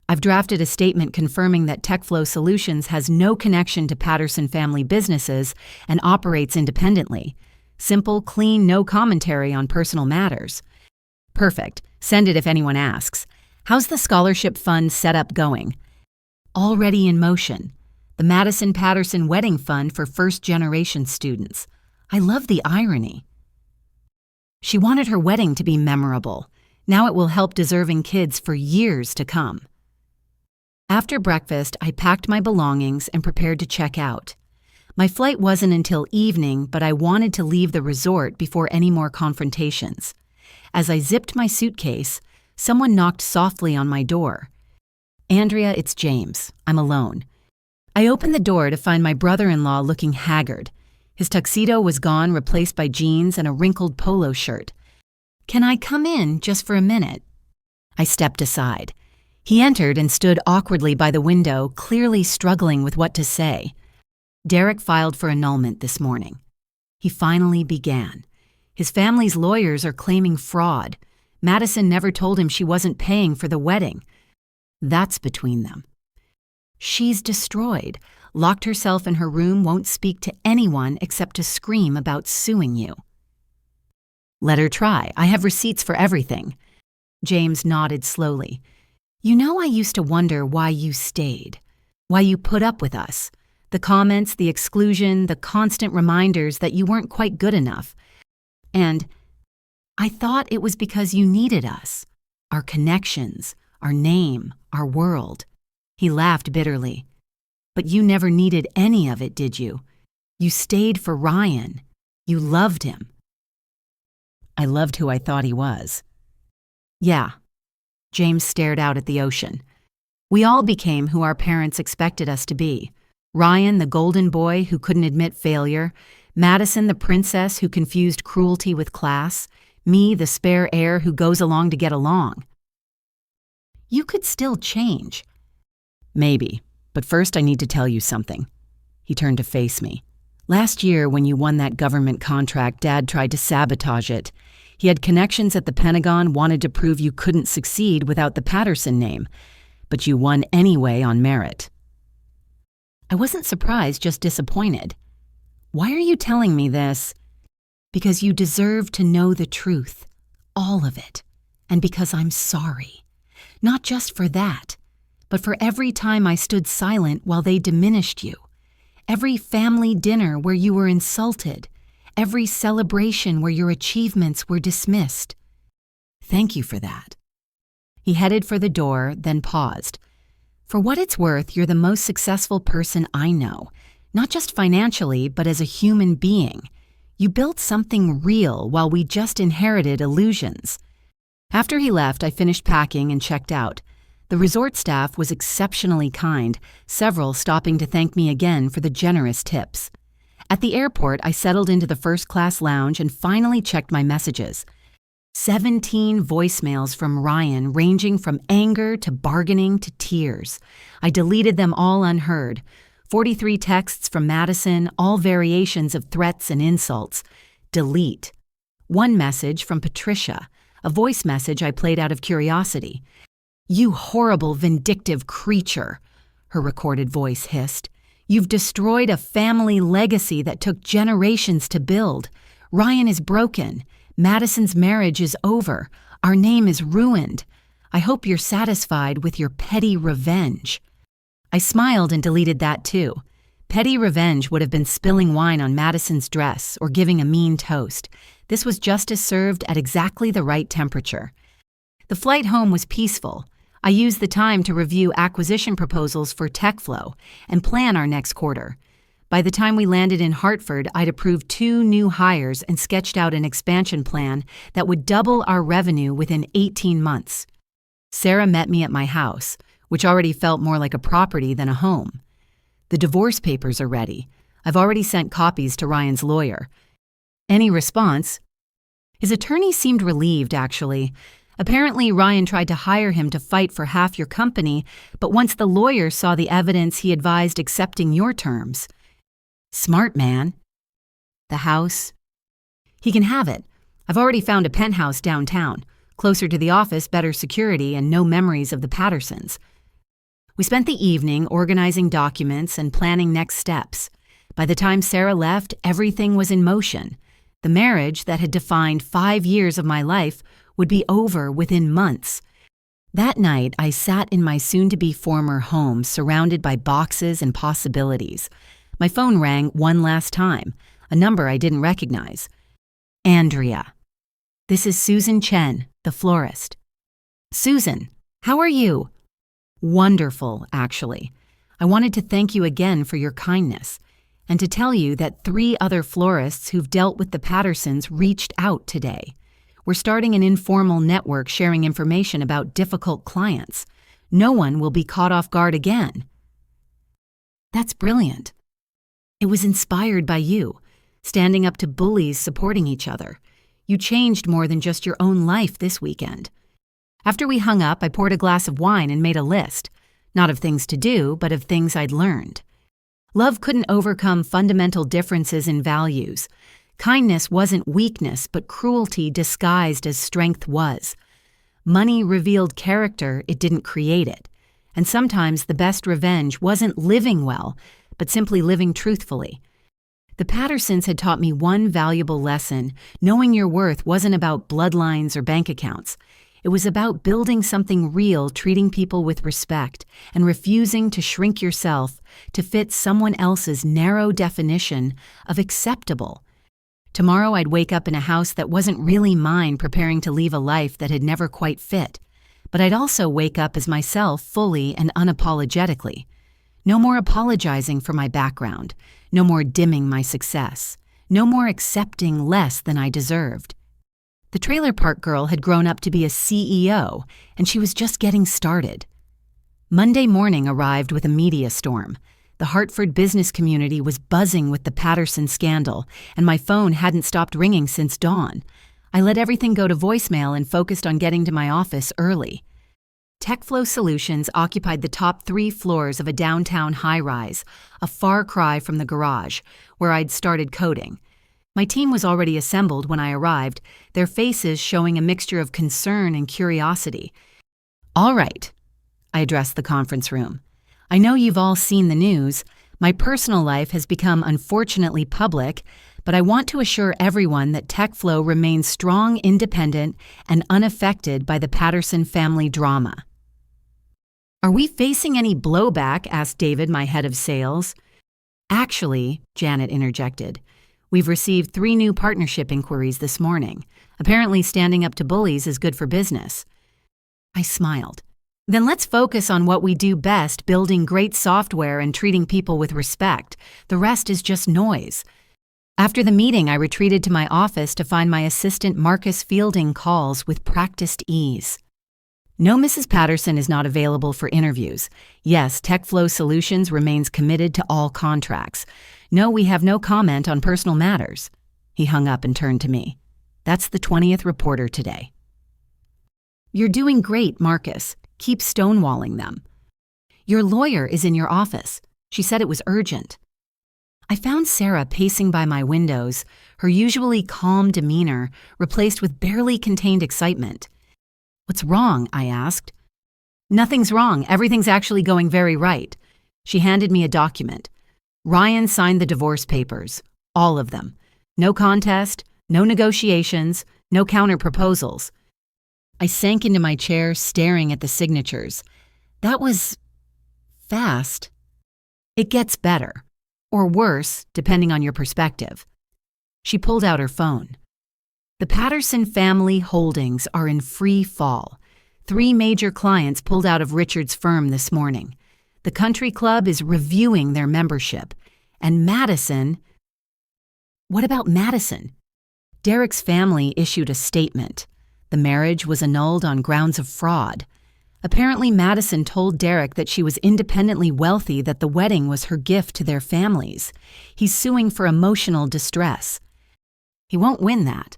I've drafted a statement confirming that TechFlow Solutions has no connection to Patterson family businesses and operates independently. Simple, clean, no commentary on personal matters. Perfect. Send it if anyone asks. How's the scholarship fund setup going? Already in motion. The Madison Patterson Wedding Fund for first-generation students. I love the irony. She wanted her wedding to be memorable. Now it will help deserving kids for years to come. After breakfast, I packed my belongings and prepared to check out. My flight wasn't until evening, but I wanted to leave the resort before any more confrontations. As I zipped my suitcase, someone knocked softly on my door. "Andria, it's James. I'm alone." I opened the door to find my brother-in-law looking haggard. His tuxedo was gone, replaced by jeans and a wrinkled polo shirt. "Can I come in just for a minute?" I stepped aside. He entered and stood awkwardly by the window, clearly struggling with what to say. "Derek filed for annulment this morning." He finally began. "His family's lawyers are claiming fraud. Madison never told him she wasn't paying for the wedding. That's between them. She's destroyed, locked herself in her room, won't speak to anyone except to scream about suing you." "Let her try. I have receipts for everything." James nodded slowly. "You know, I used to wonder why you stayed, why you put up with us. The comments, the exclusion, the constant reminders that you weren't quite good enough. And I thought it was because you needed us, our connections, our name, our world." He laughed bitterly. "But you never needed any of it, did you? You stayed for Ryan. You loved him." "I loved who I thought he was." "Yeah." James stared out at the ocean. "We all became who our parents expected us to be. Ryan, the golden boy who couldn't admit failure. Madison, the princess who confused cruelty with class. Me, the spare heir who goes along to get along. You could still change." "Maybe, but first I need to tell you something." He turned to face me. "Last year, when you won that government contract, Dad tried to sabotage it. He had connections at the Pentagon, wanted to prove you couldn't succeed without the Patterson name, but you won anyway on merit." I wasn't surprised, just disappointed. "Why are you telling me this?" "Because you deserve to know the truth, all of it, and because I'm sorry. Not just for that, but for every time I stood silent while they diminished you, every family dinner where you were insulted, every celebration where your achievements were dismissed. Thank you for that." He headed for the door, then paused. "For what it's worth, you're the most successful person I know, not just financially, but as a human being. You built something real while we just inherited illusions." After he left, I finished packing and checked out. The resort staff was exceptionally kind, several stopping to thank me again for the generous tips. At the airport, I settled into the first-class lounge and finally checked my messages. 17 voicemails from Ryan, ranging from anger to bargaining to tears. I deleted them all unheard. 43 texts from Madison, all variations of threats and insults. Delete. One message from Patricia, a voice message I played out of curiosity. "You horrible, vindictive creature," her recorded voice hissed. "You've destroyed a family legacy that took generations to build. Ryan is broken. Madison's marriage is over. Our name is ruined. I hope you're satisfied with your petty revenge." I smiled and deleted that too. Petty revenge would have been spilling wine on Madison's dress or giving a mean toast. This was justice served at exactly the right temperature. The flight home was peaceful. I used the time to review acquisition proposals for TechFlow and plan our next quarter. By the time we landed in Hartford, I'd approved 2 new hires and sketched out an expansion plan that would double our revenue within 18 months. Sarah met me at my house, which already felt more like a property than a home. "The divorce papers are ready. I've already sent copies to Ryan's lawyer." "Any response?" His attorney seemed relieved, actually. Apparently, Ryan tried to hire him to fight for half your company, but once the lawyer saw the evidence, he advised accepting your terms. "Smart man." "The house?" "He can have it. I've already found a penthouse downtown. Closer to the office, better security, and no memories of the Pattersons." We spent the evening organizing documents and planning next steps. By the time Sarah left, everything was in motion. The marriage that had defined 5 years of my life would be over within months. That night, I sat in my soon-to-be former home, surrounded by boxes and possibilities. My phone rang one last time, a number I didn't recognize. "Andria. This is Susan Chen, the florist." "Susan, how are you?" "Wonderful, actually. I wanted to thank you again for your kindness, and to tell you that 3 other florists who've dealt with the Pattersons reached out today. We're starting an informal network sharing information about difficult clients. No one will be caught off guard again." "That's brilliant. It was inspired by you, standing up to bullies supporting each other. You changed more than just your own life this weekend." After we hung up, I poured a glass of wine and made a list, not of things to do, but of things I'd learned. Love couldn't overcome fundamental differences in values. Kindness wasn't weakness, but cruelty disguised as strength was. Money revealed character, it didn't create it. And sometimes the best revenge wasn't living well, but simply living truthfully. The Pattersons had taught me one valuable lesson: knowing your worth wasn't about bloodlines or bank accounts. It was about building something real, treating people with respect, and refusing to shrink yourself to fit someone else's narrow definition of acceptable. Tomorrow I'd wake up in a house that wasn't really mine, preparing to leave a life that had never quite fit. But I'd also wake up as myself fully and unapologetically. No more apologizing for my background. No more dimming my success. No more accepting less than I deserved. The trailer park girl had grown up to be a CEO, and she was just getting started. Monday morning arrived with a media storm. The Hartford business community was buzzing with the Patterson scandal, and my phone hadn't stopped ringing since dawn. I let everything go to voicemail and focused on getting to my office early. TechFlow Solutions occupied the top 3 floors of a downtown high-rise, a far cry from the garage, where I'd started coding. My team was already assembled when I arrived, their faces showing a mixture of concern and curiosity. "All right," I addressed the conference room. "I know you've all seen the news. My personal life has become unfortunately public, but I want to assure everyone that TechFlow remains strong, independent, and unaffected by the Patterson family drama." "Are we facing any blowback?" asked David, my head of sales. "Actually," Janet interjected, "we've received 3 new partnership inquiries this morning. Apparently standing up to bullies is good for business." I smiled. "Then let's focus on what we do best, building great software and treating people with respect. The rest is just noise." After the meeting, I retreated to my office to find my assistant Marcus fielding calls with practiced ease. "No, Mrs. Patterson is not available for interviews. Yes, TechFlow Solutions remains committed to all contracts. No, we have no comment on personal matters." He hung up and turned to me. "That's the 20th reporter today." "You're doing great, Marcus. Keep stonewalling them." "Your lawyer is in your office. She said it was urgent." I found Sarah pacing by my windows, her usually calm demeanor replaced with barely contained excitement. "What's wrong?" I asked. "Nothing's wrong. Everything's actually going very right." She handed me a document. Ryan signed the divorce papers. All of them. No contest, no negotiations, No counter-proposals. I sank into my chair, staring at the signatures. That was fast. It gets better, or worse, depending on your perspective. She pulled out her phone. The Patterson family holdings are in free fall. 3 major clients pulled out of Richard's firm this morning. The country club is reviewing their membership. And Madison... What about Madison? Derek's family issued a statement. The marriage was annulled on grounds of fraud. Apparently, Madison told Derek that she was independently wealthy, that the wedding was her gift to their families. He's suing for emotional distress. He won't win that.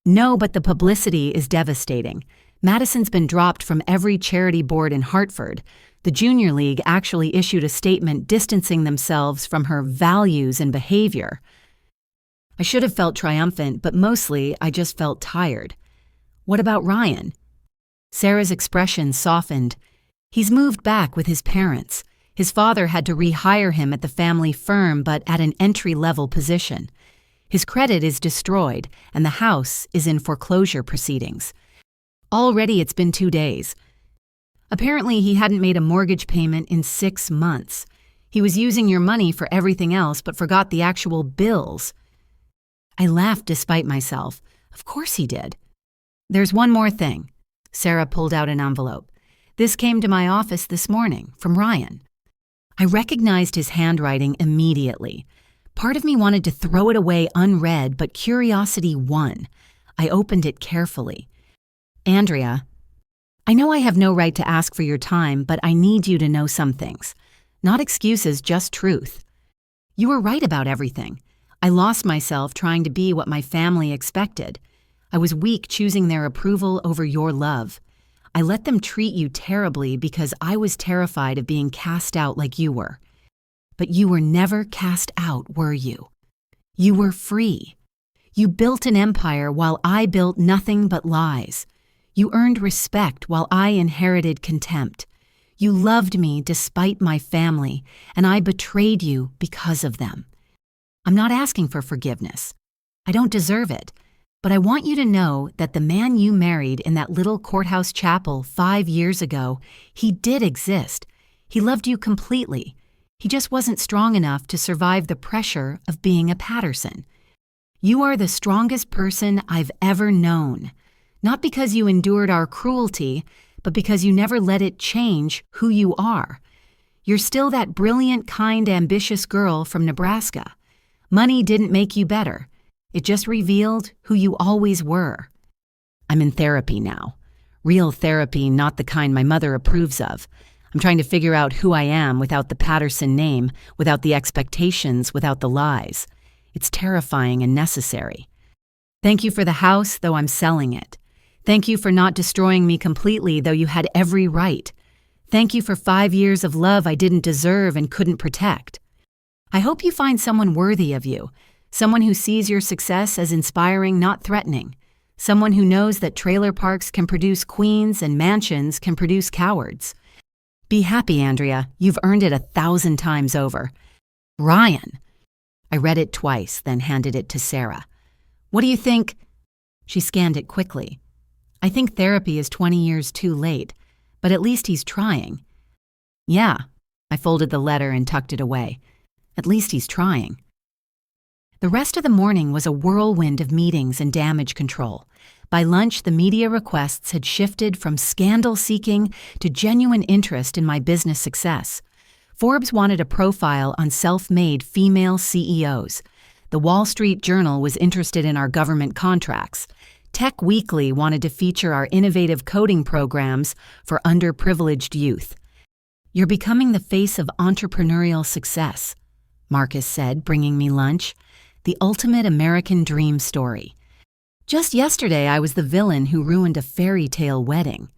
No, but the publicity is devastating. Madison's been dropped from every charity board in Hartford. The Junior League actually issued a statement distancing themselves from her values and behavior. I should have felt triumphant, but mostly I just felt tired. What about Ryan? Sarah's expression softened. He's moved back with his parents. His father had to rehire him at the family firm, but at an entry-level position. His credit is destroyed, and the house is in foreclosure proceedings. Already it's been 2 days. Apparently he hadn't made a mortgage payment in 6 months. He was using your money for everything else, but forgot the actual bills. I laughed despite myself. Of course he did. There's one more thing. Sarah pulled out an envelope. This came to my office this morning, from Ryan. I recognized his handwriting immediately. Part of me wanted to throw it away unread, but curiosity won. I opened it carefully. Andria, I know I have no right to ask for your time, but I need you to know some things. Not excuses, just truth. You were right about everything. I lost myself trying to be what my family expected. I was weak choosing their approval over your love. I let them treat you terribly because I was terrified of being cast out like you were. But you were never cast out, were you? You were free. You built an empire while I built nothing but lies. You earned respect while I inherited contempt. You loved me despite my family, and I betrayed you because of them. I'm not asking for forgiveness. I don't deserve it, but I want you to know that the man you married in that little courthouse chapel 5 years ago, he did exist. He loved you completely. He just wasn't strong enough to survive the pressure of being a Patterson. You are the strongest person I've ever known. Not because you endured our cruelty, but because you never let it change who you are. You're still that brilliant, kind, ambitious girl from Nebraska. Money didn't make you better. It just revealed who you always were. I'm in therapy now. Real therapy, not the kind my mother approves of. I'm trying to figure out who I am without the Patterson name, without the expectations, without the lies. It's terrifying and necessary. Thank you for the house, though I'm selling it. Thank you for not destroying me completely, though you had every right. Thank you for 5 years of love I didn't deserve and couldn't protect. I hope you find someone worthy of you, someone who sees your success as inspiring, not threatening, someone who knows that trailer parks can produce queens and mansions can produce cowards. Be happy, Andria. You've earned it 1,000 times over. Ryan. I read it twice, then handed it to Sarah. What do you think? She scanned it quickly. I think therapy is 20 years too late, but at least he's trying. Yeah. I folded the letter and tucked it away. At least he's trying. The rest of the morning was a whirlwind of meetings and damage control. By lunch, the media requests had shifted from scandal-seeking to genuine interest in my business success. Forbes wanted a profile on self-made female CEOs. The Wall Street Journal was interested in our government contracts. Tech Weekly wanted to feature our innovative coding programs for underprivileged youth. You're becoming the face of entrepreneurial success, Marcus said, bringing me lunch. The ultimate American dream story. Just yesterday, I was the villain who ruined a fairy tale wedding.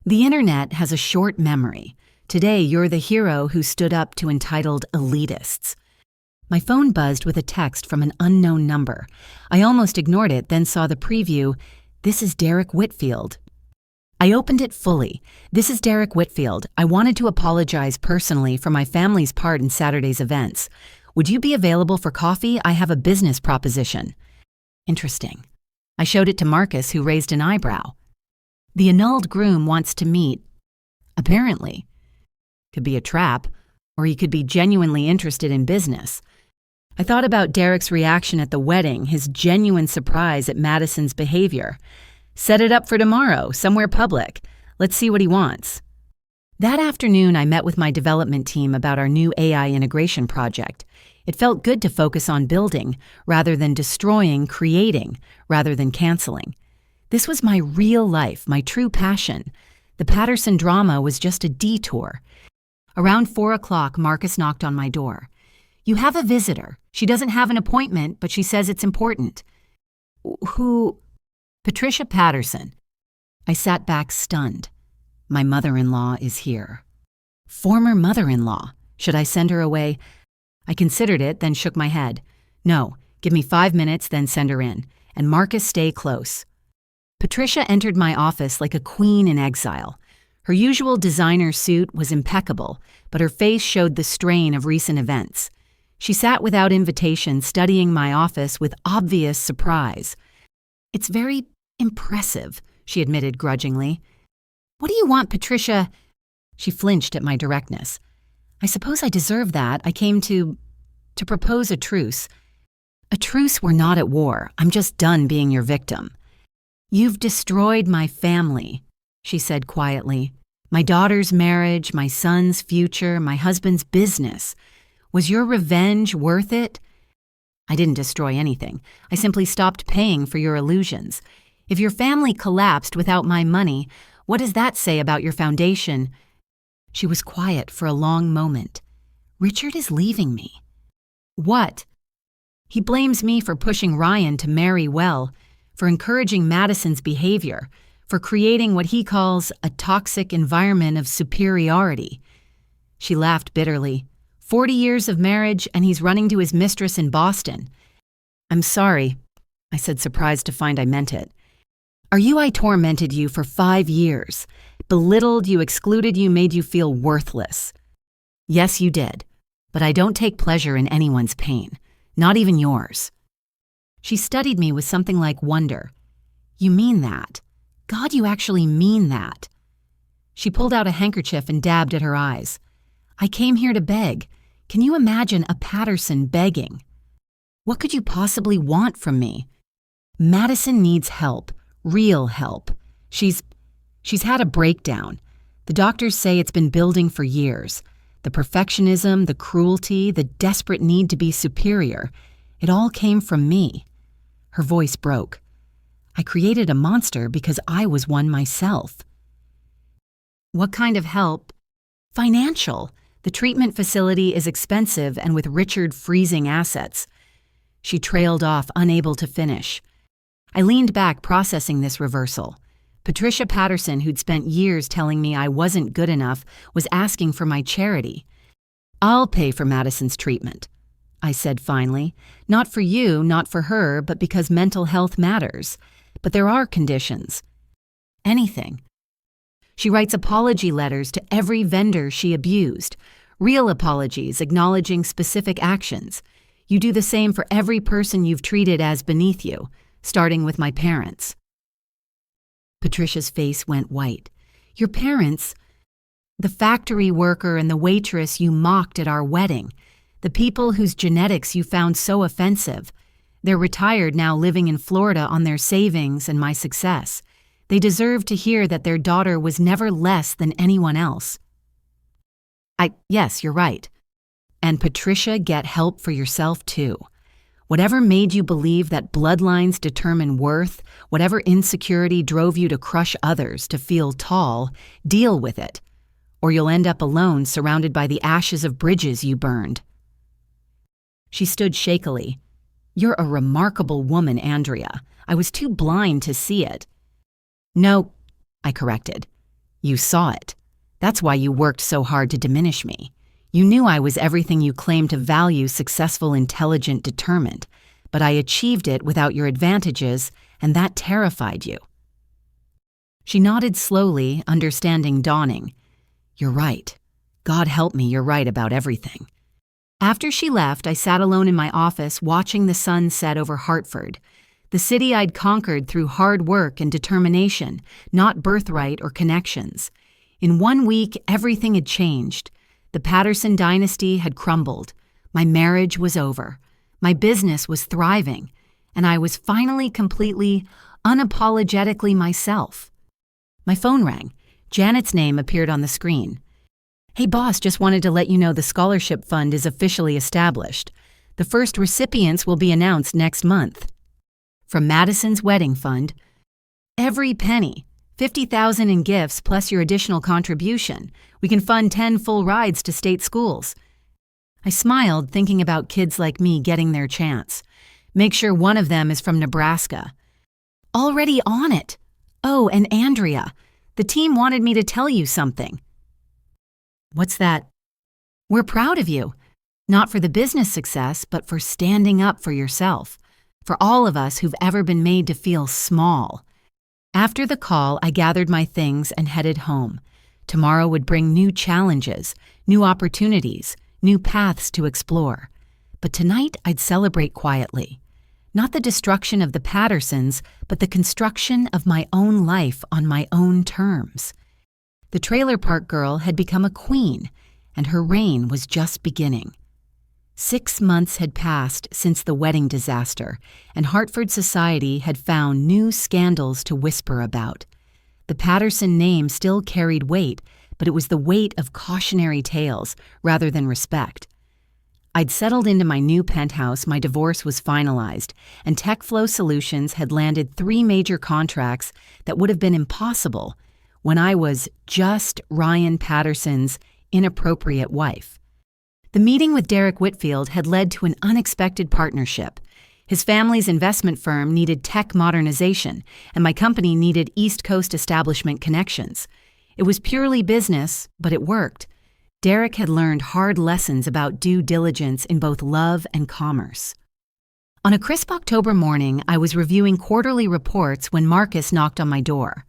The internet has a short memory. Today, you're the hero who stood up to entitled elitists. My phone buzzed with a text from an unknown number. I almost ignored it, then saw the preview. This is Derek Whitfield. I opened it fully. This is Derek Whitfield. I wanted to apologize personally for my family's part in Saturday's events. Would you be available for coffee? I have a business proposition. Interesting. I showed it to Marcus, who raised an eyebrow. The annulled groom wants to meet, apparently. Could be a trap, or he could be genuinely interested in business. I thought about Derek's reaction at the wedding, his genuine surprise at Madison's behavior. Set it up for tomorrow, somewhere public. Let's see what he wants. That afternoon, I met with my development team about our new AI integration project. It felt good to focus on building, rather than destroying, creating, rather than canceling. This was my real life, my true passion. The Patterson drama was just a detour. Around 4 o'clock, Marcus knocked on my door. "You have a visitor. She doesn't have an appointment, but she says it's important." "Who?" "Patricia Patterson." I sat back stunned. My mother-in-law is here. Former mother-in-law. Should I send her away? I considered it, then shook my head. No, give me 5 minutes, then send her in. And Marcus, stay close. Patricia entered my office like a queen in exile. Her usual designer suit was impeccable, but her face showed the strain of recent events. She sat without invitation, studying my office with obvious surprise. "It's very impressive," she admitted grudgingly. "What do you want, Patricia?" She flinched at my directness. "I suppose I deserve that. I came to propose a truce." "A truce? We're not at war. I'm just done being your victim." "You've destroyed my family," she said quietly. "My daughter's marriage, my son's future, my husband's business. Was your revenge worth it?" "I didn't destroy anything. I simply stopped paying for your illusions. If your family collapsed without my money, what does that say about your foundation?" She was quiet for a long moment. "Richard is leaving me." "What?" "He blames me for pushing Ryan to marry well, for encouraging Madison's behavior, for creating what he calls a toxic environment of superiority." She laughed bitterly. 40 years of marriage, and he's running to his mistress in Boston. "I'm sorry," I said, surprised to find I meant it. I tormented you for 5 years. Belittled you, excluded you, made you feel worthless." "Yes, you did. But I don't take pleasure in anyone's pain. Not even yours." She studied me with something like wonder. "You mean that? God, you actually mean that?" She pulled out a handkerchief and dabbed at her eyes. "I came here to beg. Can you imagine a Patterson begging? What could you possibly want from me? Madison needs help. Real help. She's had a breakdown. The doctors say it's been building for years. The perfectionism, the cruelty, the desperate need to be superior. It all came from me." Her voice broke. "I created a monster because I was one myself." "What kind of help?" "Financial. The treatment facility is expensive and with Richard freezing assets." She trailed off, unable to finish. I leaned back, processing this reversal. Patricia Patterson, who'd spent years telling me I wasn't good enough, was asking for my charity. "I'll pay for Madison's treatment," I said finally. "Not for you, not for her, but because mental health matters. But there are conditions." "Anything." She writes apology letters to every vendor she abused. Real apologies acknowledging specific actions. You do the same for every person you've treated as beneath you, starting with my parents. Patricia's face went white. "Your parents?" "The factory worker and the waitress you mocked at our wedding. The people whose genetics you found so offensive. They're retired now, living in Florida on their savings and my success. They deserve to hear that their daughter was never less than anyone else." Yes, you're right. "And Patricia, get help for yourself too. Whatever made you believe that bloodlines determine worth, whatever insecurity drove you to crush others, to feel tall, deal with it. Or you'll end up alone, surrounded by the ashes of bridges you burned." She stood shakily. "You're a remarkable woman, Andria. I was too blind to see it." "No," I corrected. "You saw it. That's why you worked so hard to diminish me. You knew I was everything you claimed to value: successful, intelligent, determined. But I achieved it without your advantages, and that terrified you." She nodded slowly, understanding dawning. "You're right. God help me, you're right about everything." After she left, I sat alone in my office watching the sun set over Hartford. the city I'd conquered through hard work and determination, not birthright or connections. In 1 week, everything had changed. The Patterson dynasty had crumbled. My marriage was over. My business was thriving. And I was finally completely, unapologetically myself. My phone rang. Janet's name appeared on the screen. "Hey boss, just wanted to let you know the scholarship fund is officially established. The first recipients will be announced next month." From Madison's wedding fund. "Every penny, $50,000 in gifts plus your additional contribution. We can fund 10 full rides to state schools." I smiled, thinking about kids like me getting their chance. Make sure one of them is from Nebraska. "Already on it. Oh, and Andria, the team wanted me to tell you something." "What's that?" "We're proud of you. Not for the business success, but for standing up for yourself. For all of us who've ever been made to feel small." After the call, I gathered my things and headed home. Tomorrow would bring new challenges, new opportunities, new paths to explore. But tonight I'd celebrate quietly. Not the destruction of the Pattersons, but the construction of my own life on my own terms. The trailer park girl had become a queen, and her reign was just beginning. 6 months had passed since the wedding disaster, and Hartford society had found new scandals to whisper about. The Patterson name still carried weight, but it was the weight of cautionary tales rather than respect. I'd settled into my new penthouse, my divorce was finalized, and TechFlow Solutions had landed 3 major contracts that would have been impossible when I was just Ryan Patterson's inappropriate wife. The meeting with Derek Whitfield had led to an unexpected partnership. His family's investment firm needed tech modernization, and my company needed East Coast establishment connections. It was purely business, but it worked. Derek had learned hard lessons about due diligence in both love and commerce. On a crisp October morning, I was reviewing quarterly reports when Marcus knocked on my door.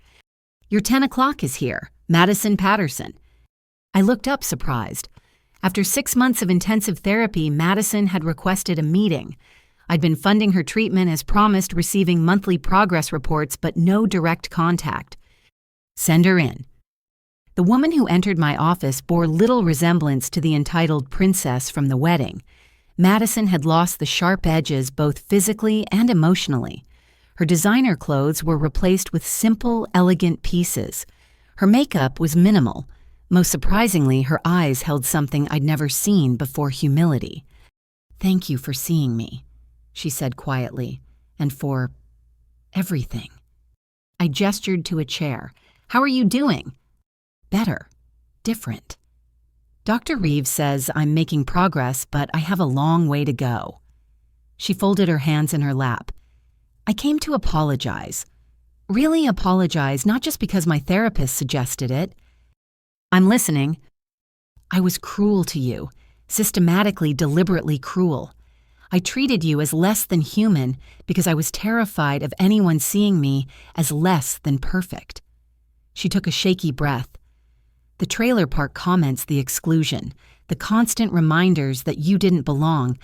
"Your 10 o'clock is here, Madison Patterson." I looked up, surprised. After 6 months of intensive therapy, Madison had requested a meeting. I'd been funding her treatment as promised, receiving monthly progress reports, but no direct contact. "Send her in." The woman who entered my office bore little resemblance to the entitled princess from the wedding. Madison had lost the sharp edges both physically and emotionally. Her designer clothes were replaced with simple, elegant pieces. Her makeup was minimal. Most surprisingly, her eyes held something I'd never seen before: humility. "Thank you for seeing me," she said quietly, "and for everything." I gestured to a chair. "How are you doing?" "Better. Different. Dr. Reeves says I'm making progress, but I have a long way to go." She folded her hands in her lap. "I came to apologize. Really apologize, not just because my therapist suggested it." "I'm listening." "I was cruel to you, systematically, deliberately cruel. I treated you as less than human because I was terrified of anyone seeing me as less than perfect." She took a shaky breath. "The trailer park comments, the exclusion, the constant reminders that you didn't belong.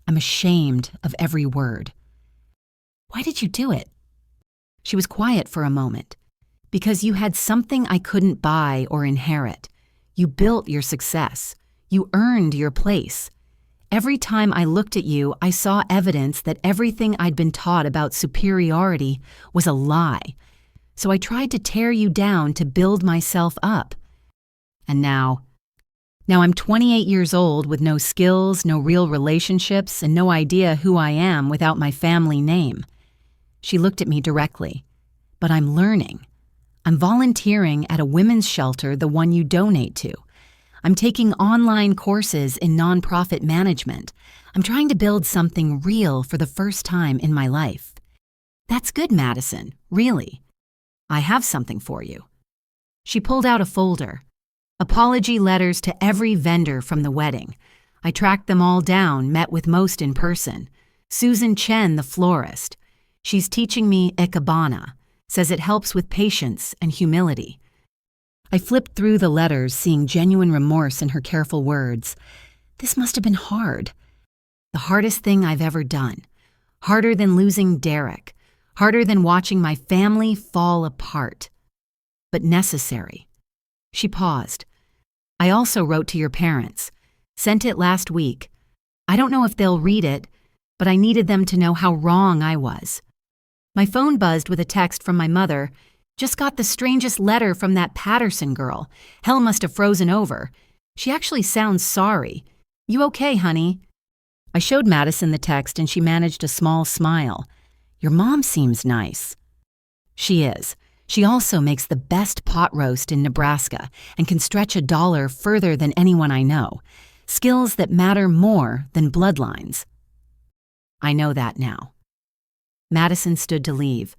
I'm ashamed of every word." "Why did you do it?" She was quiet for a moment. "Because you had something I couldn't buy or inherit. You built your success. You earned your place. Every time I looked at you, I saw evidence that everything I'd been taught about superiority was a lie. So I tried to tear you down to build myself up. And now I'm 28 years old with no skills, no real relationships, and no idea who I am without my family name." She looked at me directly. "But I'm learning. I'm volunteering at a women's shelter, the one you donate to. I'm taking online courses in nonprofit management. I'm trying to build something real for the first time in my life." "That's good, Madison, really. I have something for you." She pulled out a folder. Apology letters to every vendor from the wedding. I tracked them all down, met with most in person. Susan Chen, the florist. She's teaching me ikebana. Says it helps with patience and humility. I flipped through the letters, seeing genuine remorse in her careful words. This must have been hard. The hardest thing I've ever done. Harder than losing Derek. Harder than watching my family fall apart. But necessary. She paused. I also wrote to your parents. Sent it last week. I don't know if they'll read it, but I needed them to know how wrong I was. My phone buzzed with a text from my mother. Just got the strangest letter from that Patterson girl. Hell must have frozen over. She actually sounds sorry. You okay, honey? I showed Madison the text and she managed a small smile. Your mom seems nice. She is. She also makes the best pot roast in Nebraska and can stretch $1 further than anyone I know. Skills that matter more than bloodlines. I know that now. Madison stood to leave.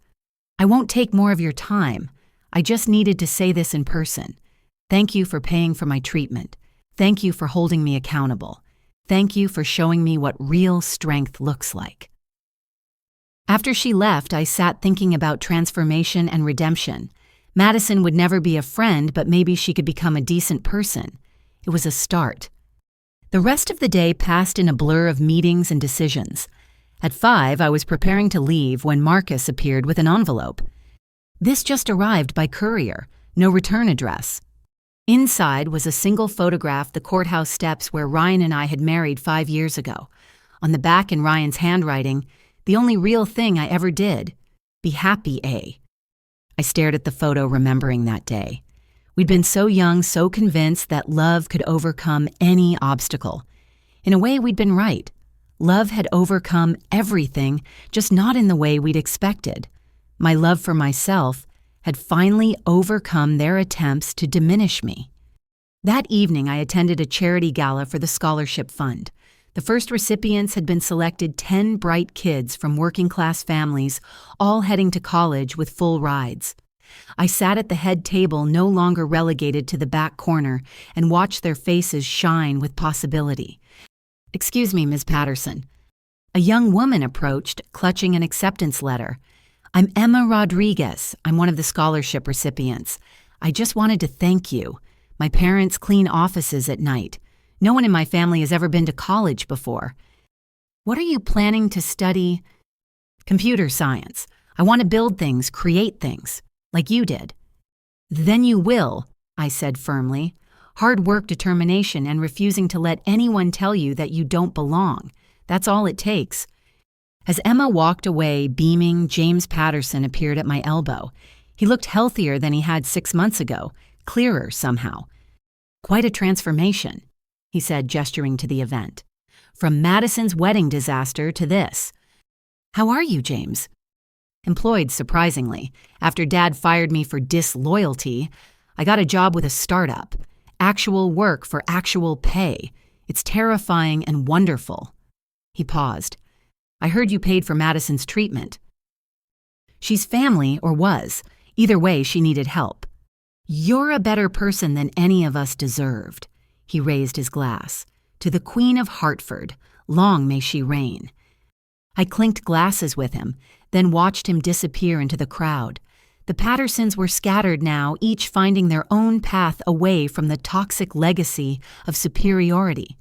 I won't take more of your time. I just needed to say this in person. Thank you for paying for my treatment. Thank you for holding me accountable. Thank you for showing me what real strength looks like. After she left, I sat thinking about transformation and redemption. Madison would never be a friend, but maybe she could become a decent person. It was a start. The rest of the day passed in a blur of meetings and decisions. At 5, I was preparing to leave when Marcus appeared with an envelope. This just arrived by courier, no return address. Inside was a single photograph, the courthouse steps where Ryan and I had married 5 years ago. On the back in Ryan's handwriting, the only real thing I ever did, be happy, A. I stared at the photo, remembering that day. We'd been so young, so convinced that love could overcome any obstacle. In a way, we'd been right. Love had overcome everything, just not in the way we'd expected. My love for myself had finally overcome their attempts to diminish me. That evening, I attended a charity gala for the scholarship fund. The first recipients had been selected 10 bright kids from working-class families, all heading to college with full rides. I sat at the head table, no longer relegated to the back corner, and watched their faces shine with possibility. Excuse me, Ms. Patterson. A young woman approached, clutching an acceptance letter. I'm Emma Rodriguez. I'm one of the scholarship recipients. I just wanted to thank you. My parents clean offices at night. No one in my family has ever been to college before. What are you planning to study? Computer science. I want to build things, create things, like you did. Then you will, I said firmly. Hard work, determination, and refusing to let anyone tell you that you don't belong. That's all it takes. As Emma walked away, beaming, James Patterson appeared at my elbow. He looked healthier than he had 6 months ago, clearer somehow. Quite a transformation, he said, gesturing to the event. From Madison's wedding disaster to this. How are you, James? Employed, surprisingly. After Dad fired me for disloyalty, I got a job with a startup. Actual work for actual pay. It's terrifying and wonderful. He paused. I heard you paid for Madison's treatment. She's family, or was. Either way, she needed help. You're a better person than any of us deserved. He raised his glass. To the Queen of Hartford, long may she reign. I clinked glasses with him, then watched him disappear into the crowd. The Pattersons were scattered now, each finding their own path away from the toxic legacy of superiority.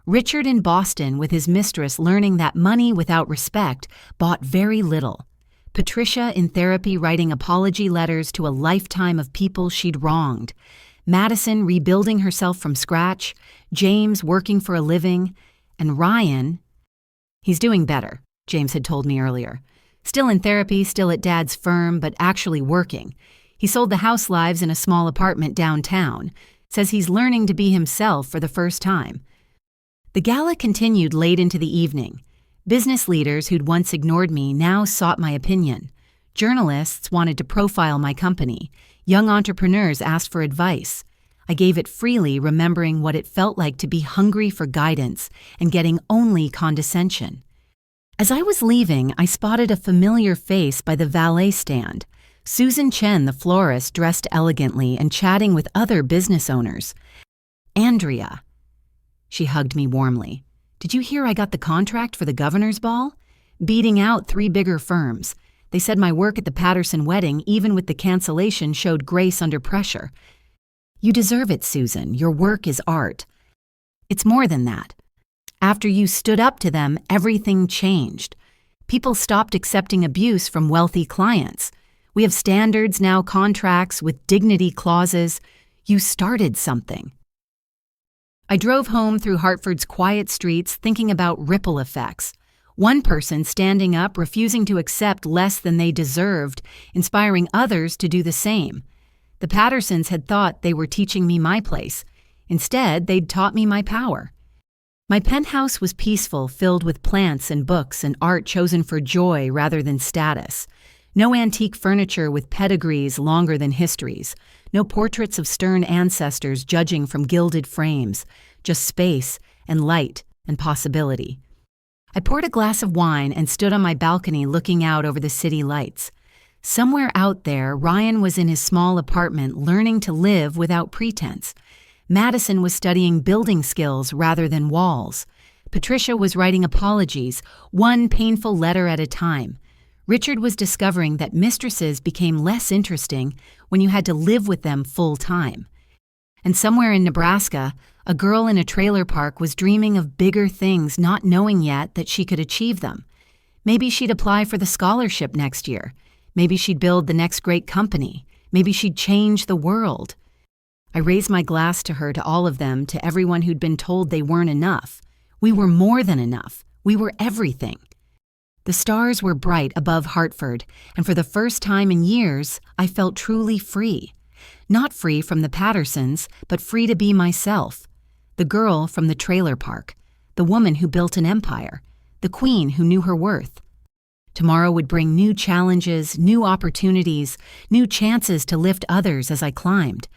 Richard in Boston with his mistress learning that money without respect bought very little. Patricia in therapy writing apology letters to a lifetime of people she'd wronged. Madison rebuilding herself from scratch. James working for a living. And Ryan, he's doing better, James had told me earlier. Still in therapy, still at Dad's firm, but actually working. He sold the house lives in a small apartment downtown. Says he's learning to be himself for the first time. The gala continued late into the evening. Business leaders who'd once ignored me now sought my opinion. Journalists wanted to profile my company. Young entrepreneurs asked for advice. I gave it freely, remembering what it felt like to be hungry for guidance and getting only condescension. As I was leaving, I spotted a familiar face by the valet stand. Susan Chen, the florist, dressed elegantly and chatting with other business owners. Andria. She hugged me warmly. Did you hear I got the contract for the governor's ball? Beating out 3 bigger firms. They said my work at the Patterson wedding, even with the cancellation, showed grace under pressure. You deserve it, Susan. Your work is art. It's more than that. After you stood up to them, everything changed. People stopped accepting abuse from wealthy clients. We have standards now, contracts with dignity clauses. You started something. I drove home through Hartford's quiet streets thinking about ripple effects. One person standing up, refusing to accept less than they deserved, inspiring others to do the same. The Pattersons had thought they were teaching me my place. Instead, they'd taught me my power. My penthouse was peaceful, filled with plants and books and art chosen for joy rather than status. No antique furniture with pedigrees longer than histories. No portraits of stern ancestors judging from gilded frames. Just space and light and possibility. I poured a glass of wine and stood on my balcony looking out over the city lights. Somewhere out there, Ryan was in his small apartment learning to live without pretense. Madison was studying building skills rather than walls. Patricia was writing apologies, one painful letter at a time. Richard was discovering that mistresses became less interesting when you had to live with them full time. And somewhere in Nebraska, a girl in a trailer park was dreaming of bigger things, not knowing yet that she could achieve them. Maybe she'd apply for the scholarship next year. Maybe she'd build the next great company. Maybe she'd change the world. I raised my glass to her, to all of them, to everyone who'd been told they weren't enough. We were more than enough. We were everything. The stars were bright above Hartford, and for the first time in years, I felt truly free. Not free from the Pattersons, but free to be myself. The girl from the trailer park, the woman who built an empire, the queen who knew her worth. Tomorrow would bring new challenges, new opportunities, new chances to lift others as I climbed.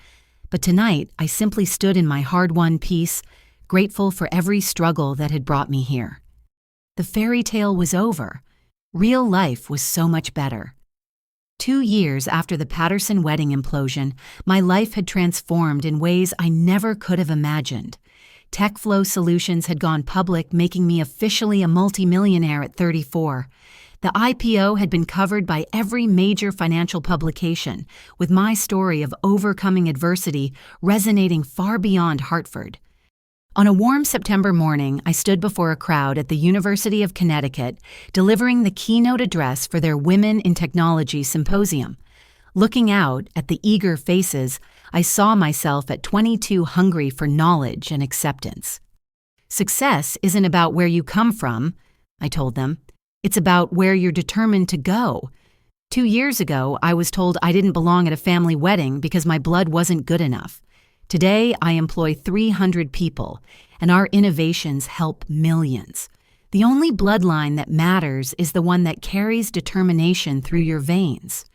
But tonight, I simply stood in my hard-won peace, grateful for every struggle that had brought me here. The fairy tale was over. Real life was so much better. 2 years after the Patterson wedding implosion, my life had transformed in ways I never could have imagined. TechFlow Solutions had gone public, making me officially a multimillionaire at 34. The IPO had been covered by every major financial publication, with my story of overcoming adversity resonating far beyond Hartford. On a warm September morning, I stood before a crowd at the University of Connecticut, delivering the keynote address for their Women in Technology Symposium. Looking out at the eager faces, I saw myself at 22 hungry for knowledge and acceptance. Success isn't about where you come from, I told them. It's about where you're determined to go. 2 years ago, I was told I didn't belong at a family wedding because my blood wasn't good enough. Today, I employ 300 people, and our innovations help millions. The only bloodline that matters is the one that carries determination through your veins.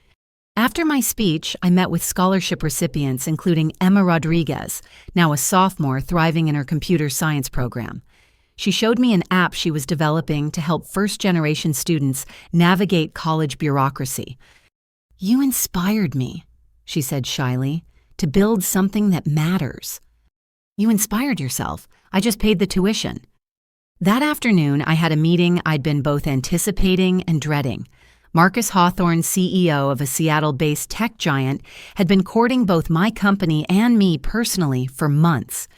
After my speech, I met with scholarship recipients, including Emma Rodriguez, now a sophomore thriving in her computer science program. She showed me an app she was developing to help first-generation students navigate college bureaucracy. "You inspired me," she said shyly, "to build something that matters." "You inspired yourself. I just paid the tuition." That afternoon, I had a meeting I'd been both anticipating and dreading. Marcus Hawthorne, CEO of a Seattle-based tech giant, had been courting both my company and me personally for months.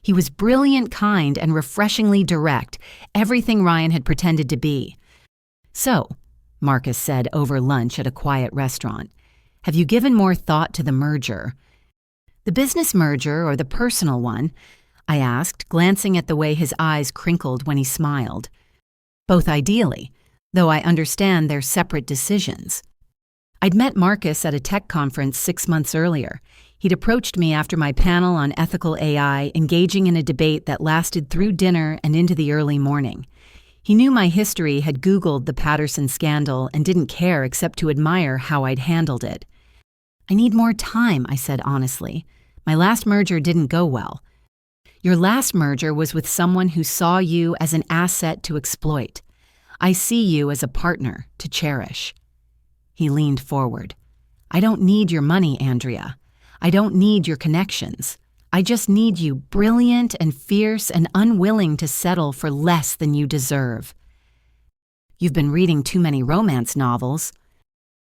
He was brilliant, kind, and refreshingly direct, everything Ryan had pretended to be. "So," Marcus said over lunch at a quiet restaurant, "have you given more thought to the merger?" "The business merger or the personal one?" I asked, glancing at the way his eyes crinkled when he smiled. "Both ideally, though I understand they're separate decisions." I'd met Marcus at a tech conference 6 months earlier. He'd approached me after my panel on ethical AI, engaging in a debate that lasted through dinner and into the early morning. He knew my history, had Googled the Patterson scandal, and didn't care except to admire how I'd handled it. "I need more time," I said honestly. "My last merger didn't go well." "Your last merger was with someone who saw you as an asset to exploit. I see you as a partner to cherish." He leaned forward. "I don't need your money, Andria. I don't need your connections. I just need you brilliant and fierce and unwilling to settle for less than you deserve." "You've been reading too many romance novels."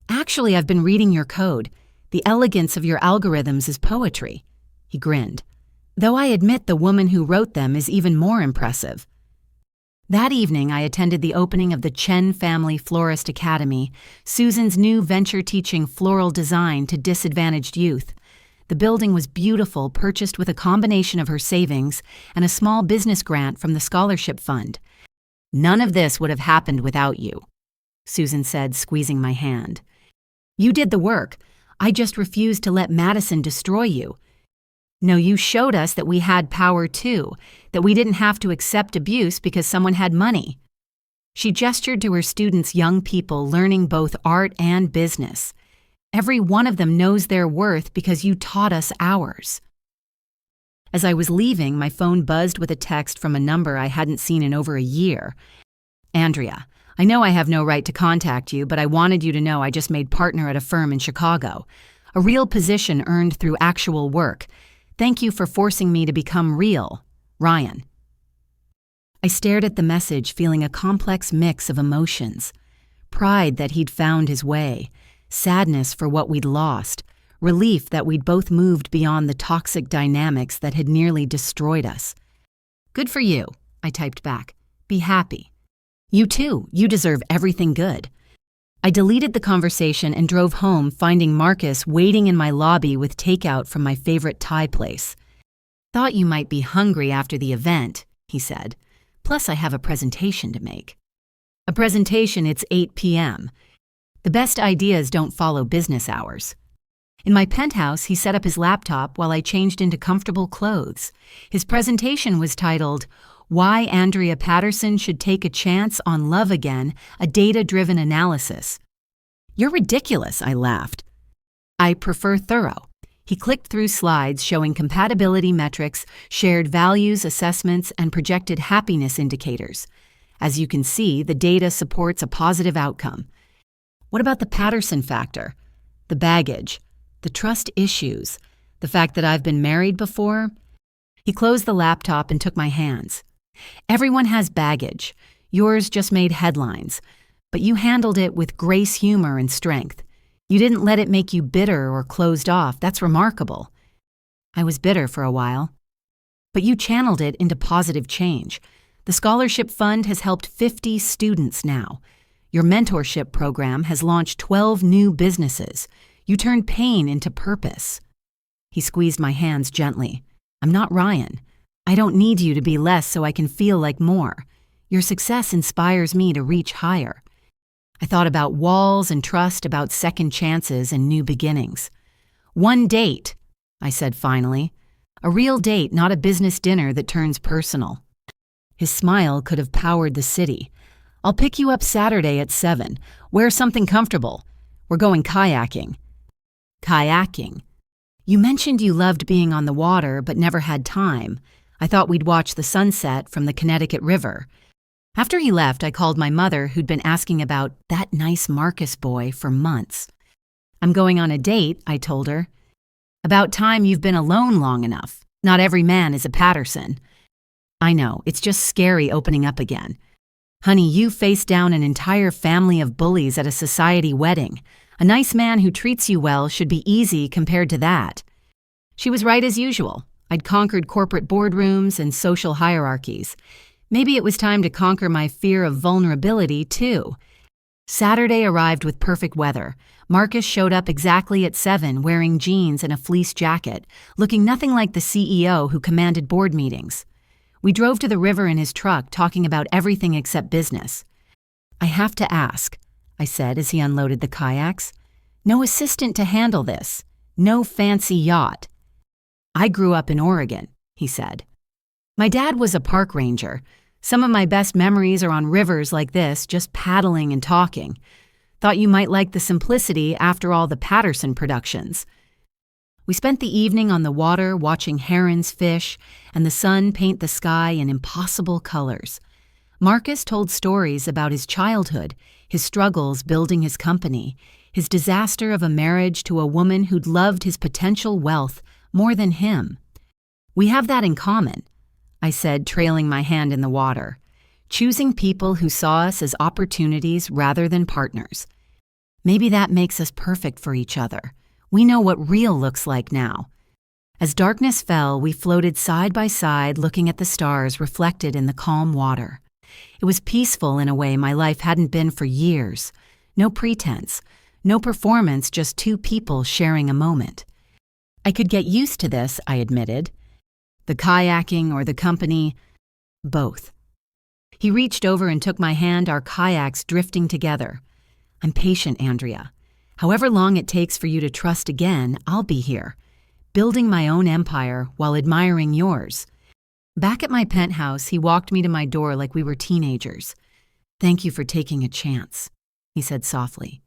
"Actually, I've been reading your code. The elegance of your algorithms is poetry." He grinned. "Though I admit the woman who wrote them is even more impressive." That evening, I attended the opening of the Chen Family Florist Academy, Susan's new venture teaching floral design to disadvantaged youth. The building was beautiful, purchased with a combination of her savings and a small business grant from the scholarship fund. "None of this would have happened without you," Susan said, squeezing my hand. "You did the work. I just refused to let Madison destroy you. No, you showed us that we had power too, that we didn't have to accept abuse because someone had money." She gestured to her students, young people learning both art and business. "Every one of them knows their worth because you taught us ours." As I was leaving, my phone buzzed with a text from a number I hadn't seen in over a year. "Andria, I know I have no right to contact you, but I wanted you to know I just made partner at a firm in Chicago. A real position earned through actual work. Thank you for forcing me to become real. Ryan." I stared at the message, feeling a complex mix of emotions. Pride that he'd found his way, sadness for what we'd lost, relief that we'd both moved beyond the toxic dynamics that had nearly destroyed us. "Good for you," I typed back. "Be happy. You too, you deserve everything good." I deleted the conversation and drove home, finding Marcus waiting in my lobby with takeout from my favorite Thai place. "Thought you might be hungry after the event," he said. "Plus I have a presentation to make." "A presentation, it's 8 p.m. The best ideas don't follow business hours." In my penthouse, he set up his laptop while I changed into comfortable clothes. His presentation was titled, "Why Andria Patterson Should Take a Chance on Love Again, a Data-Driven Analysis." "You're ridiculous," I laughed. "I prefer thorough." He clicked through slides showing compatibility metrics, shared values assessments, and projected happiness indicators. As you can see, the data supports a positive outcome. "What about the Patterson factor? The baggage, the trust issues, the fact that I've been married before?" He closed the laptop and took my hands. "Everyone has baggage. Yours just made headlines. But you handled it with grace, humor, and strength. You didn't let it make you bitter or closed off. That's remarkable." "I was bitter for a while." "But you channeled it into positive change. The scholarship fund has helped 50 students now. Your mentorship program has launched 12 new businesses. You turned pain into purpose." He squeezed my hands gently. "I'm not Ryan. I don't need you to be less so I can feel like more. Your success inspires me to reach higher." I thought about walls and trust, about second chances and new beginnings. "One date," I said finally. "A real date, not a business dinner that turns personal." His smile could have powered the city. "I'll pick you up Saturday at 7. Wear something comfortable. We're going kayaking." "Kayaking? You mentioned you loved being on the water but never had time. I thought we'd watch the sunset from the Connecticut River." After he left, I called my mother, who'd been asking about that nice Marcus boy for months. "I'm going on a date," I told her. "About time you've been alone long enough. Not every man is a Patterson." "I know, it's just scary opening up again." "Honey, you faced down an entire family of bullies at a society wedding. A nice man who treats you well should be easy compared to that." She was right as usual. I'd conquered corporate boardrooms and social hierarchies. Maybe it was time to conquer my fear of vulnerability, too. Saturday arrived with perfect weather. Marcus showed up exactly at 7, wearing jeans and a fleece jacket, looking nothing like the CEO who commanded board meetings. We drove to the river in his truck, talking about everything except business. "I have to ask," I said as he unloaded the kayaks. "No assistant to handle this. No fancy yacht." "I grew up in Oregon," he said. "My dad was a park ranger. Some of my best memories are on rivers like this, just paddling and talking. Thought you might like the simplicity after all the Patterson productions." We spent the evening on the water watching herons fish and the sun paint the sky in impossible colors. Marcus told stories about his childhood, his struggles building his company, his disaster of a marriage to a woman who'd loved his potential wealth more than him. "We have that in common," I said, trailing my hand in the water. "Choosing people who saw us as opportunities rather than partners. Maybe that makes us perfect for each other. We know what real looks like now." As darkness fell, we floated side by side looking at the stars reflected in the calm water. It was peaceful in a way my life hadn't been for years. No pretense, no performance, just two people sharing a moment. I could get used to this, I admitted. The kayaking or the company, both. He reached over and took my hand, our kayaks drifting together. I'm patient, Andria. However long it takes for you to trust again, I'll be here, building my own empire while admiring yours. Back at my penthouse, he walked me to my door like we were teenagers. Thank you for taking a chance, he said softly.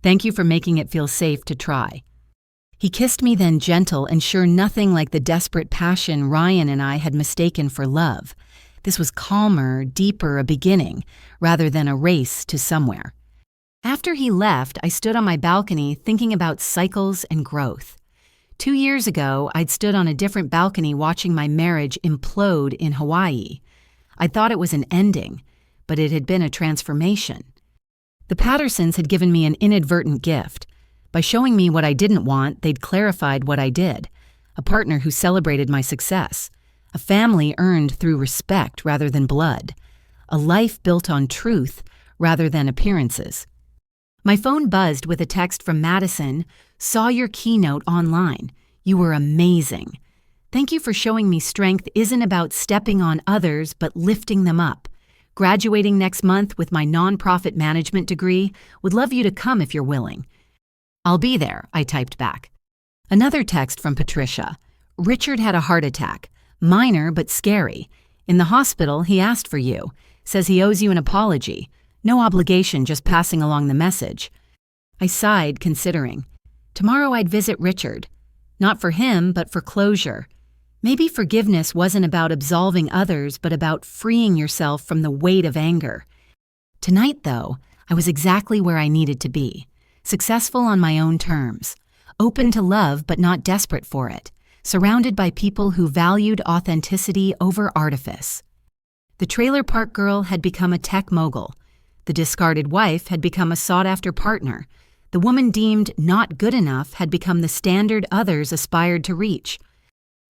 Thank you for making it feel safe to try. He kissed me then, gentle and sure, nothing like the desperate passion Ryan and I had mistaken for love. This was calmer, deeper, a beginning, rather than a race to somewhere. After he left, I stood on my balcony thinking about cycles and growth. 2 years ago, I'd stood on a different balcony watching my marriage implode in Hawaii. I thought it was an ending, but it had been a transformation. The Pattersons had given me an inadvertent gift. By showing me what I didn't want, they'd clarified what I did. A partner who celebrated my success. A family earned through respect rather than blood. A life built on truth rather than appearances. My phone buzzed with a text from Madison. Saw your keynote online. You were amazing. Thank you for showing me strength isn't about stepping on others but lifting them up. Graduating next month with my nonprofit management degree. Would love you to come if you're willing. I'll be there, I typed back. Another text from Patricia. Richard had a heart attack. Minor but scary. In the hospital, he asked for you. Says he owes you an apology. No obligation, just passing along the message. I sighed, considering. Tomorrow I'd visit Richard. Not for him, but for closure. Maybe forgiveness wasn't about absolving others, but about freeing yourself from the weight of anger. Tonight, though, I was exactly where I needed to be. Successful on my own terms. Open to love, but not desperate for it. Surrounded by people who valued authenticity over artifice. The trailer park girl had become a tech mogul. The discarded wife had become a sought-after partner. The woman deemed not good enough had become the standard others aspired to reach.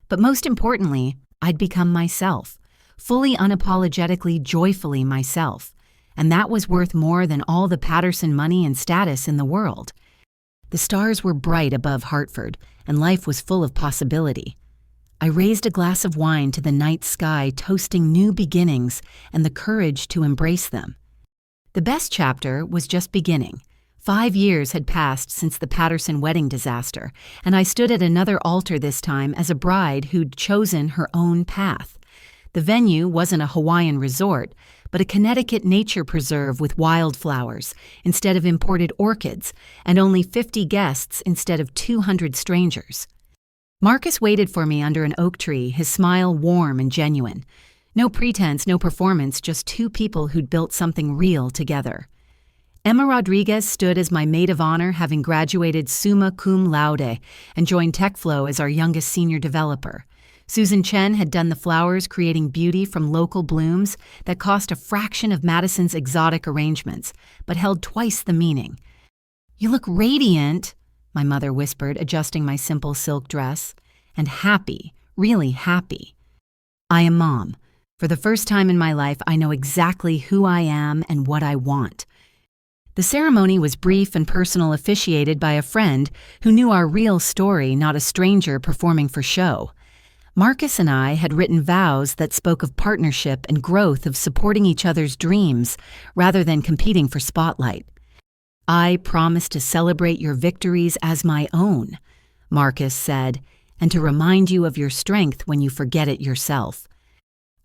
But most importantly, I'd become myself, fully unapologetically, joyfully myself. And that was worth more than all the Patterson money and status in the world. The stars were bright above Hartford, and life was full of possibility. I raised a glass of wine to the night sky, toasting new beginnings and the courage to embrace them. The best chapter was just beginning. 5 years had passed since the Patterson wedding disaster, and I stood at another altar this time as a bride who'd chosen her own path. The venue wasn't a Hawaiian resort, but a Connecticut nature preserve with wildflowers instead of imported orchids, and only 50 guests instead of 200 strangers. Marcus waited for me under an oak tree, his smile warm and genuine. No pretense, no performance, just two people who'd built something real together. Emma Rodriguez stood as my maid of honor, having graduated summa cum laude and joined TechFlow as our youngest senior developer. Susan Chen had done the flowers, creating beauty from local blooms that cost a fraction of Madison's exotic arrangements, but held twice the meaning. You look radiant, my mother whispered, adjusting my simple silk dress. And happy, really happy. I am Mom. For the first time in my life, I know exactly who I am and what I want. The ceremony was brief and personal, officiated by a friend who knew our real story, not a stranger performing for show. Marcus and I had written vows that spoke of partnership and growth, of supporting each other's dreams rather than competing for spotlight. I promise to celebrate your victories as my own, Marcus said, and to remind you of your strength when you forget it yourself.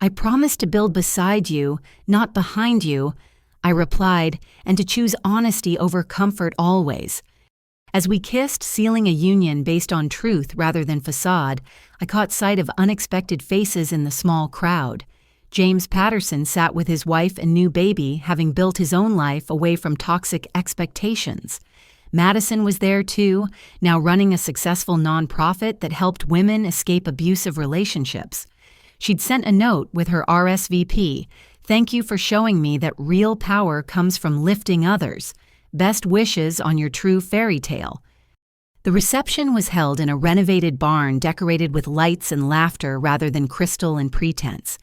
I promise to build beside you, not behind you, I replied, and to choose honesty over comfort always. As we kissed, sealing a union based on truth rather than facade, I caught sight of unexpected faces in the small crowd. James Patterson sat with his wife and new baby, having built his own life away from toxic expectations. Madison was there too, now running a successful nonprofit that helped women escape abusive relationships. She'd sent a note with her RSVP. Thank you for showing me that real power comes from lifting others. Best wishes on your true fairy tale. The reception was held in a renovated barn decorated with lights and laughter rather than crystal and pretense.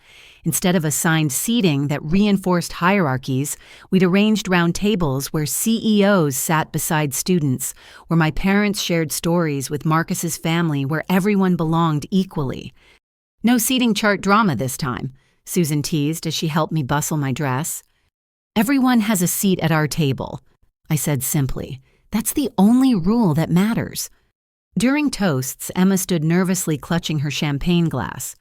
Instead of assigned seating that reinforced hierarchies, we'd arranged round tables where CEOs sat beside students, where my parents shared stories with Marcus's family, where everyone belonged equally. No seating chart drama this time, Susan teased as she helped me bustle my dress. Everyone has a seat at our table, I said simply. That's the only rule that matters. During toasts, Emma stood nervously clutching her champagne glass.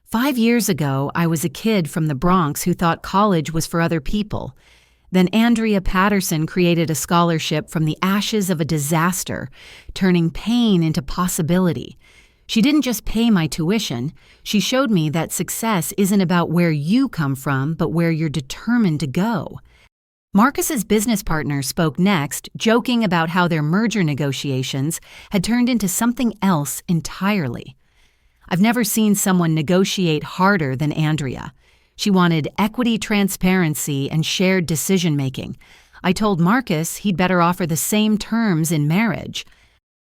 5 years ago, I was a kid from the Bronx who thought college was for other people. Then Andria Patterson created a scholarship from the ashes of a disaster, turning pain into possibility. She didn't just pay my tuition, she showed me that success isn't about where you come from, but where you're determined to go. Marcus's business partner spoke next, joking about how their merger negotiations had turned into something else entirely. I've never seen someone negotiate harder than Andria. She wanted equity, transparency, and shared decision-making. I told Marcus he'd better offer the same terms in marriage.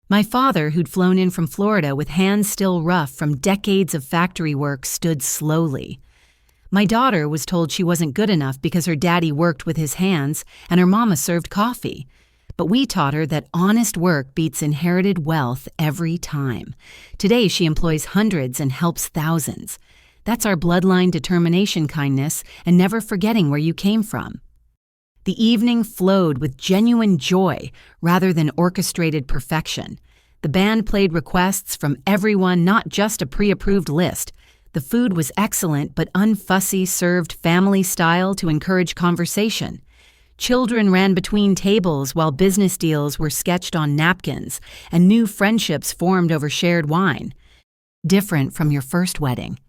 My father, who'd flown in from Florida with hands still rough from decades of factory work, stood slowly. My daughter was told she wasn't good enough because her daddy worked with his hands and her mama served coffee. But we taught her that honest work beats inherited wealth every time. Today she employs hundreds and helps thousands. That's our bloodline determination, kindness, and never forgetting where you came from. The evening flowed with genuine joy rather than orchestrated perfection. The band played requests from everyone, not just a pre-approved list. The food was excellent but unfussy, served family style to encourage conversation. Children ran between tables while business deals were sketched on napkins, and new friendships formed over shared wine. Different from your first wedding?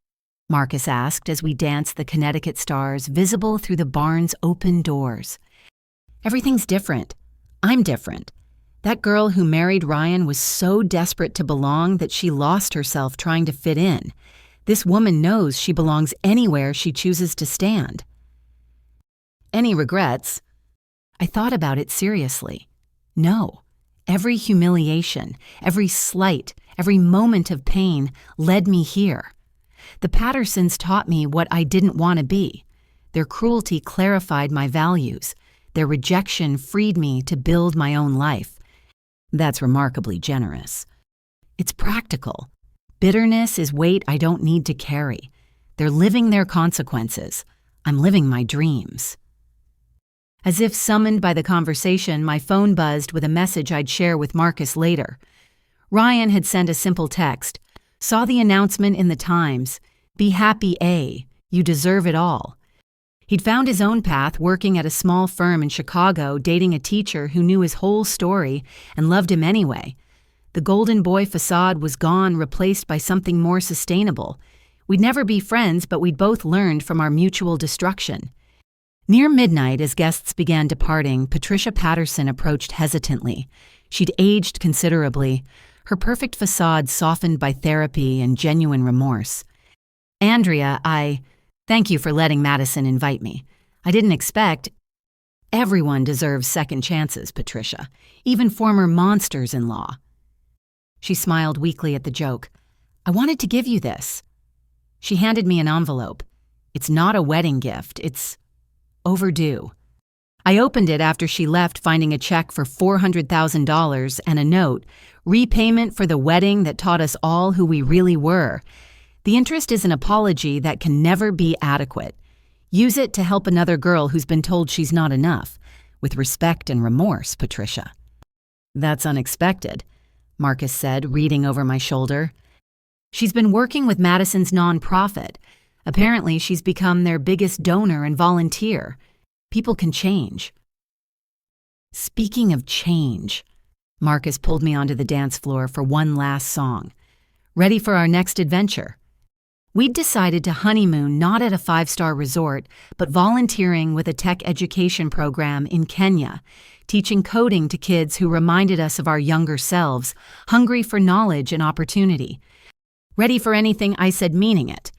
Marcus asked as we danced the Connecticut stars visible through the barn's open doors. Everything's different. I'm different. That girl who married Ryan was so desperate to belong that she lost herself trying to fit in. This woman knows she belongs anywhere she chooses to stand. Any regrets? I thought about it seriously. No. Every humiliation, every slight, every moment of pain led me here. The Pattersons taught me what I didn't want to be. Their cruelty clarified my values. Their rejection freed me to build my own life. That's remarkably generous. It's practical. Bitterness is weight I don't need to carry. They're living their consequences. I'm living my dreams. As if summoned by the conversation, my phone buzzed with a message I'd share with Marcus later. Ryan had sent a simple text. Saw the announcement in the Times. Be happy, A. You deserve it all. He'd found his own path working at a small firm in Chicago, dating a teacher who knew his whole story and loved him anyway. The golden boy facade was gone, replaced by something more sustainable. We'd never be friends, but we'd both learned from our mutual destruction. Near midnight, as guests began departing, Patricia Patterson approached hesitantly. She'd aged considerably, her perfect facade softened by therapy and genuine remorse. Andria, thank you for letting Madison invite me. I didn't expect. Everyone deserves second chances, Patricia, even former monsters-in-law. She smiled weakly at the joke. I wanted to give you this. She handed me an envelope. It's not a wedding gift, it's overdue. I opened it after she left, finding a check for $400,000 and a note, repayment for the wedding that taught us all who we really were. The interest is an apology that can never be adequate. Use it to help another girl who's been told she's not enough. With respect and remorse, Patricia. That's unexpected, Marcus said, reading over my shoulder. She's been working with Madison's nonprofit. Apparently, she's become their biggest donor and volunteer. People can change. Speaking of change, Marcus pulled me onto the dance floor for one last song. Ready for our next adventure? We'd decided to honeymoon not at a 5-star resort, but volunteering with a tech education program in Kenya, teaching coding to kids who reminded us of our younger selves, hungry for knowledge and opportunity. Ready for anything, I said, meaning it.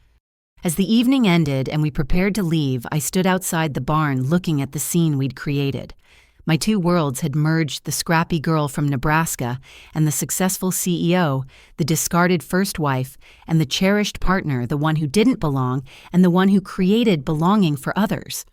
As the evening ended and we prepared to leave, I stood outside the barn looking at the scene we'd created. My two worlds had merged: the scrappy girl from Nebraska and the successful CEO, the discarded first wife, and the cherished partner, the one who didn't belong and the one who created belonging for others.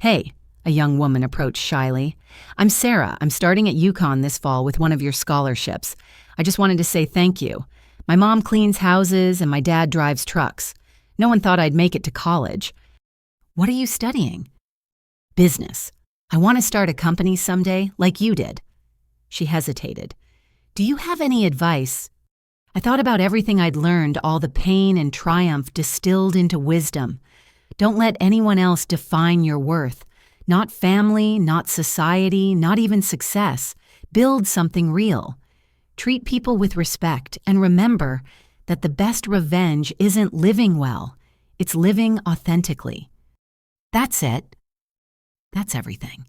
"Hey," a young woman approached shyly. "I'm Sarah. I'm starting at UConn this fall with one of your scholarships. I just wanted to say thank you. My mom cleans houses and my dad drives trucks. No one thought I'd make it to college." "What are you studying?" "Business. I want to start a company someday, like you did." She hesitated. "Do you have any advice?" I thought about everything I'd learned, all the pain and triumph distilled into wisdom. Don't let anyone else define your worth. Not family, not society, not even success. Build something real. Treat people with respect, and remember that the best revenge isn't living well. It's living authentically. That's it. That's everything.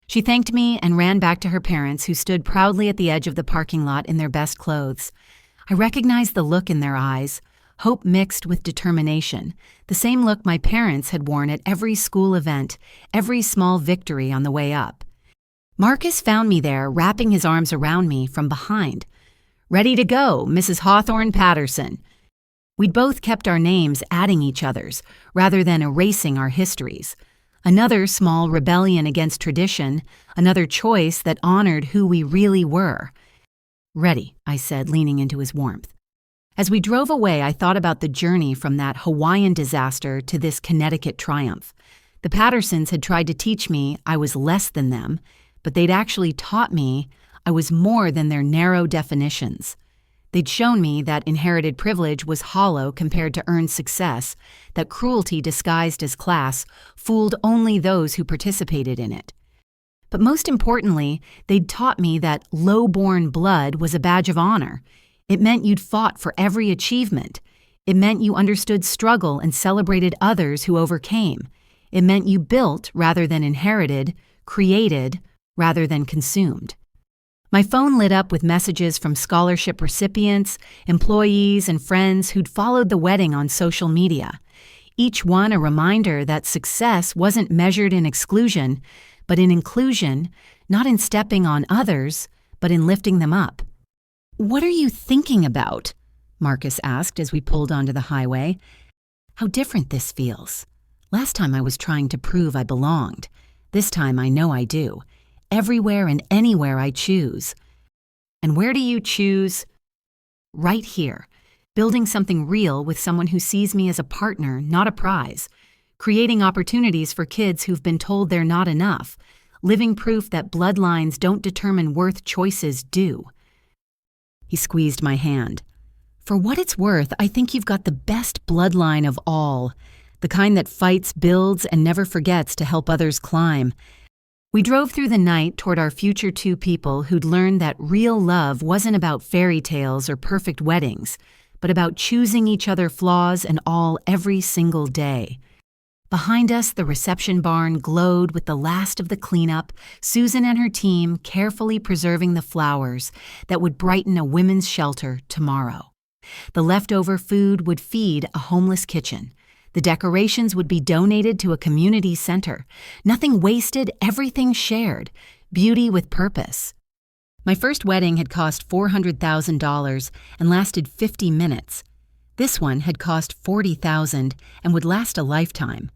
She thanked me and ran back to her parents, who stood proudly at the edge of the parking lot in their best clothes. I recognized the look in their eyes, hope mixed with determination, the same look my parents had worn at every school event, every small victory on the way up. Marcus found me there, wrapping his arms around me from behind. "Ready to go, Mrs. Hawthorne Patterson." We'd both kept our names adding each other's, rather than erasing our histories. Another small rebellion against tradition, another choice that honored who we really were. "Ready," I said, leaning into his warmth. As we drove away, I thought about the journey from that Hawaiian disaster to this Connecticut triumph. The Pattersons had tried to teach me I was less than them, but they'd actually taught me I was more than their narrow definitions. They'd shown me that inherited privilege was hollow compared to earned success, that cruelty disguised as class fooled only those who participated in it. But most importantly, they'd taught me that lowborn blood was a badge of honor. It meant you'd fought for every achievement. It meant you understood struggle and celebrated others who overcame. It meant you built rather than inherited, created rather than consumed. My phone lit up with messages from scholarship recipients, employees, and friends who'd followed the wedding on social media. Each one a reminder that success wasn't measured in exclusion, but in inclusion, not in stepping on others, but in lifting them up. "What are you thinking about?" Marcus asked as we pulled onto the highway. "How different this feels. Last time I was trying to prove I belonged. This time I know I do. Everywhere and anywhere I choose." "And where do you choose?" "Right here. Building something real with someone who sees me as a partner, not a prize. Creating opportunities for kids who've been told they're not enough. Living proof that bloodlines don't determine worth, choices do." He squeezed my hand. "For what it's worth, I think you've got the best bloodline of all. The kind that fights, builds, and never forgets to help others climb." We drove through the night toward our future two people who'd learned that real love wasn't about fairy tales or perfect weddings, but about choosing each other flaws and all every single day. Behind us, the reception barn glowed with the last of the cleanup, Susan and her team carefully preserving the flowers that would brighten a women's shelter tomorrow. The leftover food would feed a homeless kitchen. The decorations would be donated to a community center. Nothing wasted, everything shared. Beauty with purpose. My first wedding had cost $400,000 and lasted 50 minutes. This one had cost $40,000 and would last a lifetime.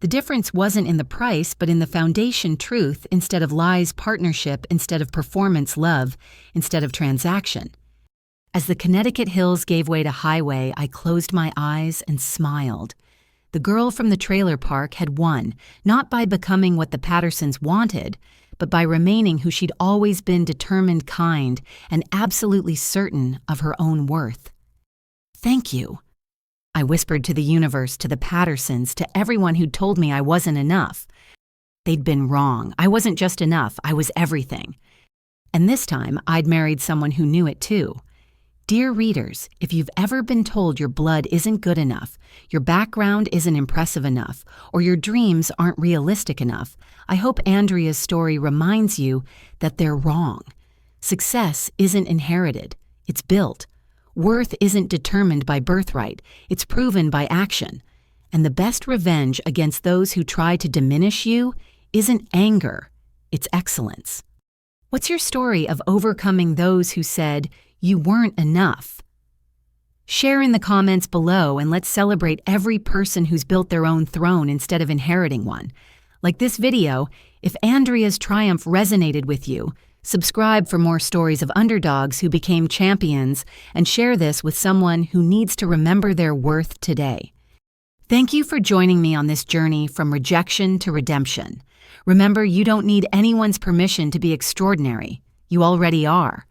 The difference wasn't in the price, but in the foundation: truth instead of lies, partnership instead of performance, love instead of transaction. As the Connecticut hills gave way to highway, I closed my eyes and smiled. The girl from the trailer park had won, not by becoming what the Pattersons wanted, but by remaining who she'd always been: determined, kind, and absolutely certain of her own worth. "Thank you," I whispered to the universe, to the Pattersons, to everyone who'd told me I wasn't enough. They'd been wrong. I wasn't just enough, I was everything. And this time, I'd married someone who knew it too. Dear readers, if you've ever been told your blood isn't good enough, your background isn't impressive enough, or your dreams aren't realistic enough, I hope Andria's story reminds you that they're wrong. Success isn't inherited, it's built. Worth isn't determined by birthright, it's proven by action. And the best revenge against those who try to diminish you isn't anger, it's excellence. What's your story of overcoming those who said you weren't enough? Share in the comments below and let's celebrate every person who's built their own throne instead of inheriting one. Like this video, if Andria's triumph resonated with you, subscribe for more stories of underdogs who became champions and share this with someone who needs to remember their worth today. Thank you for joining me on this journey from rejection to redemption. Remember, you don't need anyone's permission to be extraordinary. You already are.